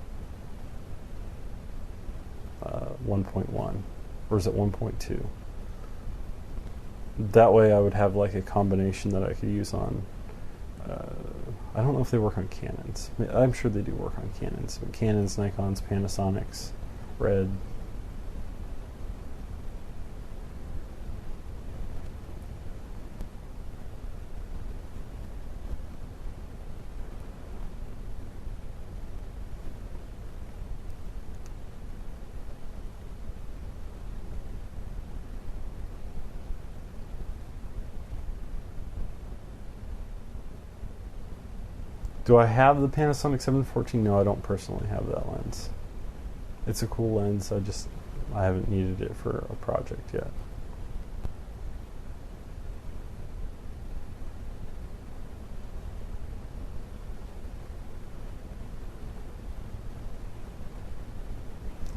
1.1, or is it 1.2? That way I would have like a combination that I could use on, I don't know if they work on Canons. I'm sure they do work on Canons, but Canons, Nikons, Panasonics, Red. Do I have the Panasonic 714? No, I don't personally have that lens. It's a cool lens, I haven't needed it for a project yet.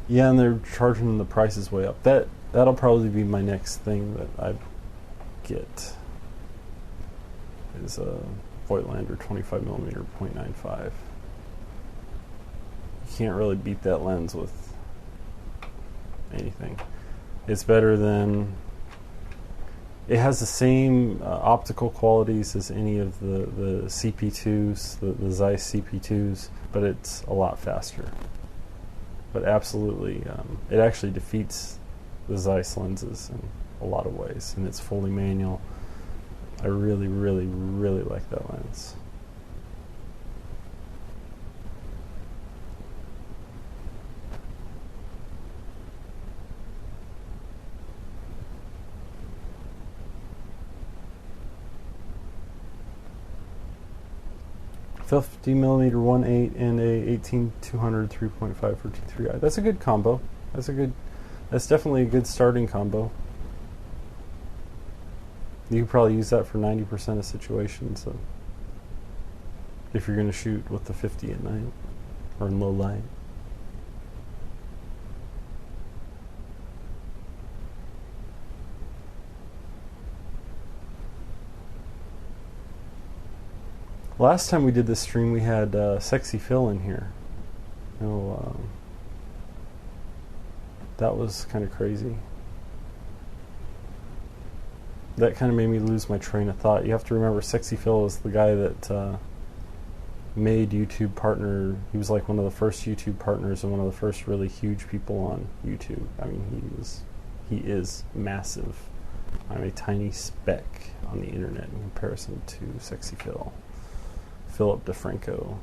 Yeah, and they're charging the prices way up. That'll probably be my next thing that I get, is a Voigtlander 25mm 0.95. You can't really beat that lens with anything. It's better than, it has the same optical qualities as any of the CP2s, the Zeiss CP2s, but it's a lot faster. But absolutely, it actually defeats the Zeiss lenses in a lot of ways, and it's fully manual. I really, really, really like that lens. $50mm 1.8 and a 18-200 3.5 for T3i. That's a good combo. That's definitely a good starting combo. You could probably use that for 90% of situations, if you're going to shoot with the 50 at night or in low light. Last time we did this stream, we had Sexy Phil in here. That was kind of crazy. That kind of made me lose my train of thought. You have to remember, Sexy Phil is the guy that made YouTube partner. He was like one of the first YouTube partners and one of the first really huge people on YouTube. I mean, he is massive. I'm a tiny speck on the internet in comparison to Sexy Phil. Philip DeFranco.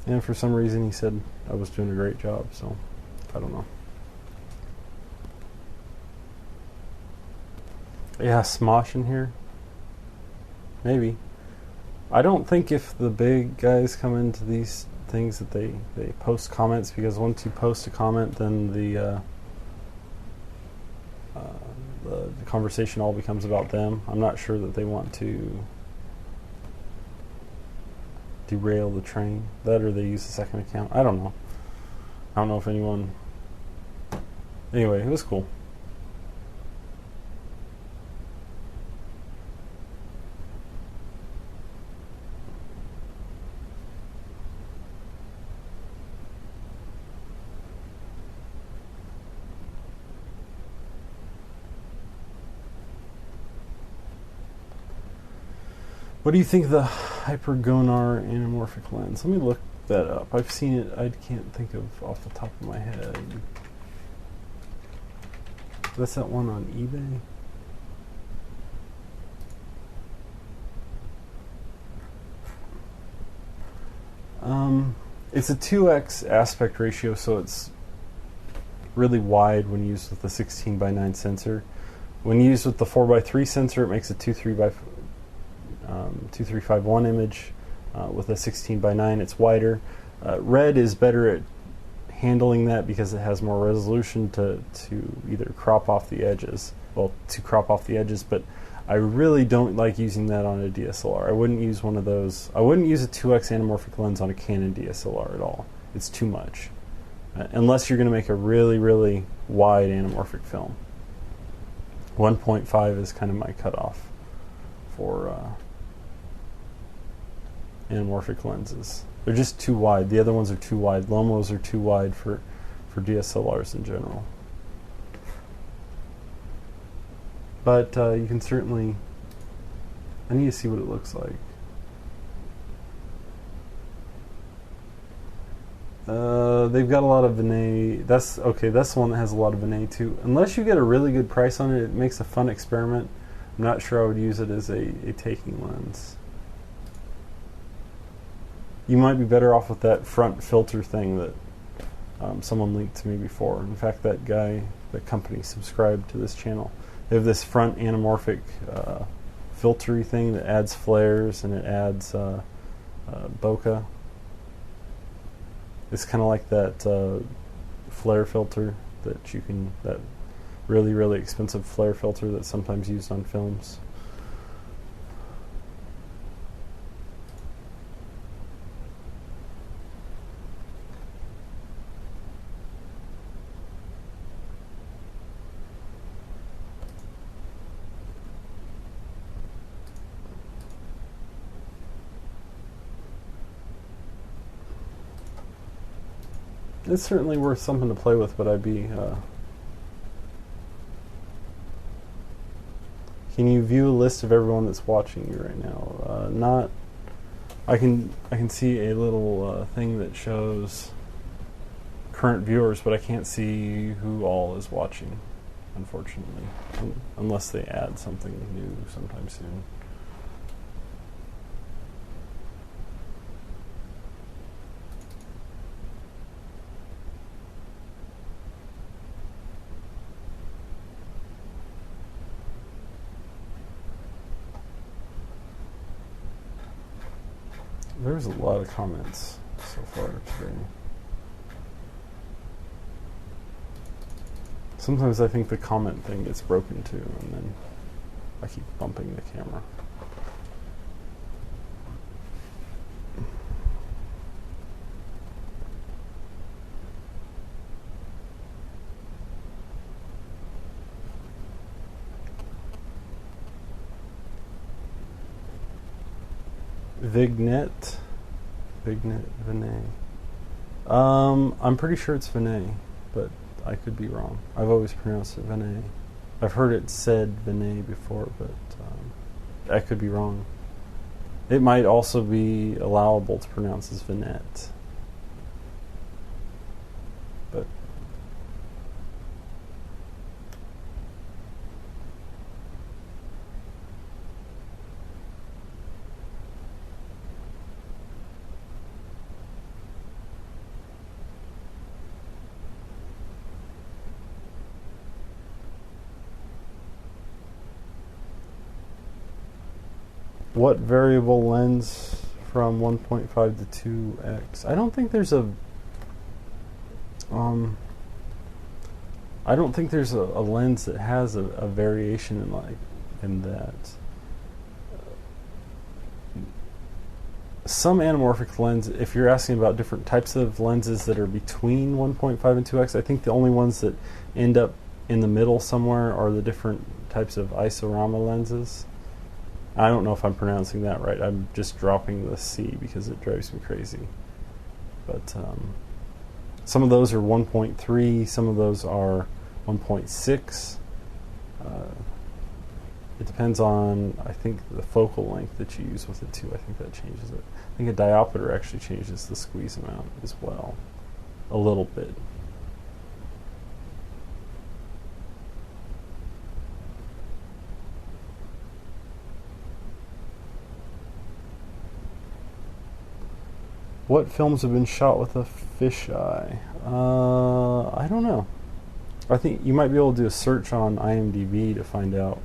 And for some reason he said I was doing a great job, so I don't know. Yeah, Smosh in here? Maybe. I don't think if the big guys come into these things that they post comments, because once you post a comment, then the conversation all becomes about them. I'm not sure that they want to derail the train. That, or they use the second account. I don't know. I don't know if anyone... Anyway, it was cool. What do you think of the hypergonar anamorphic lens? Let me look that up. I've seen it. I can't think of off the top of my head. That's that one on eBay. It's a 2x aspect ratio, so it's really wide when used with the 16:9 sensor. When used with the 4:3 sensor, it makes a 2351 image. With a 16:9, it's wider. Red is better at handling that because it has more resolution to either crop off the edges. Well, to crop off the edges, but I really don't like using that on a DSLR. I wouldn't use one of those. I wouldn't use a 2x anamorphic lens on a Canon DSLR at all. It's too much. Unless you're going to make a really, really wide anamorphic film. 1.5 is kind of my cutoff for anamorphic lenses. They're just too wide. The other ones are too wide. Lomos are too wide for DSLRs in general. But you can certainly... I need to see what it looks like. They've got a lot of Vinet. That's okay. That's the one that has a lot of Vinet too. Unless you get a really good price on it, it makes a fun experiment. I'm not sure I would use it as a taking lens. You might be better off with that front filter thing that someone linked to me before. In fact, that guy, that company, subscribed to this channel. They have this front anamorphic filtery thing that adds flares and it adds bokeh. It's kind of like that flare filter that you can, that really, really expensive flare filter that's sometimes used on films. It's certainly worth something to play with, but I'd be... Can you view a list of everyone that's watching you right now? Not... I can see a little thing that shows current viewers, but I can't see who all is watching, unfortunately. Unless they add something new sometime soon. There's a lot of comments so far today. Sometimes I think the comment thing gets broken too, and then I keep bumping the camera. Vignette Vinet. I'm pretty sure it's Vinet, but I could be wrong. I've always pronounced it Vinet. I've heard it said Vinet before, but I could be wrong. It might also be allowable to pronounce as Vinette. But what variable lens from 1.5 to 2x? I don't think there's a I don't think there's a lens that has a variation in that. Some anamorphic lens, if you're asking about different types of lenses that are between 1.5 and 2x, I think the only ones that end up in the middle somewhere are the different types of isorama lenses. I don't know if I'm pronouncing that right. I'm just dropping the C because it drives me crazy. But some of those are 1.3, some of those are 1.6. It depends on, I think, the focal length that you use with it too. I think that changes it. I think a diopter actually changes the squeeze amount as well, a little bit. What films have been shot with a fisheye? I don't know. I think you might be able to do a search on IMDb to find out.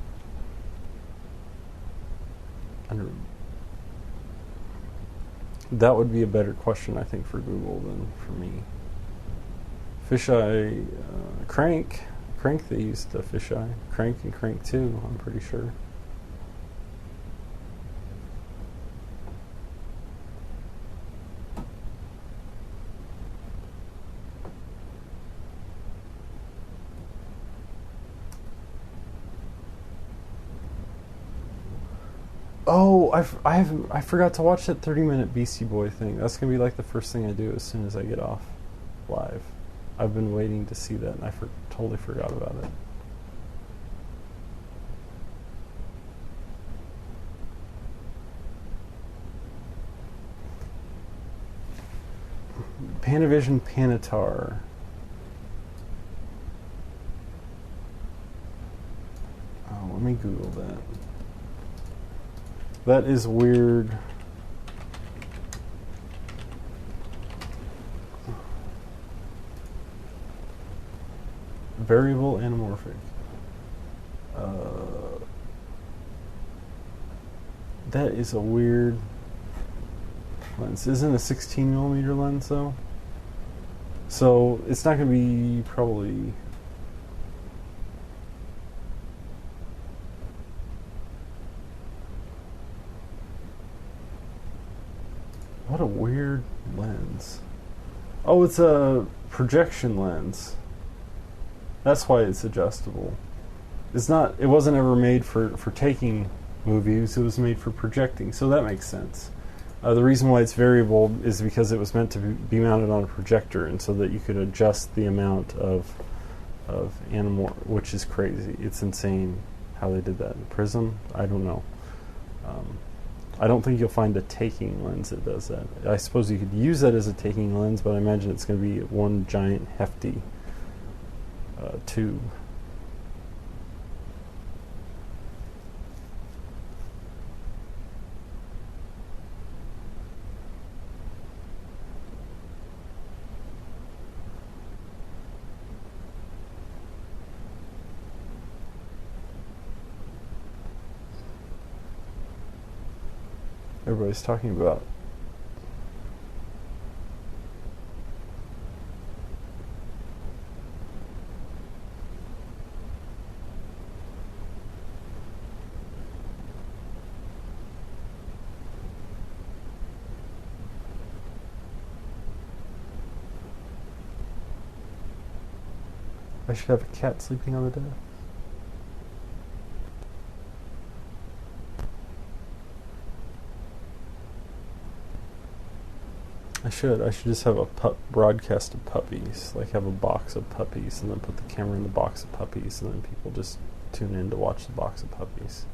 That would be a better question, I think, for Google than for me. Fisheye, Crank, they used a fisheye. Crank and Crank 2, I'm pretty sure. Oh, I forgot to watch that 30-minute Beastie Boy thing. That's going to be like the first thing I do as soon as I get off live. I've been waiting to see that, and I totally forgot about it. Panavision Panatar. Oh, let me Google that. That is weird. Variable anamorphic. That is a weird lens. Isn't a 16mm lens though? So it's not going to be probably. What a weird lens. Oh, it's a projection lens. That's why it's adjustable. It's not. It wasn't ever made for taking movies. It was made for projecting. So that makes sense. The reason why it's variable is because it was meant to be mounted on a projector, and so that you could adjust the amount of anamorph, which is crazy. It's insane how they did that in Prism. I don't know. I don't think you'll find a taking lens that does that. I suppose you could use that as a taking lens, but I imagine it's going to be one giant hefty tube. Everybody's talking about. I should have a cat sleeping on the desk. I should just have a broadcast of puppies, like have a box of puppies, and then put the camera in the box of puppies, and then people just tune in to watch the box of puppies.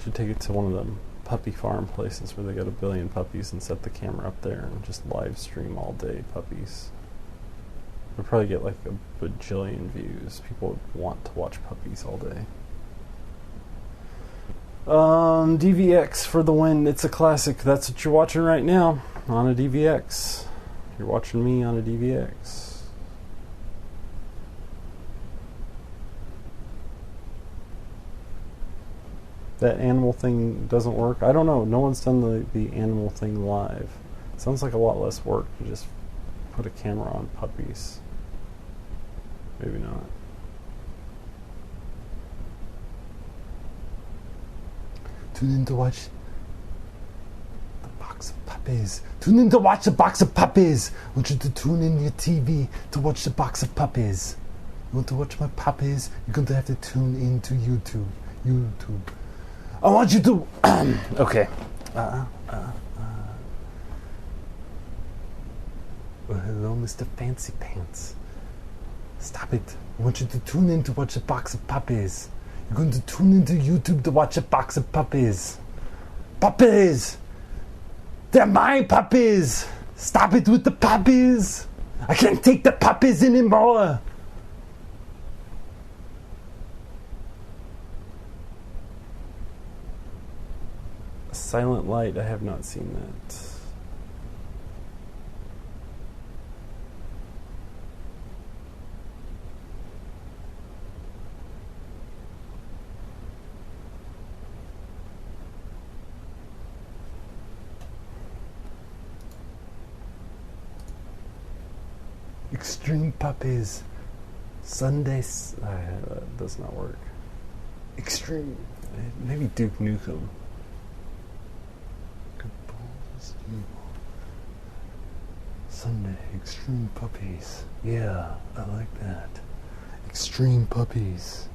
Should take it to one of them puppy farm places where they got 1 billion puppies and set the camera up there and just live stream all day puppies. We'd probably get like a bajillion views. People would want to watch puppies all day. DVX for the win. It's a classic. That's what you're watching right now on a DVX. You're watching me on a DVX. That animal thing doesn't work. I don't know. No one's done the animal thing live. It sounds like a lot less work to just put a camera on puppies. Maybe not. Tune in to watch the box of puppies. Tune in to watch the box of puppies. I want you to tune in your TV to watch the box of puppies. You want to watch my puppies? You're going to have to tune in to YouTube. I want you to... okay. Well, hello, Mr. Fancy Pants. Stop it. I want you to tune in to watch the box of puppies. You're going to tune into YouTube to watch a box of puppies. Puppies! They're my puppies! Stop it with the puppies! I can't take the puppies anymore! Silent Light, I have not seen that. Extreme Puppies. Sundays. That does not work. Extreme. Maybe Duke Nukem. Sunday. Extreme Puppies. Yeah, I like that. Extreme Puppies.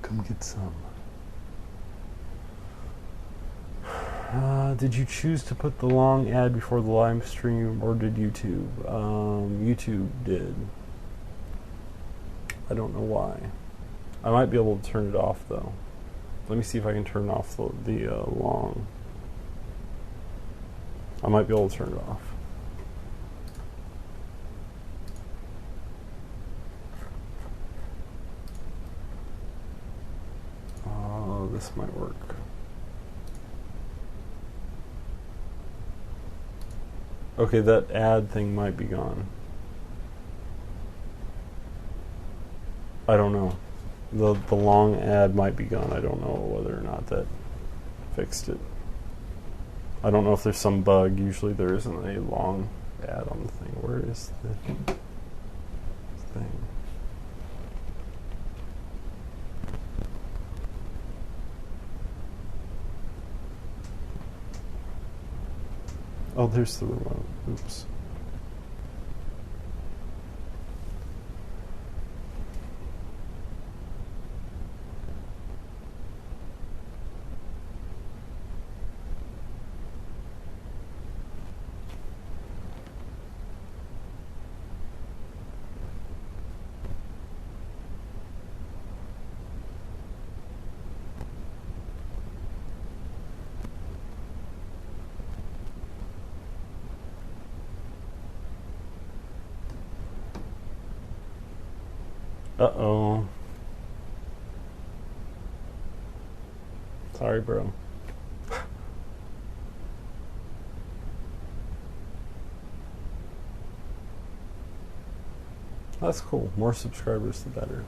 Come get some. Did you choose to put the long ad before the live stream, or did YouTube? YouTube did. I don't know why. I might be able to turn it off, though. Let me see if I can turn off the long. I might be able to turn it off. Oh, this might work. Okay, that ad thing might be gone. I don't know. The long ad might be gone. I don't know whether or not that fixed it. I don't know if there's some bug. Usually there isn't a long ad on the thing. Where is the thing? Oh, there's the remote. Oops. Uh-oh. Sorry, bro. That's cool. More subscribers, the better.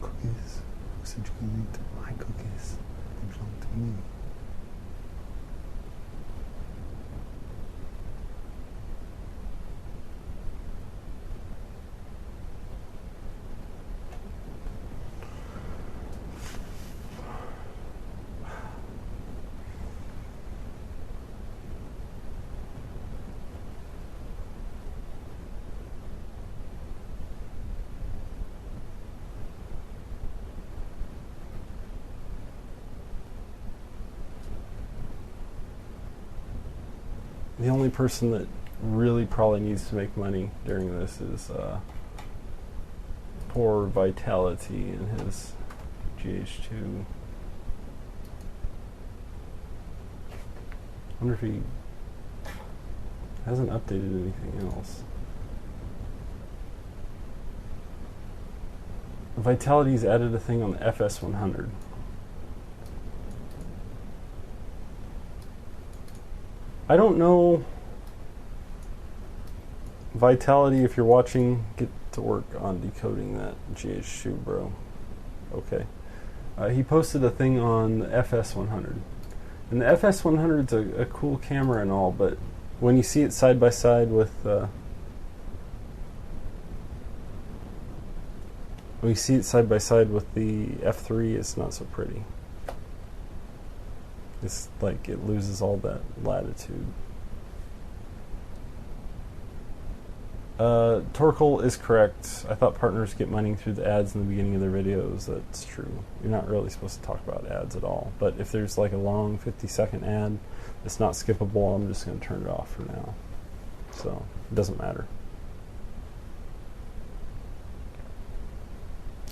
Cookies. Who said you can eat my cookies? They belong to me. The only person that really probably needs to make money during this is poor Vitality and his GH2. I wonder if he hasn't updated anything else. Vitality's added a thing on the FS100. I don't know. Vitality, if you're watching, get to work on decoding that GH2, bro. Okay. He posted a thing on the FS100. And the FS100's a cool camera and all, but when you see it side by side with the F3, it's not so pretty. It's like it loses all that latitude. Torkel is correct. I thought partners get money through the ads in the beginning of their videos. That's true. You're not really supposed to talk about ads at all. But if there's like a long 50-second ad that's not skippable, I'm just going to turn it off for now. So it doesn't matter.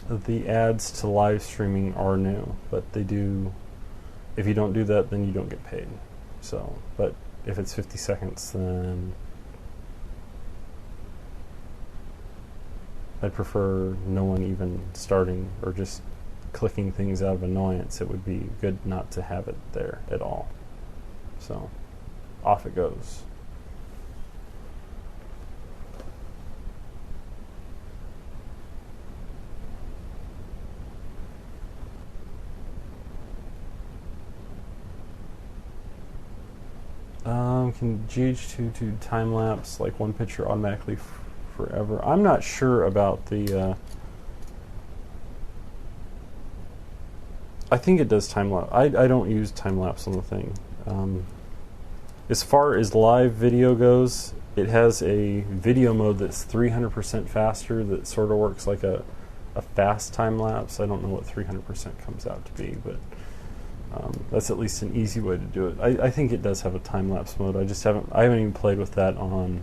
the ads to live streaming are new, but they do. If you don't do that, then you don't get paid. So, but if it's 50 seconds, then I'd prefer no one even starting or just clicking things out of annoyance. It would be good not to have it there at all. So, off it goes. Can GH2 do time lapse like one picture automatically forever? I'm not sure about the. I think it does time lapse. I don't use time lapse on the thing. As far as live video goes, it has a video mode that's 300% faster that sort of works like a fast time lapse. I don't know what 300% comes out to be, but that's at least an easy way to do it. I think it does have a time lapse mode. I haven't even played with that on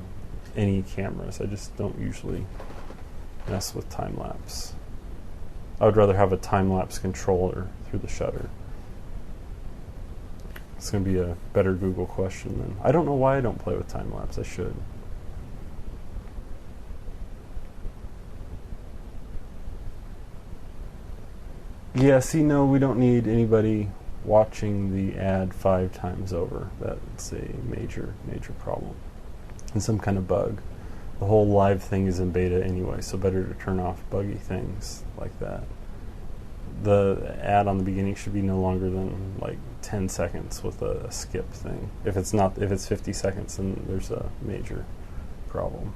any cameras. I just don't usually mess with time lapse. I would rather have a time lapse controller through the shutter. It's going to be a better Google question then. I don't know why I don't play with time lapse. I should. Yeah, see, no, we don't need anybody watching the ad 5 times over. That's a major, major problem. And some kind of bug. The whole live thing is in beta anyway, so better to turn off buggy things like that. The ad on the beginning should be no longer than like 10 seconds with a skip thing. If it's 50 seconds, then there's a major problem.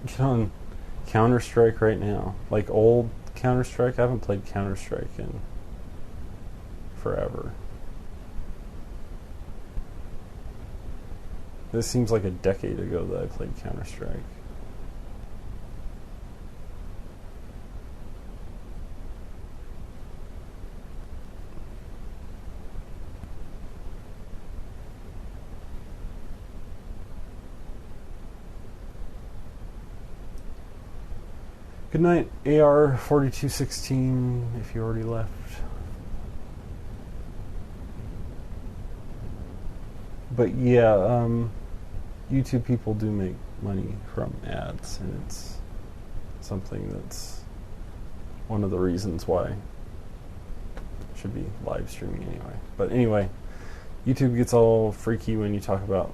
Get on Counter-Strike right now. Like old Counter-Strike. I haven't played Counter-Strike in forever. This seems like a decade ago that I played Counter-Strike. Good night, AR4216, if you already left. But yeah, YouTube people do make money from ads, and it's something that's one of the reasons why it should be live streaming anyway. But anyway, YouTube gets all freaky when you talk about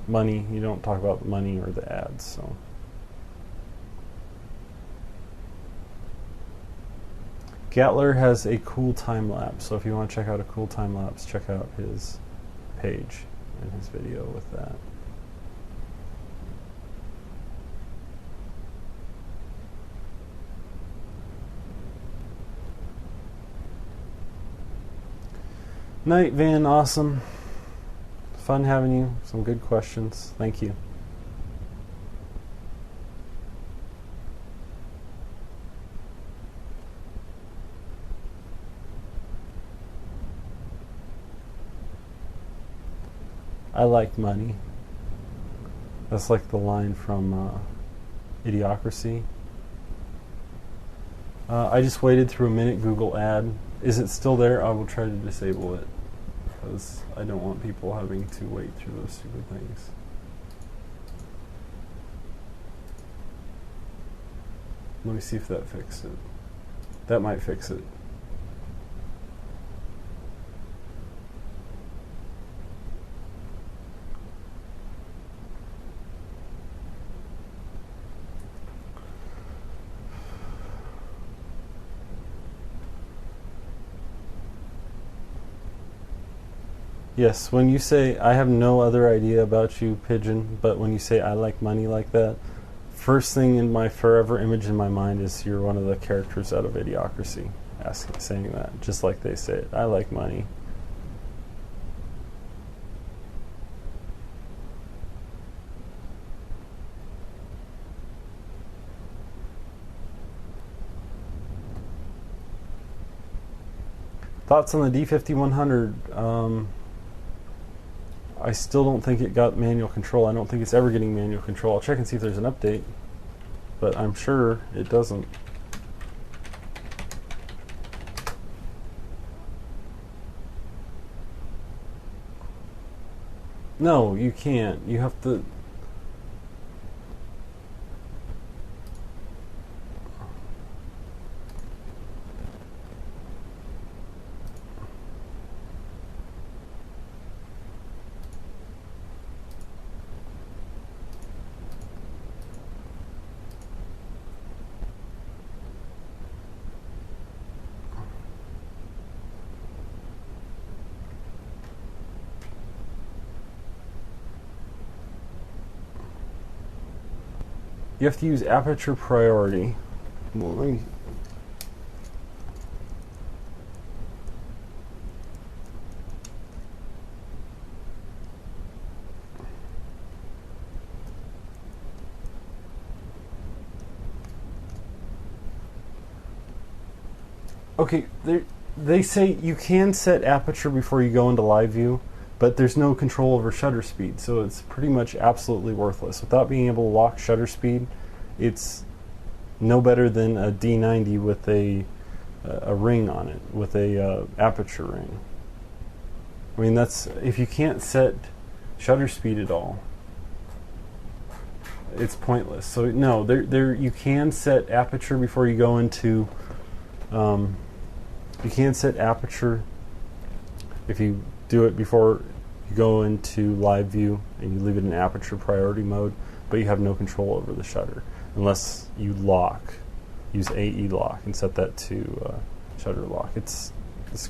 money. You don't talk about the money or the ads, so. Gatler has a cool time lapse, so if you want to check out a cool time lapse, check out his page and his video with that. Night, Van. Awesome. Fun having you. Some good questions. Thank you. I like money. That's like the line from Idiocracy. I just waited through a minute Google ad. Is it still there? I will try to disable it, because I don't want people having to wait through those stupid things. Let me see if that fixed it. That might fix it. Yes, when you say, I have no other idea about you, Pigeon, but when you say I like money like that, first thing in my forever image in my mind is you're one of the characters out of Idiocracy saying that, just like they say it. I like money. Thoughts on the D5100? I still don't think it got manual control. I don't think it's ever getting manual control. I'll check and see if there's an update, but I'm sure it doesn't. No, you can't. You have to... You have to use aperture priority. Well, let me... Okay, they say you can set aperture before you go into live view, but there's no control over shutter speed, so it's pretty much absolutely worthless. Without being able to lock shutter speed, it's no better than a D90 with a ring on it, with a aperture ring. I mean, that's, if you can't set shutter speed at all, it's pointless. So no, you can set aperture before you go into... you can set aperture if you do it before you go into live view and you leave it in aperture priority mode, but you have no control over the shutter unless you use AE lock and set that to shutter lock. It's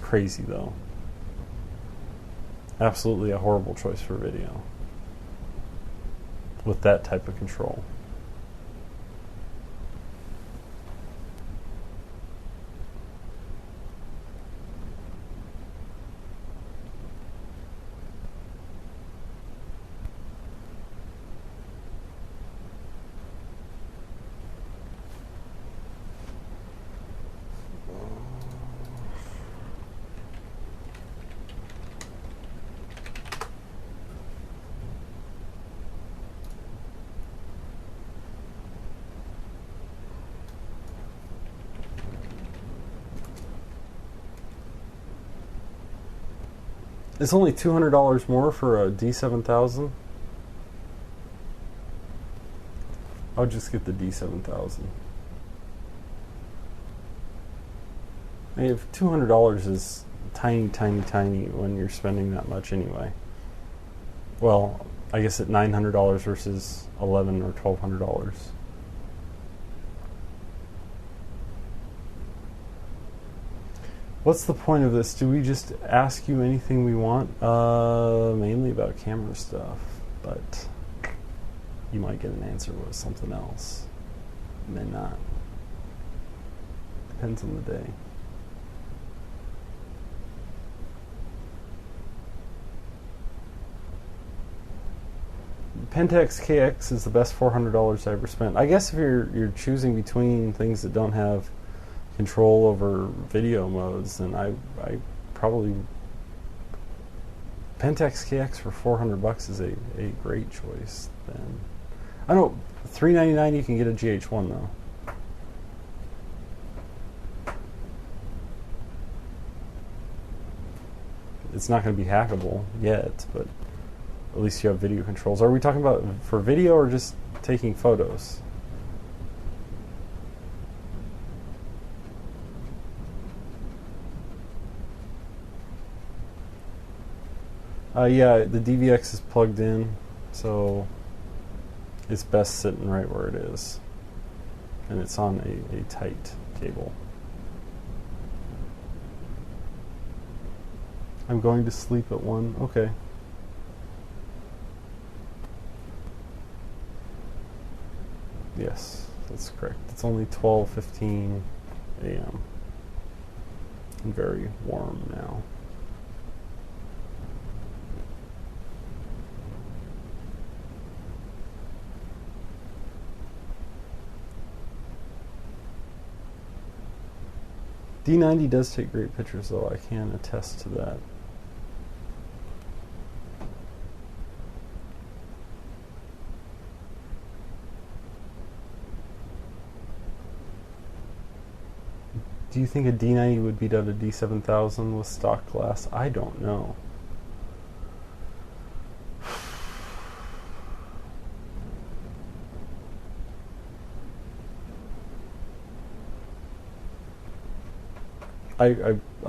crazy though. Absolutely a horrible choice for video with that type of control. It's only $200 more for a D7000. I'll just get the D7000. I mean, if $200 is tiny, tiny, tiny when you're spending that much anyway. Well, I guess at $900 versus $1,100 or $1,200. What's the point of this? Do we just ask you anything we want? Mainly about camera stuff, but you might get an answer with something else. May not. Depends on the day. Pentax KX is the best $400 I ever spent. I guess if you're choosing between things that don't have control over video modes, then I probably... Pentax KX for $400 is a great choice then. I know, $399 you can get a GH1 though. It's not going to be hackable yet, but at least you have video controls. Are we talking about for video or just taking photos? Yeah, the DVX is plugged in, so it's best sitting right where it is. And it's on a tight cable. I'm going to sleep at 1. Okay. Yes, that's correct. It's only 12:15 a.m. and very warm now. D90 does take great pictures though, I can attest to that. Do you think a D90 would beat out a D7000 with stock glass? I don't know. I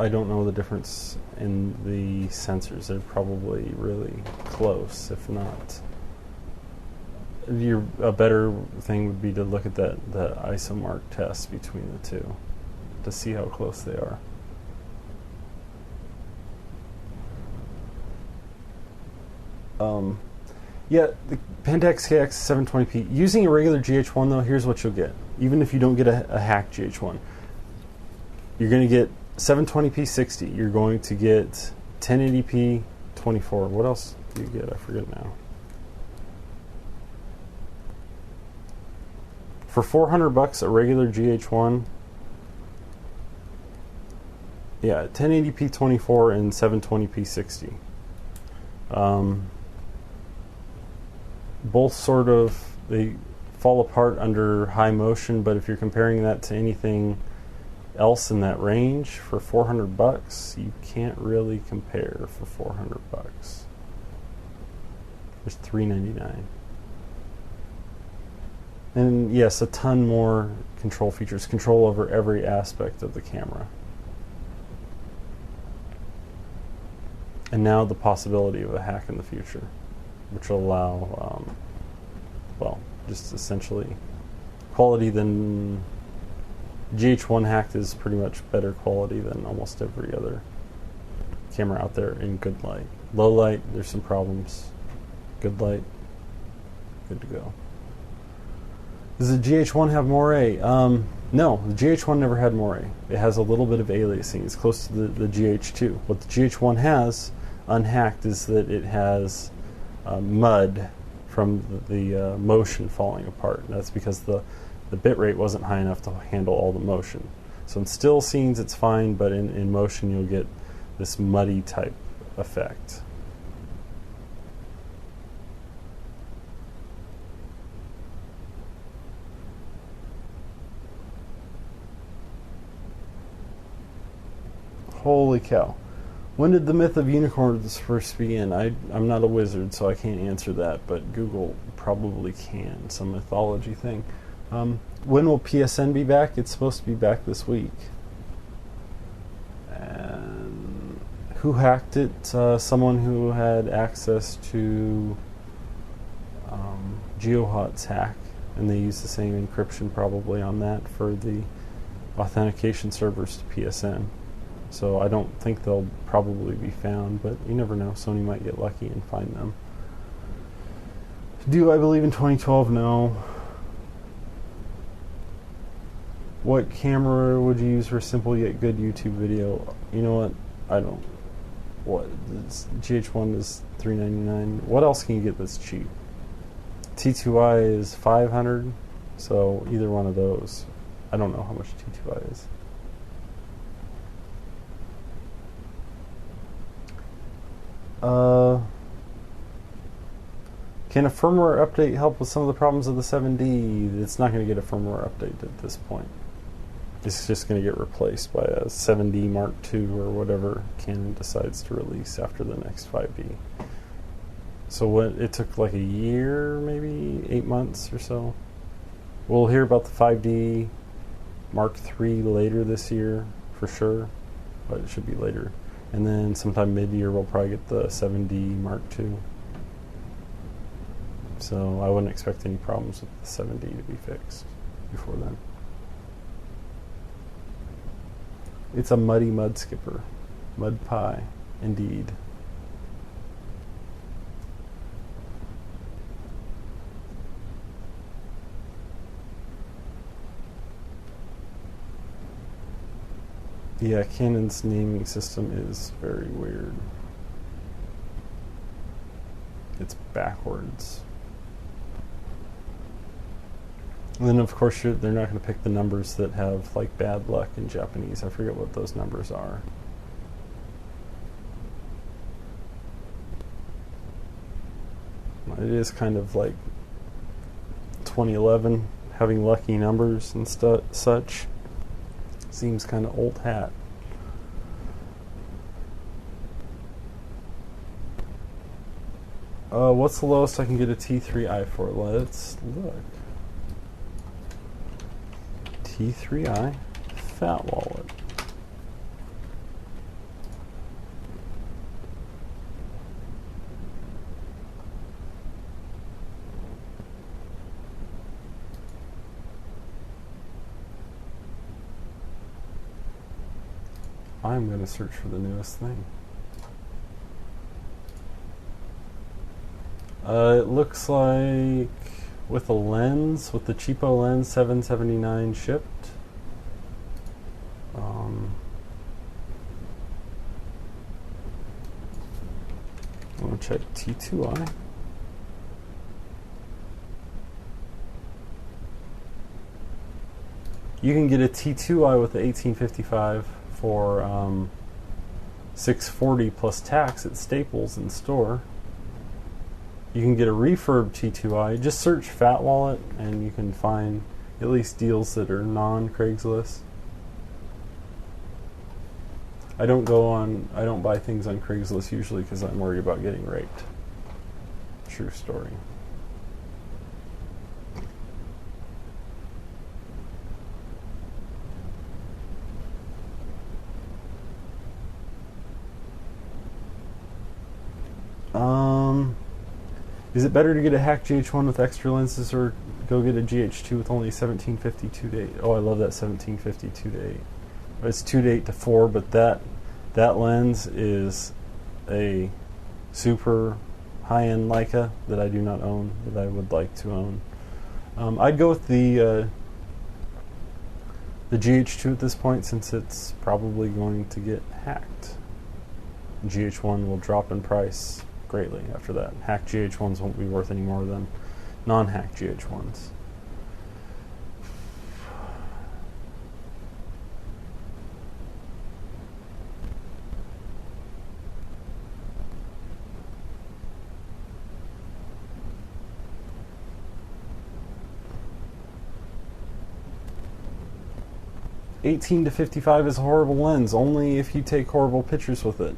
don't know the difference in the sensors. They're probably really close, if not. A better thing would be to look at the isomark test between the two to see how close they are. Yeah, the Pentax KX 720p. Using a regular GH1 though, here's what you'll get. Even if you don't get a hack GH1, you're going to get 720p 60. You're going to get 1080p 24. What else do you get? I forget now. For $400, a regular GH1, yeah, 1080p 24 and 720p 60. Both sort of, they fall apart under high motion, but if you're comparing that to anything else in that range for $400, you can't really compare for $400. There's $399. And yes, a ton more control features, control over every aspect of the camera. And now the possibility of a hack in the future, which will allow, well, just essentially quality than GH1 hacked is pretty much better quality than almost every other camera out there in good light. Low light, there's some problems. Good light, good to go. Does the GH1 have moire? No, the GH1 never had moire. It has a little bit of aliasing. It's close to the GH2. What the GH1 has, unhacked, is that it has mud from the motion falling apart. And that's because the bit rate wasn't high enough to handle all the motion. So in still scenes it's fine, but in motion you'll get this muddy type effect. Holy cow. When did the myth of unicorns first begin? I'm not a wizard, so I can't answer that, but Google probably can. Some mythology thing. When will PSN be back? It's supposed to be back this week. And who hacked it? Someone who had access to GeoHot's hack, and they used the same encryption probably on that for the authentication servers to PSN. So I don't think they'll probably be found, but you never know. Sony might get lucky and find them. Do I believe in 2012? No. What camera would you use for simple yet good YouTube video? You know what? I don't. What? GH1 is $399. What else can you get that's cheap? T2i is $500. So either one of those. I don't know how much T2i is. Can a firmware update help with some of the problems of the 7D? It's not going to get a firmware update at this point. It's just going to get replaced by a 7D Mark II or whatever Canon decides to release after the next 5D. So it took like a year, maybe 8 months or so. We'll hear about the 5D Mark III later this year for sure, but it should be later. And then sometime mid-year we'll probably get the 7D Mark II. So I wouldn't expect any problems with the 7D to be fixed before then. It's a muddy mud skipper. Mud pie, indeed. Yeah, Canon's naming system is very weird. It's backwards. And then, of course, they're not going to pick the numbers that have, like, bad luck in Japanese. I forget what those numbers are. It is kind of like 2011, having lucky numbers and such. Seems kind of old hat. What's the lowest I can get a T3i for? Let's look. T3i Fat Wallet. I'm going to search for the newest thing. It looks like with a lens, with the cheapo lens, $779 shipped. I'm going to check T2i. You can get a T2i with the 1855 for $640 plus tax at Staples in store. You can get a refurb T2i. Just search Fat Wallet and you can find at least deals that are non-Craigslist. I don't buy things on Craigslist usually because I'm worried about getting raped. True story. Is it better to get a hack GH1 with extra lenses or go get a GH2 with only 1752 to 8? Oh, I love that 1752 to 8. It's 2 to 8 to 4, but that lens is a super high-end Leica that I do not own, that I would like to own. I'd go with the GH2 at this point since it's probably going to get hacked. GH1 will drop in price greatly after that. Hack GH1s won't be worth any more than non-hack GH1s. $18 to $55 is a horrible lens, only if you take horrible pictures with it.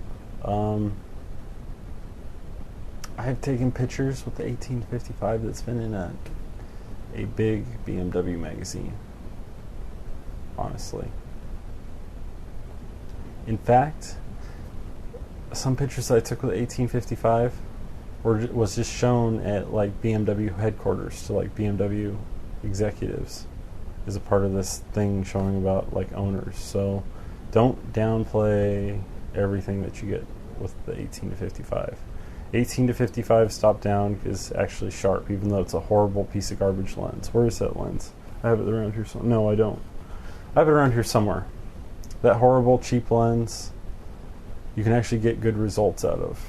I have taken pictures with the 18 to 55 that's been in a big BMW magazine, honestly. In fact, some pictures I took with 1855 was just shown at like BMW headquarters to like BMW executives as a part of this thing showing about like owners. So don't downplay everything that you get with the 18 to 55. 18 to 55 stop down is actually sharp, even though it's a horrible piece of garbage lens. Where is that lens? I have it around here somewhere. No, I don't. I have it around here somewhere. That horrible, cheap lens, you can actually get good results out of.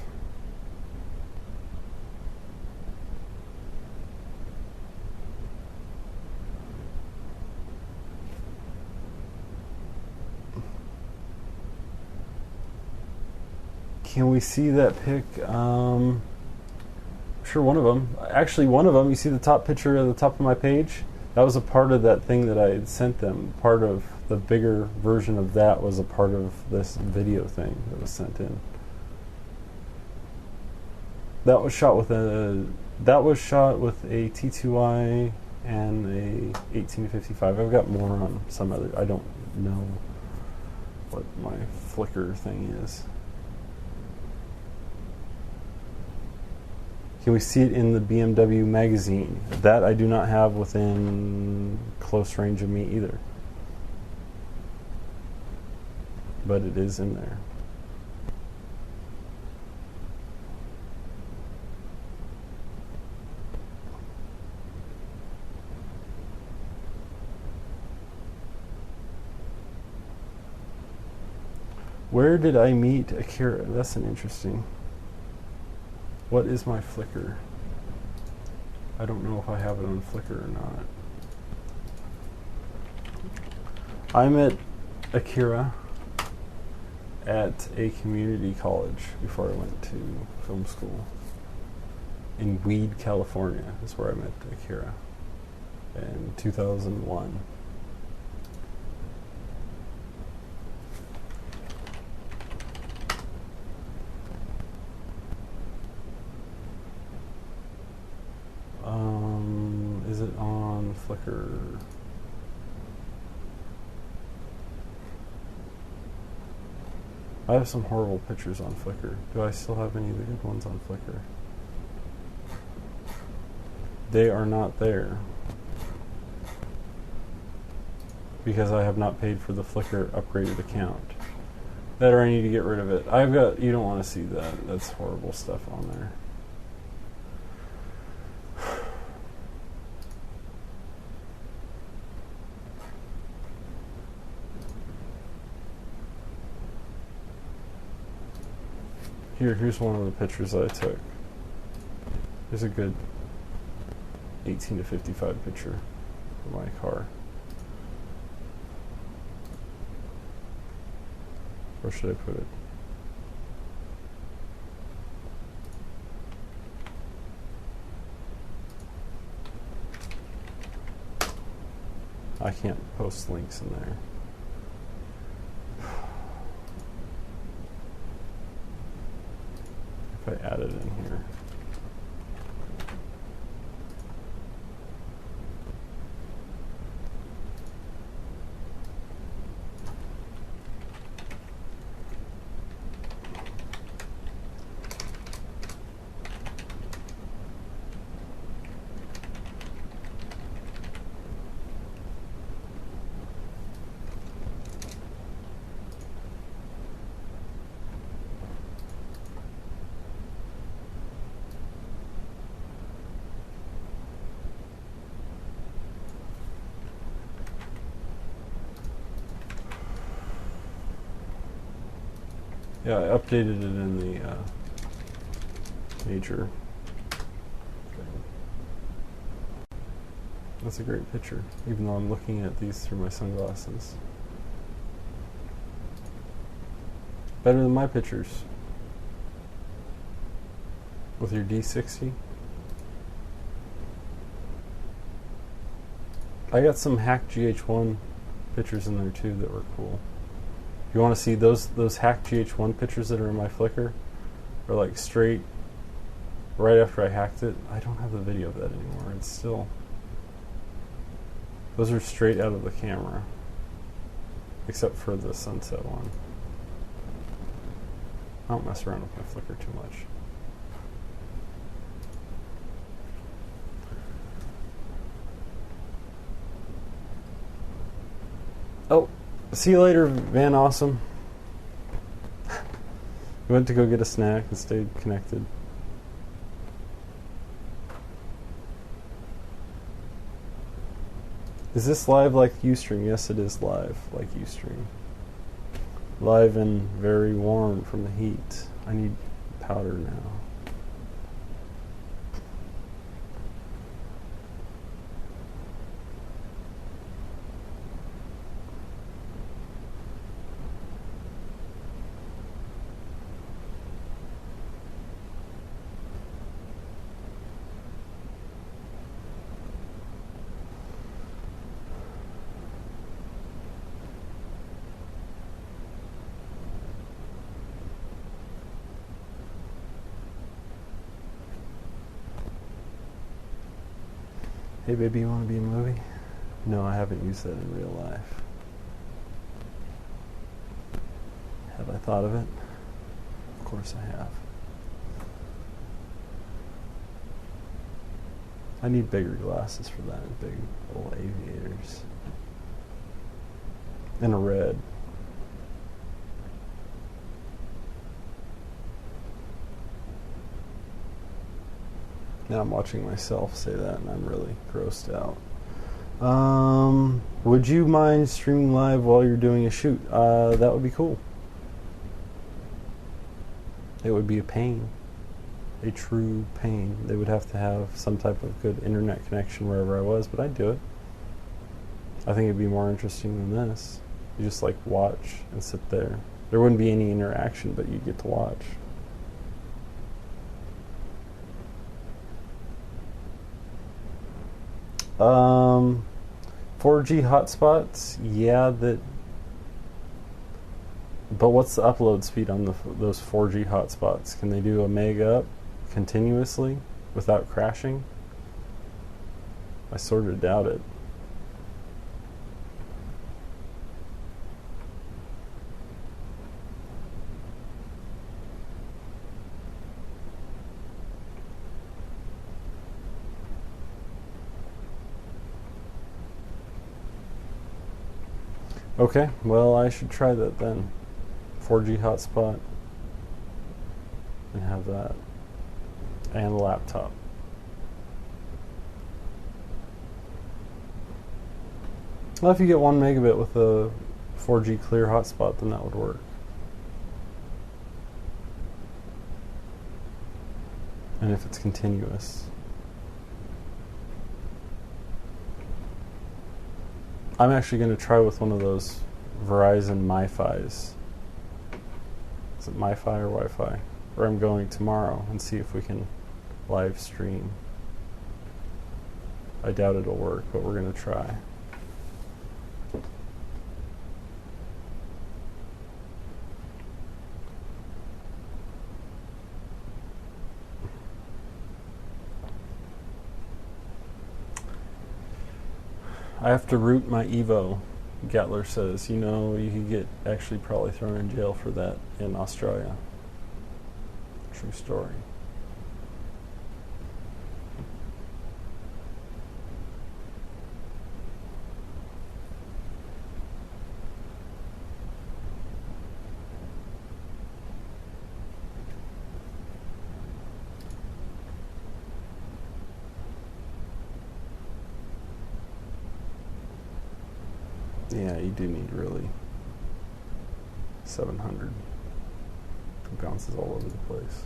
Can we see that pic? Sure, one of them. Actually, one of them, you see the top picture at the top of my page? That was a part of that thing that I had sent them. Part of the bigger version of that was a part of this video thing that was sent in. That was shot with a T2i and a 18-55. I've got more on some other. I don't know what my Flickr thing is. Can we see it in the BMW magazine? That I do not have within close range of me either. But it is in there. Where did I meet Akira? That's an interesting. What is my Flickr? I don't know if I have it on Flickr or not. I met Akira at a community college before I went to film school. In Weed, California is where I met Akira in 2001. Is it on Flickr? I have some horrible pictures on Flickr. Do I still have any of the good ones on Flickr? They are not there. Because I have not paid for the Flickr upgraded account. That or I need to get rid of it. I've got, you don't want to see that. That's horrible stuff on there. Here's one of the pictures that I took. Here's a good 18 to 55 picture of my car. Where should I put it? I can't post links in there. If I add it in here. Yeah, I updated it in the major thing. That's a great picture, even though I'm looking at these through my sunglasses. Better than my pictures. With your D60. I got some hack GH1 pictures in there too that were cool. You want to see those hacked GH1 pictures that are in my Flickr? Are like straight right after I hacked it. I don't have the video of that anymore. It's still... Those are straight out of the camera. Except for the sunset one. I don't mess around with my Flickr too much. Oh! See you later, Van Awesome. We went to go get a snack and stayed connected. Is this live like Ustream? Yes, it is live like Ustream. Live and very warm from the heat. I need powder now. Hey baby, you want to be in a movie? No, I haven't used that in real life. Have I thought of it? Of course I have. I need bigger glasses for that, big old aviators. And a red. Now I'm watching myself say that and I'm really grossed out. Would you mind streaming live while you're doing a shoot? That would be cool. It would be a pain. A true pain. They would have to have some type of good internet connection wherever I was, but I'd do it. I think it'd be more interesting than this. You just like watch and sit there. There wouldn't be any interaction, but you'd get to watch. 4G hotspots, yeah, but what's the upload speed on those 4G hotspots? Can they do 1 meg up continuously without crashing? I sort of doubt it. Okay, well, I should try that then. 4G hotspot. And have that. And a laptop. Well, if you get 1 megabit with a 4G clear hotspot, then that would work. And if it's continuous. I'm actually going to try with one of those Verizon MiFis. Is it MiFi or Wi-Fi? Where I'm going tomorrow and see if we can live stream. I doubt it'll work, but we're going to try. I have to root my Evo, Gatler says. You know, you could get actually probably thrown in jail for that in Australia. True story. Yeah, you do need really 700. It bounces all over the place.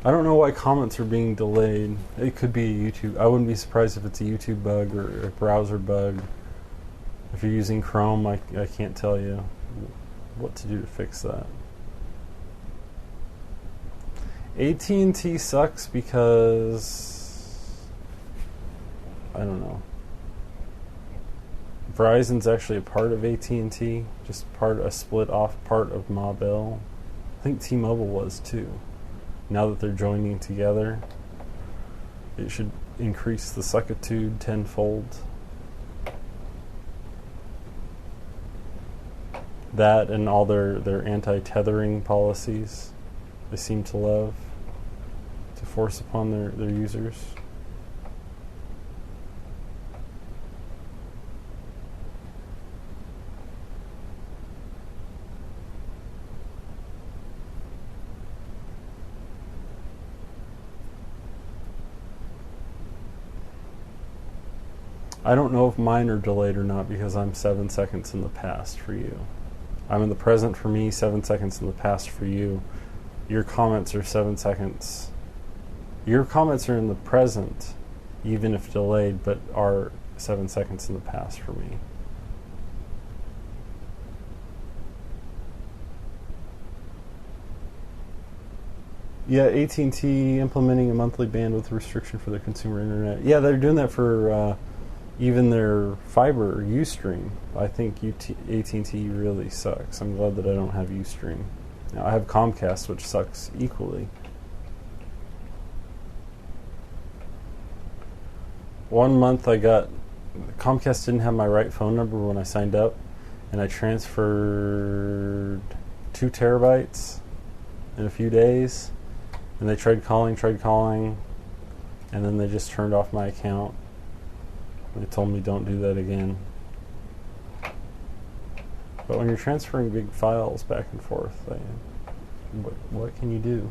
I don't know why comments are being delayed. It could be a YouTube. I wouldn't be surprised if it's a YouTube bug or a browser bug. If you're using Chrome, I can't tell you what to do to fix that. AT&T sucks because I don't know. Verizon's actually a part of AT&T, just a split off part of Ma Bell. I think T-Mobile was too. Now that they're joining together, it should increase the suckitude tenfold. That and all their anti-tethering policies they seem to love to force upon their users. I don't know if mine are delayed or not because I'm 7 seconds in the past for you. I'm in the present for me, 7 seconds in the past for you. Your comments are 7 seconds. Your comments are in the present, even if delayed, but are 7 seconds in the past for me. Yeah, AT&T implementing a monthly bandwidth restriction for their consumer internet. Yeah, they're doing that for even their fiber Ustream. I think AT&T really sucks. I'm glad that I don't have Ustream. Now, I have Comcast, which sucks equally. 1 month I got... Comcast didn't have my right phone number when I signed up, and I transferred 2 terabytes in a few days, and they tried calling, and then they just turned off my account. They told me don't do that again. But when you're transferring big files back and forth, what can you do?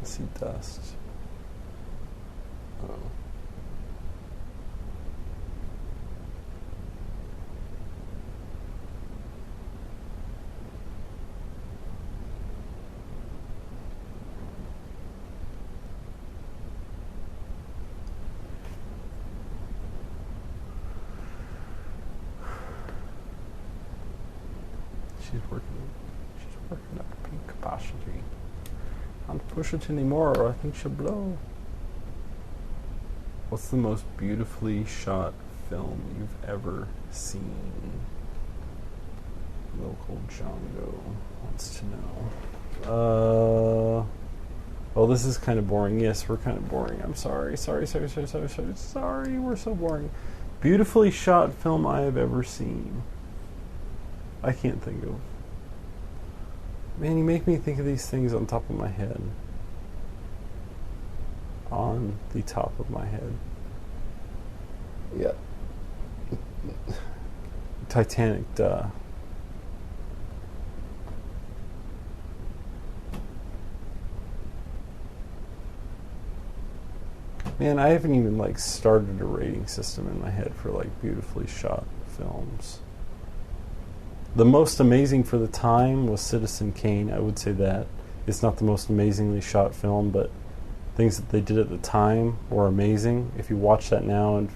see dust. Oh. She's working up peak capacity. Can't push it anymore, or I think she'll blow. What's the most beautifully shot film you've ever seen? Local Django wants to know. Well, this is kind of boring. Yes, we're kind of boring. I'm sorry. Sorry, we're so boring. Beautifully shot film I have ever seen. I can't think of. Man, you make me think of these things on top of my head. On the top of my head. Yeah. Titanic, duh. Man, I haven't even started a rating system in my head for beautifully shot films. The most amazing for the time was Citizen Kane. I would say that. It's not the most amazingly shot film, but things that they did at the time were amazing. If you watch that now and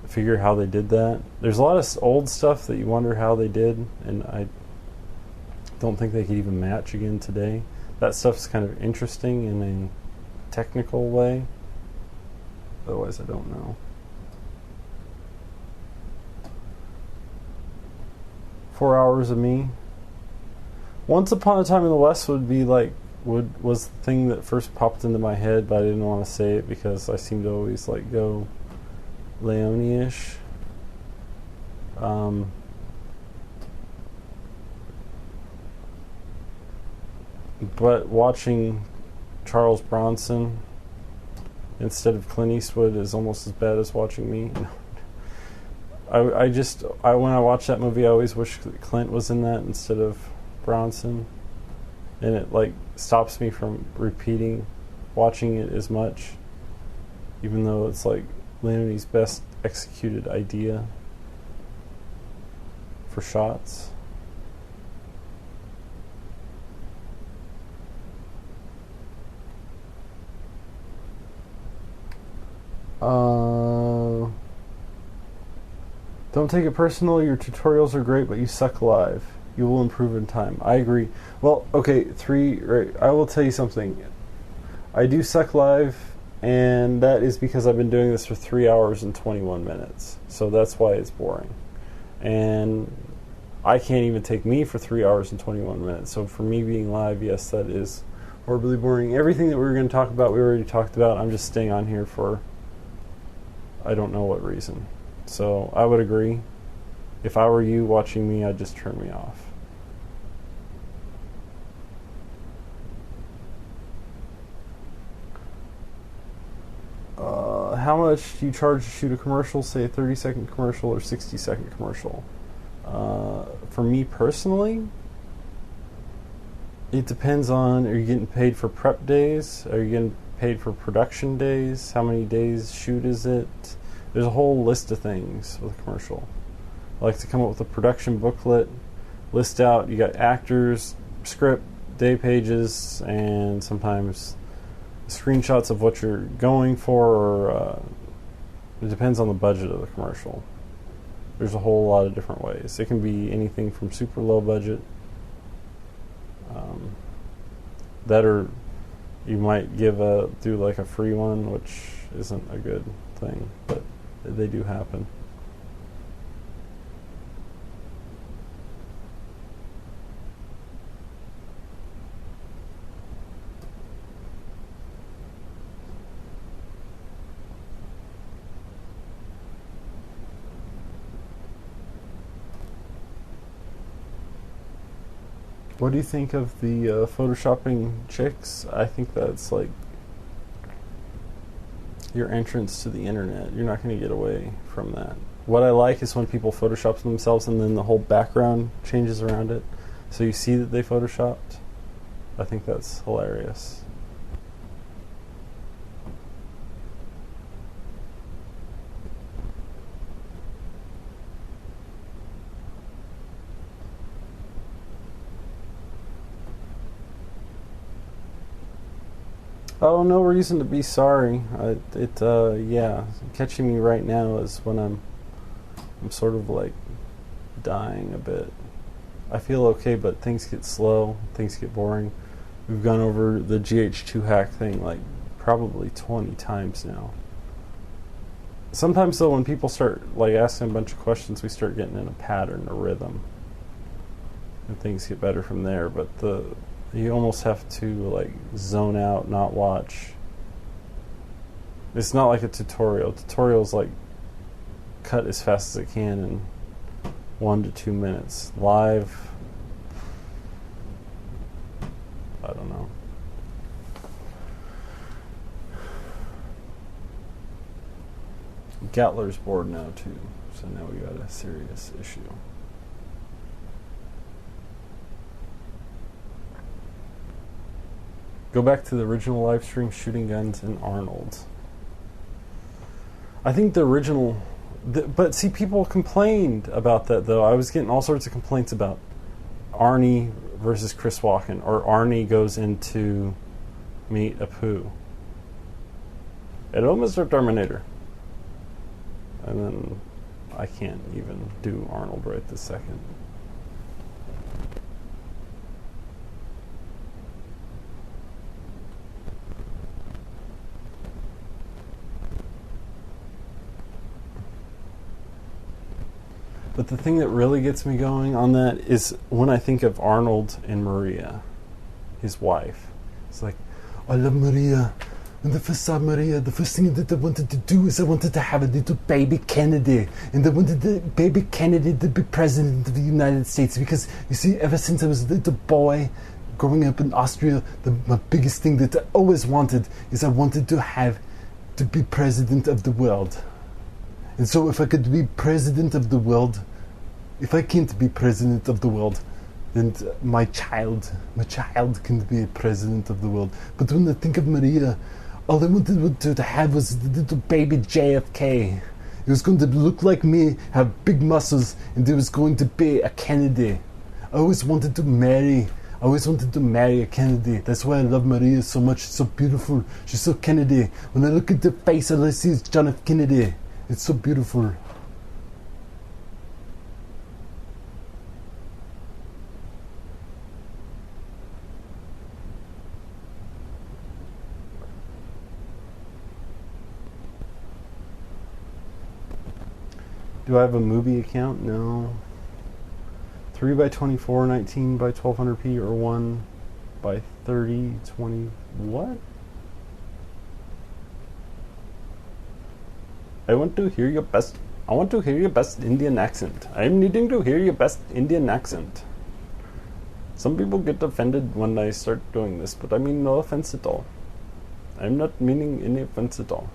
figure how they did that. There's a lot of old stuff that you wonder how they did, and I don't think they could even match again today. That stuff's kind of interesting in a technical way. Otherwise, I don't know. "4 Hours of Me." Once Upon a Time in the West would be was the thing that first popped into my head, but I didn't want to say it because I seem to always go Leone-ish. But watching Charles Bronson instead of Clint Eastwood is almost as bad as watching me. When I watch that movie, I always wish that Clint was in that instead of Bronson, and it stops me from watching it as much, even though it's Leone's best executed idea for shots. Don't take it personal. Your tutorials are great, but you suck live. You will improve in time. I agree. Well, okay, right. I will tell you something. I do suck live, and that is because I've been doing this for 3 hours and 21 minutes. So that's why it's boring. And I can't even take me for 3 hours and 21 minutes. So for me being live, yes, that is horribly boring. Everything that we were going to talk about, we already talked about. I'm just staying on here for I don't know what reason. So I would agree. If I were you watching me, I'd just turn me off. How much do you charge to shoot a commercial, say a 30-second commercial or 60-second commercial? For me personally, it depends on, are you getting paid for prep days? Are you getting paid for production days? How many days shoot is it? There's a whole list of things with a commercial. I like to come up with a production booklet, list out, you got actors, script, day pages, and sometimes screenshots of what you're going for, or it depends on the budget of the commercial. There's a whole lot of different ways. It can be anything from super low budget, that or you might do a free one, which isn't a good thing, but they do happen. What do you think of the photoshopping chicks? I think that's your entrance to the internet. You're not going to get away from that. What I like is when people Photoshop themselves and then the whole background changes around it, so you see that they Photoshopped. I think that's hilarious. Oh, no reason to be sorry. Yeah, catching me right now is when I'm sort of like dying a bit. I feel okay, but things get slow, things get boring. We've gone over the GH2 hack thing like probably 20 times now. Sometimes though, when people start like asking a bunch of questions, we start getting in a pattern, a rhythm, and things get better from there. But you almost have to like zone out, not watch. It's not like a tutorial. Tutorials like cut as fast as it can in 1 to 2 minutes. Live, I don't know. Gatler's bored now too, so now we got a serious issue. Go back to the original live stream, shooting guns in Arnold. I think the original, but see, people complained about that though. I was getting all sorts of complaints about Arnie versus Chris Walken, or Arnie goes into Meet Apu. Hello, Mr. Terminator. And then I can't even do Arnold right this second. But the thing that really gets me going on that is when I think of Arnold and Maria, his wife. It's like, I love Maria. When I first saw Maria, the first thing that I wanted to do is I wanted to have a little baby Kennedy. And I wanted the baby Kennedy to be president of the United States. Because, you see, ever since I was a little boy, growing up in Austria, my biggest thing that I always wanted is I wanted to be president of the world. And so if I could be president of the world, if I can't be president of the world, then my child can be president of the world. But when I think of Maria, all I wanted to have was the little baby JFK. He was going to look like me, have big muscles, and he was going to be a Kennedy. I always wanted to marry a Kennedy. That's why I love Maria so much. She's so beautiful. She's so Kennedy. When I look at her face, all I see is John F. Kennedy. It's so beautiful. Do I have a movie account? No. 3 by 24, 19 by 1200p, or 1 by 30, 20. What? I want to hear your best Indian accent. I'm needing to hear your best Indian accent. Some people get offended when I start doing this, but I mean no offense at all. I'm not meaning any offense at all.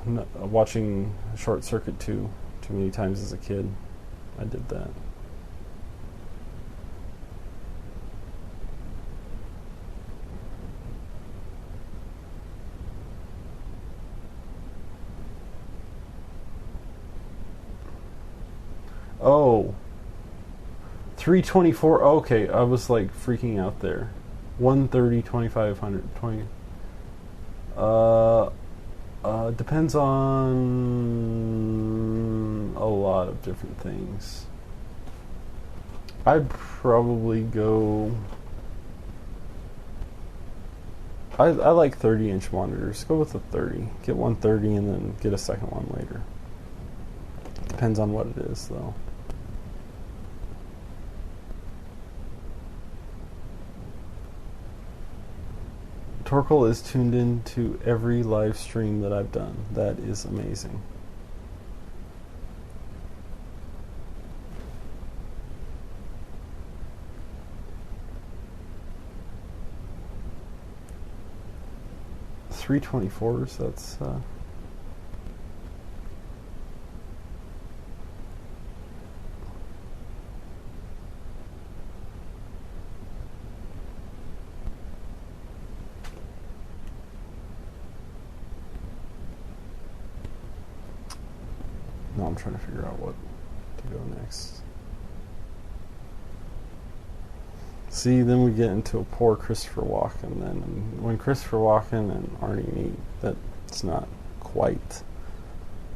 I'm not watching Short Circuit 2 too many times as a kid. I did that. Oh, 324. Okay, I was like freaking out there. 130, 2500, 20. Depends on a lot of different things. I'd probably go. I like 30-inch monitors. Go with a 30. Get one 30 and then get a second one later. Depends on what it is, though. Torkel is tuned in to every live stream that I've done. That is amazing. $324s, that's no, I'm trying to figure out what to go next. See, then we get into a poor Christopher Walken. Then and when Christopher Walken and Arnie meet, that's not quite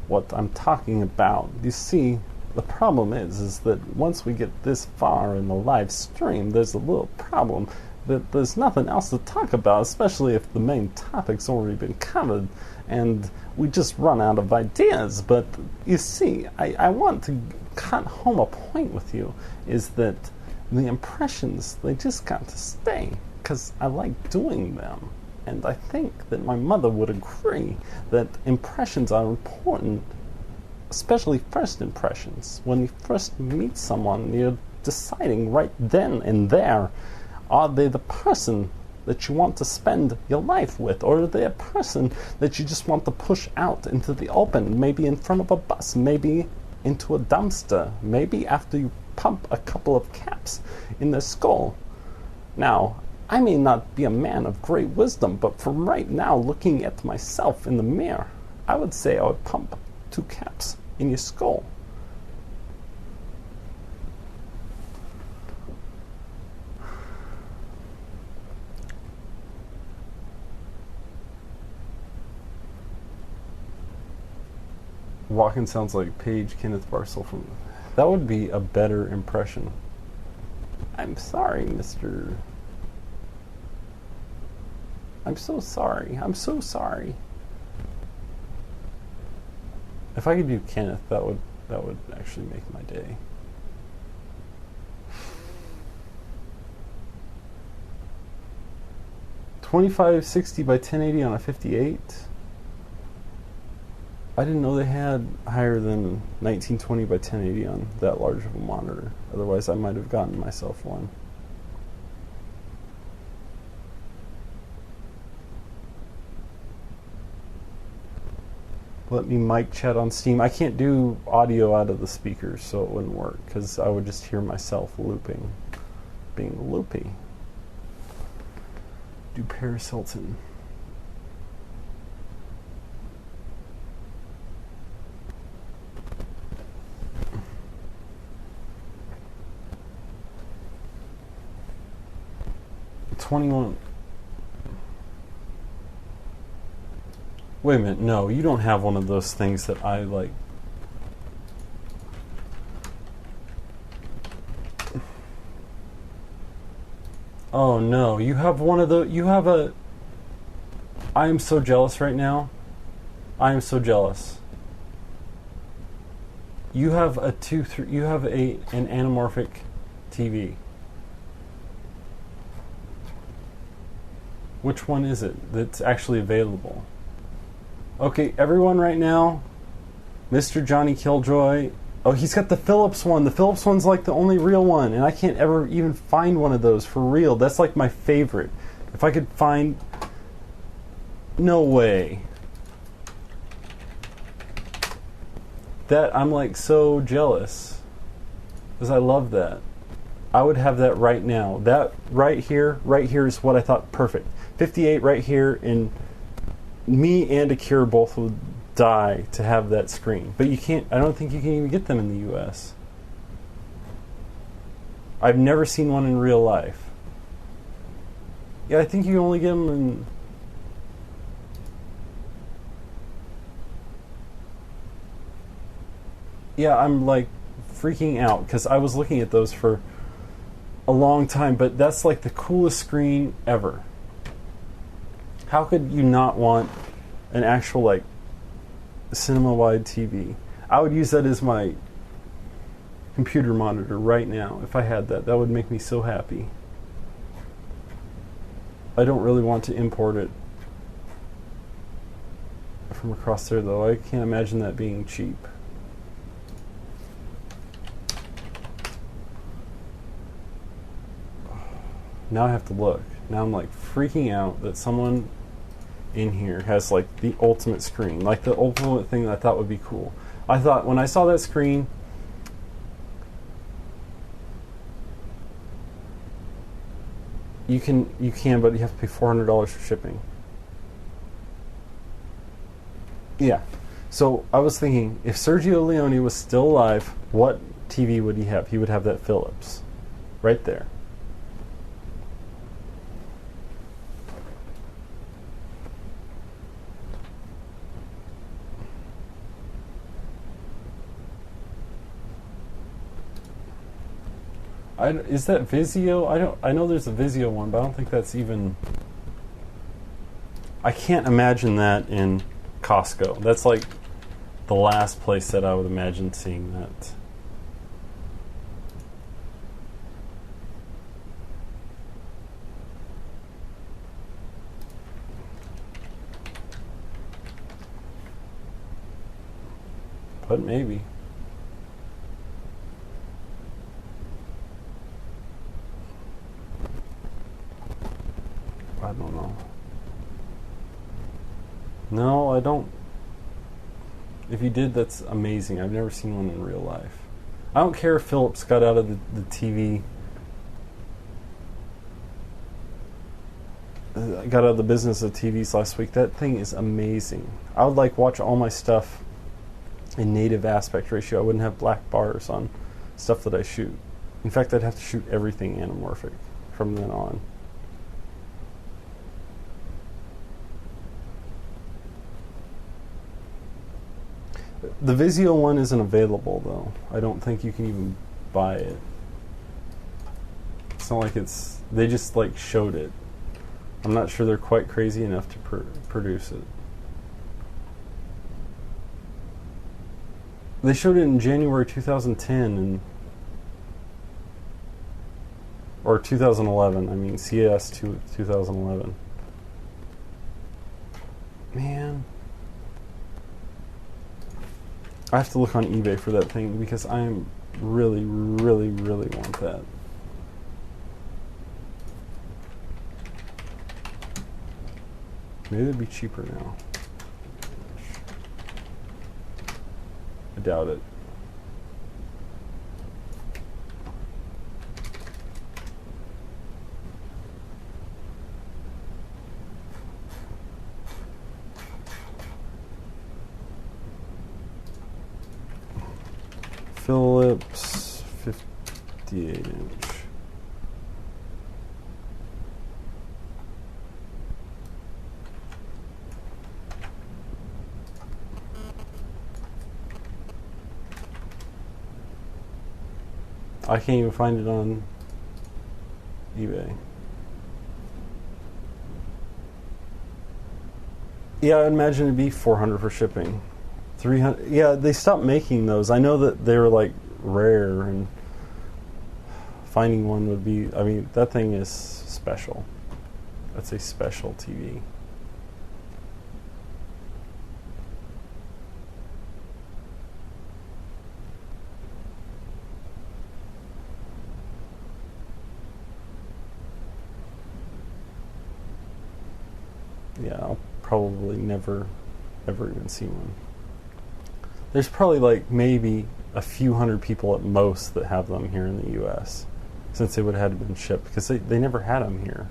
what I'm talking about. You see, the problem is that once we get this far in the live stream, there's a little problem that there's nothing else to talk about, especially if the main topic's already been covered, and we just run out of ideas. But you see, I want to cut home a point with you, is that the impressions, they just got to stay, because I like doing them. And I think that my mother would agree that impressions are important, especially first impressions. When you first meet someone, you're deciding right then and there, are they the person that you want to spend your life with, or are they a person that you just want to push out into the open, maybe in front of a bus, maybe into a dumpster, maybe after you pump a couple of caps in their skull. Now, I may not be a man of great wisdom, but from right now, looking at myself in the mirror, I would say I would pump 2 caps in your skull. Walken sounds like Paige Kenneth Barcel from... That would be a better impression. I'm sorry, Mr. I'm so sorry. I'm so sorry. If I could do Kenneth, that would actually make my day. $2560 by 1080 on a 58. I didn't know they had higher than 1920 by 1080 on that large of a monitor. Otherwise, I might have gotten myself one. Let me mic chat on Steam. I can't do audio out of the speakers, so it wouldn't work, because I would just hear myself looping, being loopy. Do Paris Hilton. $21. Wait a minute, no, you don't have one of those things that I like. Oh no, you have one of the, you have a, I am so jealous right now. I am so jealous. You have a you have an anamorphic TV. Which one is it that's actually available? Okay, everyone right now, Mr. Johnny Killjoy. Oh, he's got the Philips one. The Philips one's like the only real one, and I can't ever even find one of those for real. That's like my favorite. If I could find... No way. That, I'm like so jealous. Because I love that. I would have that right now. That right here is what I thought perfect. 58 right here, and me and Akira both would die to have that screen. But you can't, I don't think you can even get them in the US. I've never seen one in real life. Yeah, I think you can only get them in... Yeah, I'm like freaking out because I was looking at those for a long time, but that's like the coolest screen ever. How could you not want an actual like cinema-wide TV? I would use that as my computer monitor right now if I had that. That would make me so happy. I don't really want to import it from across there though. I can't imagine that being cheap. Now I have to look. Now I'm like freaking out that someone in here has like the ultimate screen, like the ultimate thing that I thought would be cool. I thought when I saw that screen, you can, but you have to pay $400 for shipping. Yeah. So I was thinking, if Sergio Leone was still alive, what TV would he have? He would have that Philips, right there. Is that Vizio? I know there's a Vizio one, but I don't think that's even... I can't imagine that in Costco. That's like the last place that I would imagine seeing that. But maybe. I don't know. No, I don't. If you did, that's amazing. I've never seen one in real life. I don't care if Philips got out of the TV, got out of the business of TVs last week. That thing is amazing. I would like watch all my stuff in native aspect ratio. I wouldn't have black bars on stuff that I shoot. In fact, I'd have to shoot everything anamorphic from then on. The Vizio one isn't available, though. I don't think you can even buy it. It's not like it's... They just, like, showed it. I'm not sure they're quite crazy enough to produce it. They showed it in January 2010, or 2011. I mean, CES 2011. Man... I have to look on eBay for that thing because I really, really, really want that. Maybe it'd be cheaper now. I doubt it. Philips 58 inch. I can't even find it on eBay. Yeah, I imagine it'd be $400 for shipping. 300. Yeah, they stopped making those. I know that they were like rare, and finding one would be... I mean, that thing is special. That's a special TV. Yeah, I'll probably never, ever even see one. There's probably like maybe a few hundred people at most that have them here in the U.S. since they would have had to been shipped, because they never had them here.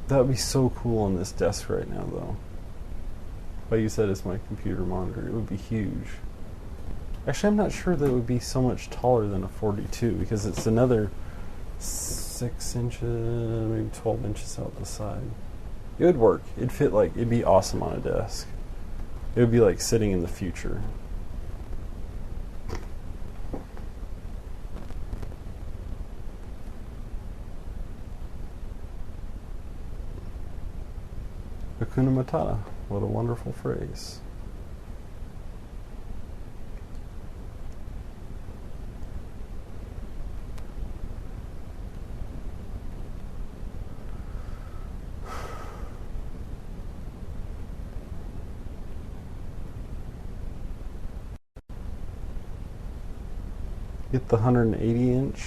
That would be so cool on this desk right now, though. If I use that as my computer monitor, it would be huge. Actually, I'm not sure that it would be so much taller than a 42, because it's another 6 inches, maybe 12 inches out the side. It would work. It'd fit like, it'd be awesome on a desk. It would be like sitting in the future. Hakuna Matata. What a wonderful phrase. Get the 180 inch.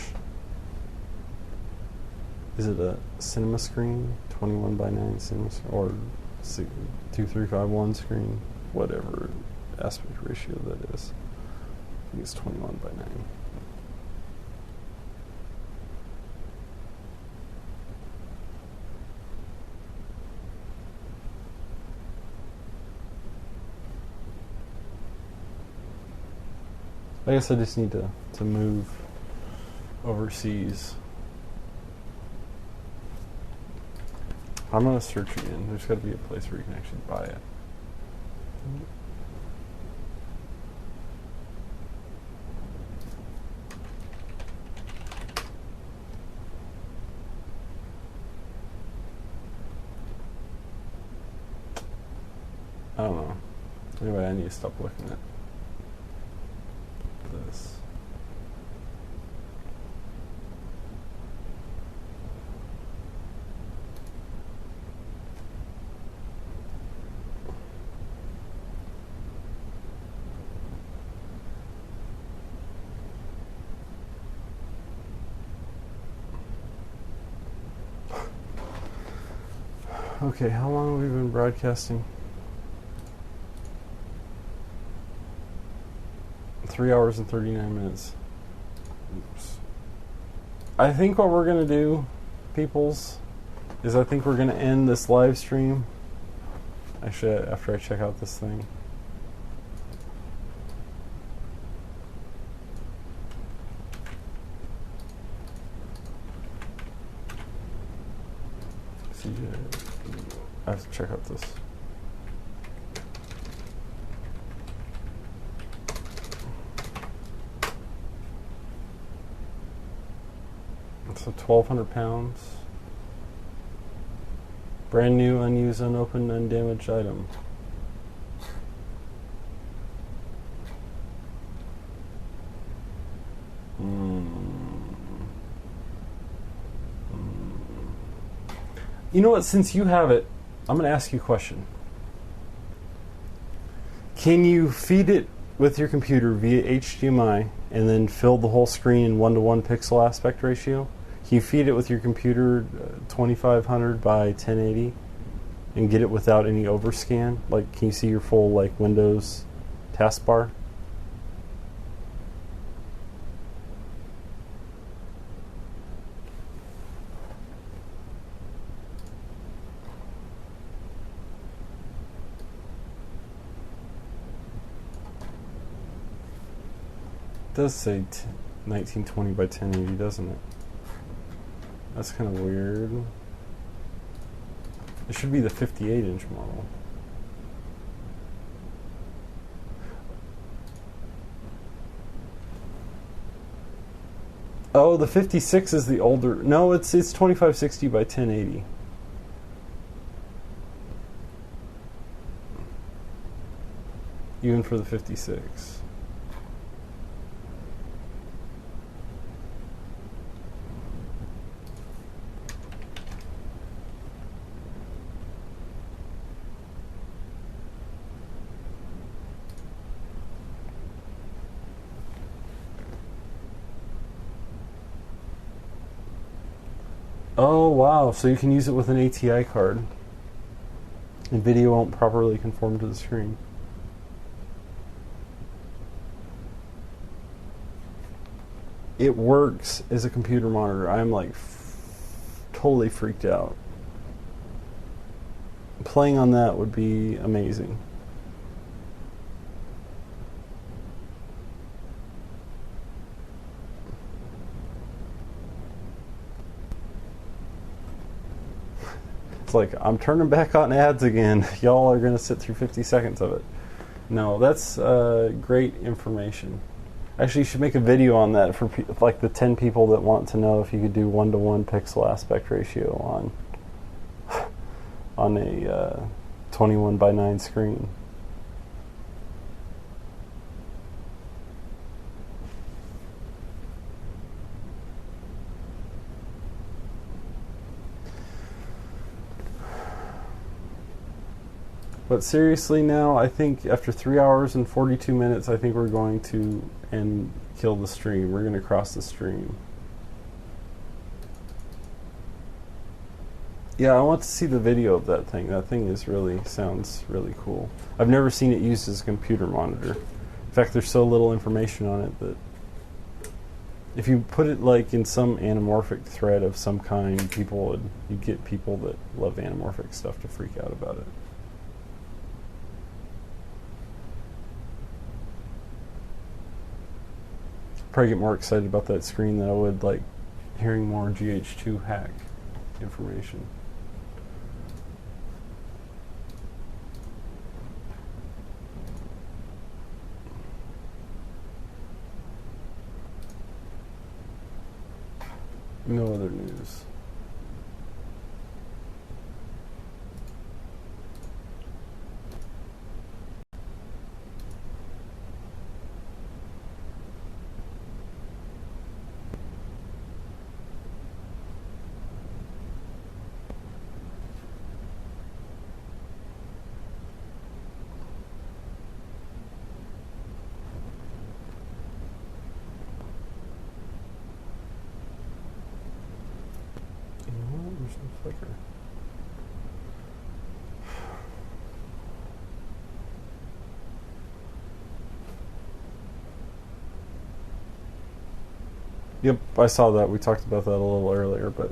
Is it a cinema screen? 21 by 9 cinema screen? Or 2351 screen? Whatever aspect ratio that is. I think it's 21 by 9. I guess I just need to move overseas. I'm going to search again. There's got to be a place where you can actually buy it. Anyway, I need to stop looking at this. Okay, how long have we been broadcasting? 3 hours and 39 minutes. Oops. I think what we're going to do, peoples, is I think we're going to end this live stream. Actually, after I check out this thing. I have to check out this. So 1,200 pounds. Brand new, unused, unopened, undamaged item. You know what, since you have it, I'm going to ask you a question. Can you feed it with your computer via HDMI and then fill the whole screen in 1:1 pixel aspect ratio? Can you feed it with your computer 2500 by 1080 and get it without any overscan? Like, can you see your full like Windows taskbar? It does say 1920 by 1080, doesn't it? That's kind of weird. It should be the 58-inch model. Oh, the 56 is the older. No, it's 2560 by 1080. Even for the 56. Oh, wow. So you can use it with an ATI card. And video won't properly conform to the screen. It works as a computer monitor. I'm like totally freaked out. Playing on that would be amazing. Like, I'm turning back on ads again. Y'all are going to sit through 50 seconds of it. No, that's great information. Actually, you should make a video on that for like the 10 people that want to know if you could do 1:1 pixel aspect ratio on a 21 by 9 screen. But seriously now, I think after 3 hours and 42 minutes, I think we're going to kill the stream. We're going to cross the stream. Yeah, I want to see the video of that thing. That thing sounds really cool. I've never seen it used as a computer monitor. In fact, there's so little information on it that if you put it like in some anamorphic thread of some kind, you'd get people that love anamorphic stuff to freak out about it. Probably get more excited about that screen than I would like hearing more GH2 hack information. No other news. Yep, I saw that. We talked about that a little earlier, but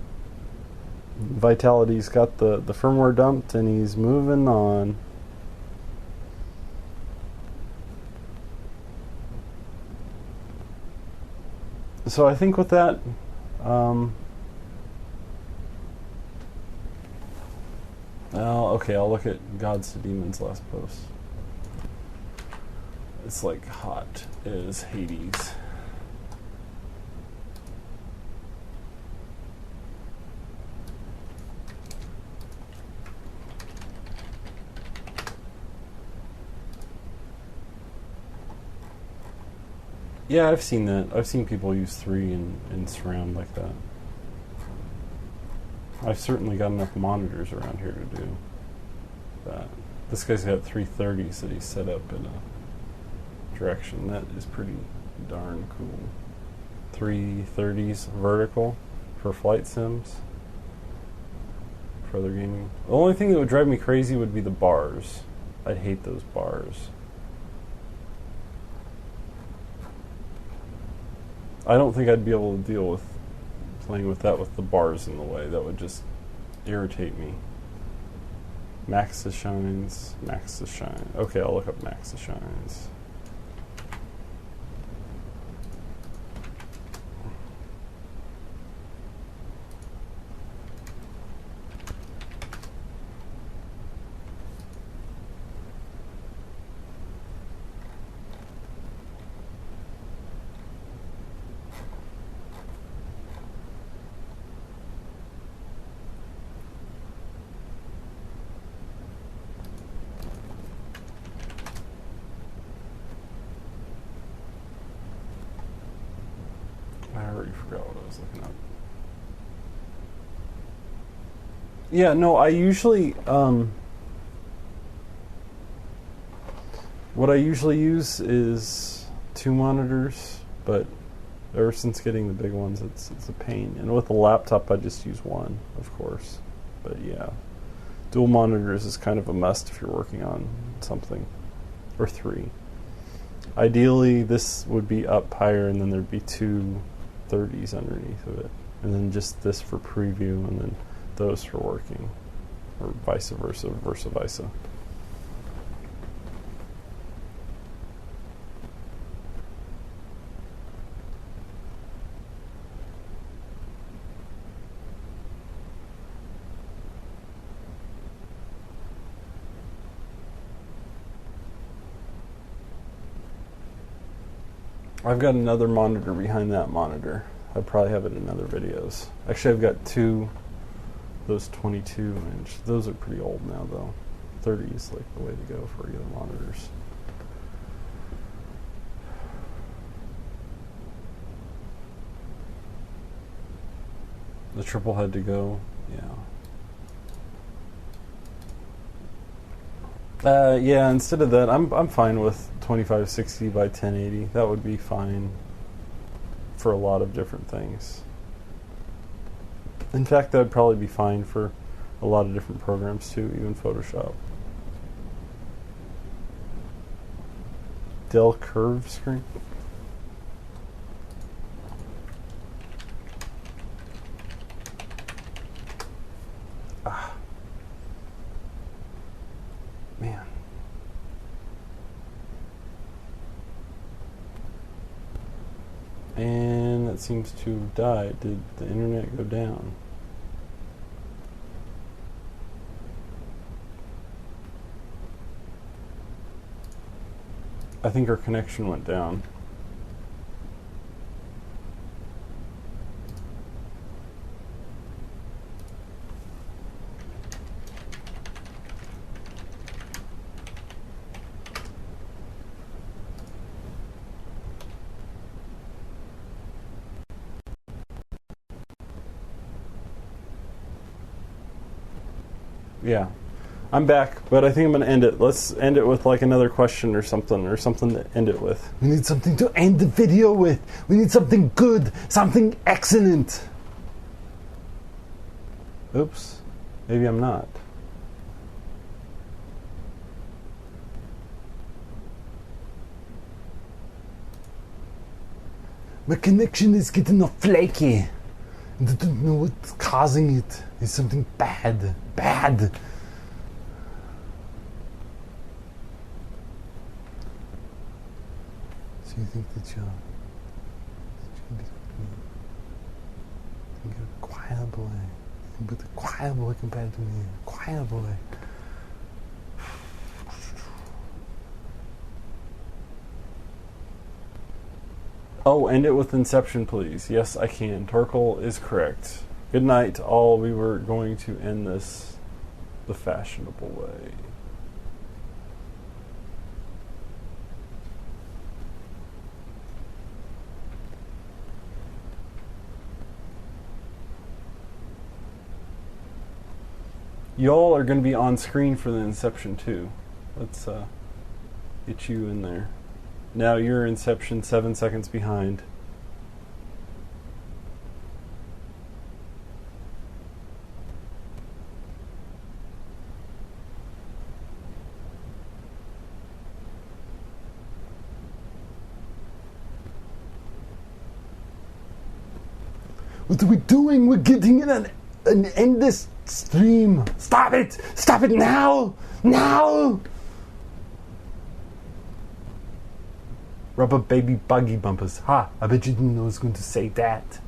Vitality's got the firmware dumped and he's moving on. So I think with that, okay, I'll look at Gods to Demons' last post. It's like hot as Hades. Yeah, I've seen that. I've seen people use 3 in surround like that. I've certainly got enough monitors around here to do that. This guy's got 330s that he's set up in a direction. That is pretty darn cool. 330s vertical for flight sims. For other gaming. The only thing that would drive me crazy would be the bars. I'd hate those bars. I don't think I'd be able to deal with playing with that with the bars in the way. That would just irritate me. Max to Shines. Max to Shine. Okay, I'll look up Max to Shines. I already forgot what I was looking up. Yeah, no, I usually, what I usually use is 2 monitors, but ever since getting the big ones, it's a pain. And with the laptop, I just use 1, of course. But yeah, dual monitors is kind of a must if you're working on something, or 3. Ideally, this would be up higher, and then there'd be 2 30s underneath of it, and then just this for preview, and then those for working, or vice versa, versa. I've got another monitor behind that monitor. I'll probably have it in other videos. Actually, I've got 2, those 22-inch. Those are pretty old now, though. 30 is like the way to go for regular monitors. The triple had to go, yeah. Yeah, instead of that, I'm fine with 2560 by 1080. That would be fine for a lot of different things. In fact, that would probably be fine for a lot of different programs too, even Photoshop. Dell curve screen. Man. And it seems to have died. Did the internet go down? I think our connection went down. Yeah, I'm back, but I think I'm going to end it. Let's end it with like another question or something to end it with. We need something to end the video with. We need something good, something excellent. Oops, maybe I'm not. My connection is getting all flaky. And I don't know what's causing it. It's something bad. Bad. So you think that you're a choir boy. But a choir boy compared to me. Choir boy. Oh, end it with Inception, please. Yes, I can. Torkel is correct. Good night, all. We were going to end this the fashionable way. Y'all are going to be on screen for the Inception too. Let's get you in there. Now you're Inception 7 seconds behind. What are we doing? We're getting in an endless stream. Stop it! Stop it now! Now! Rubber baby buggy bumpers. Ha! I bet you didn't know I was going to say that.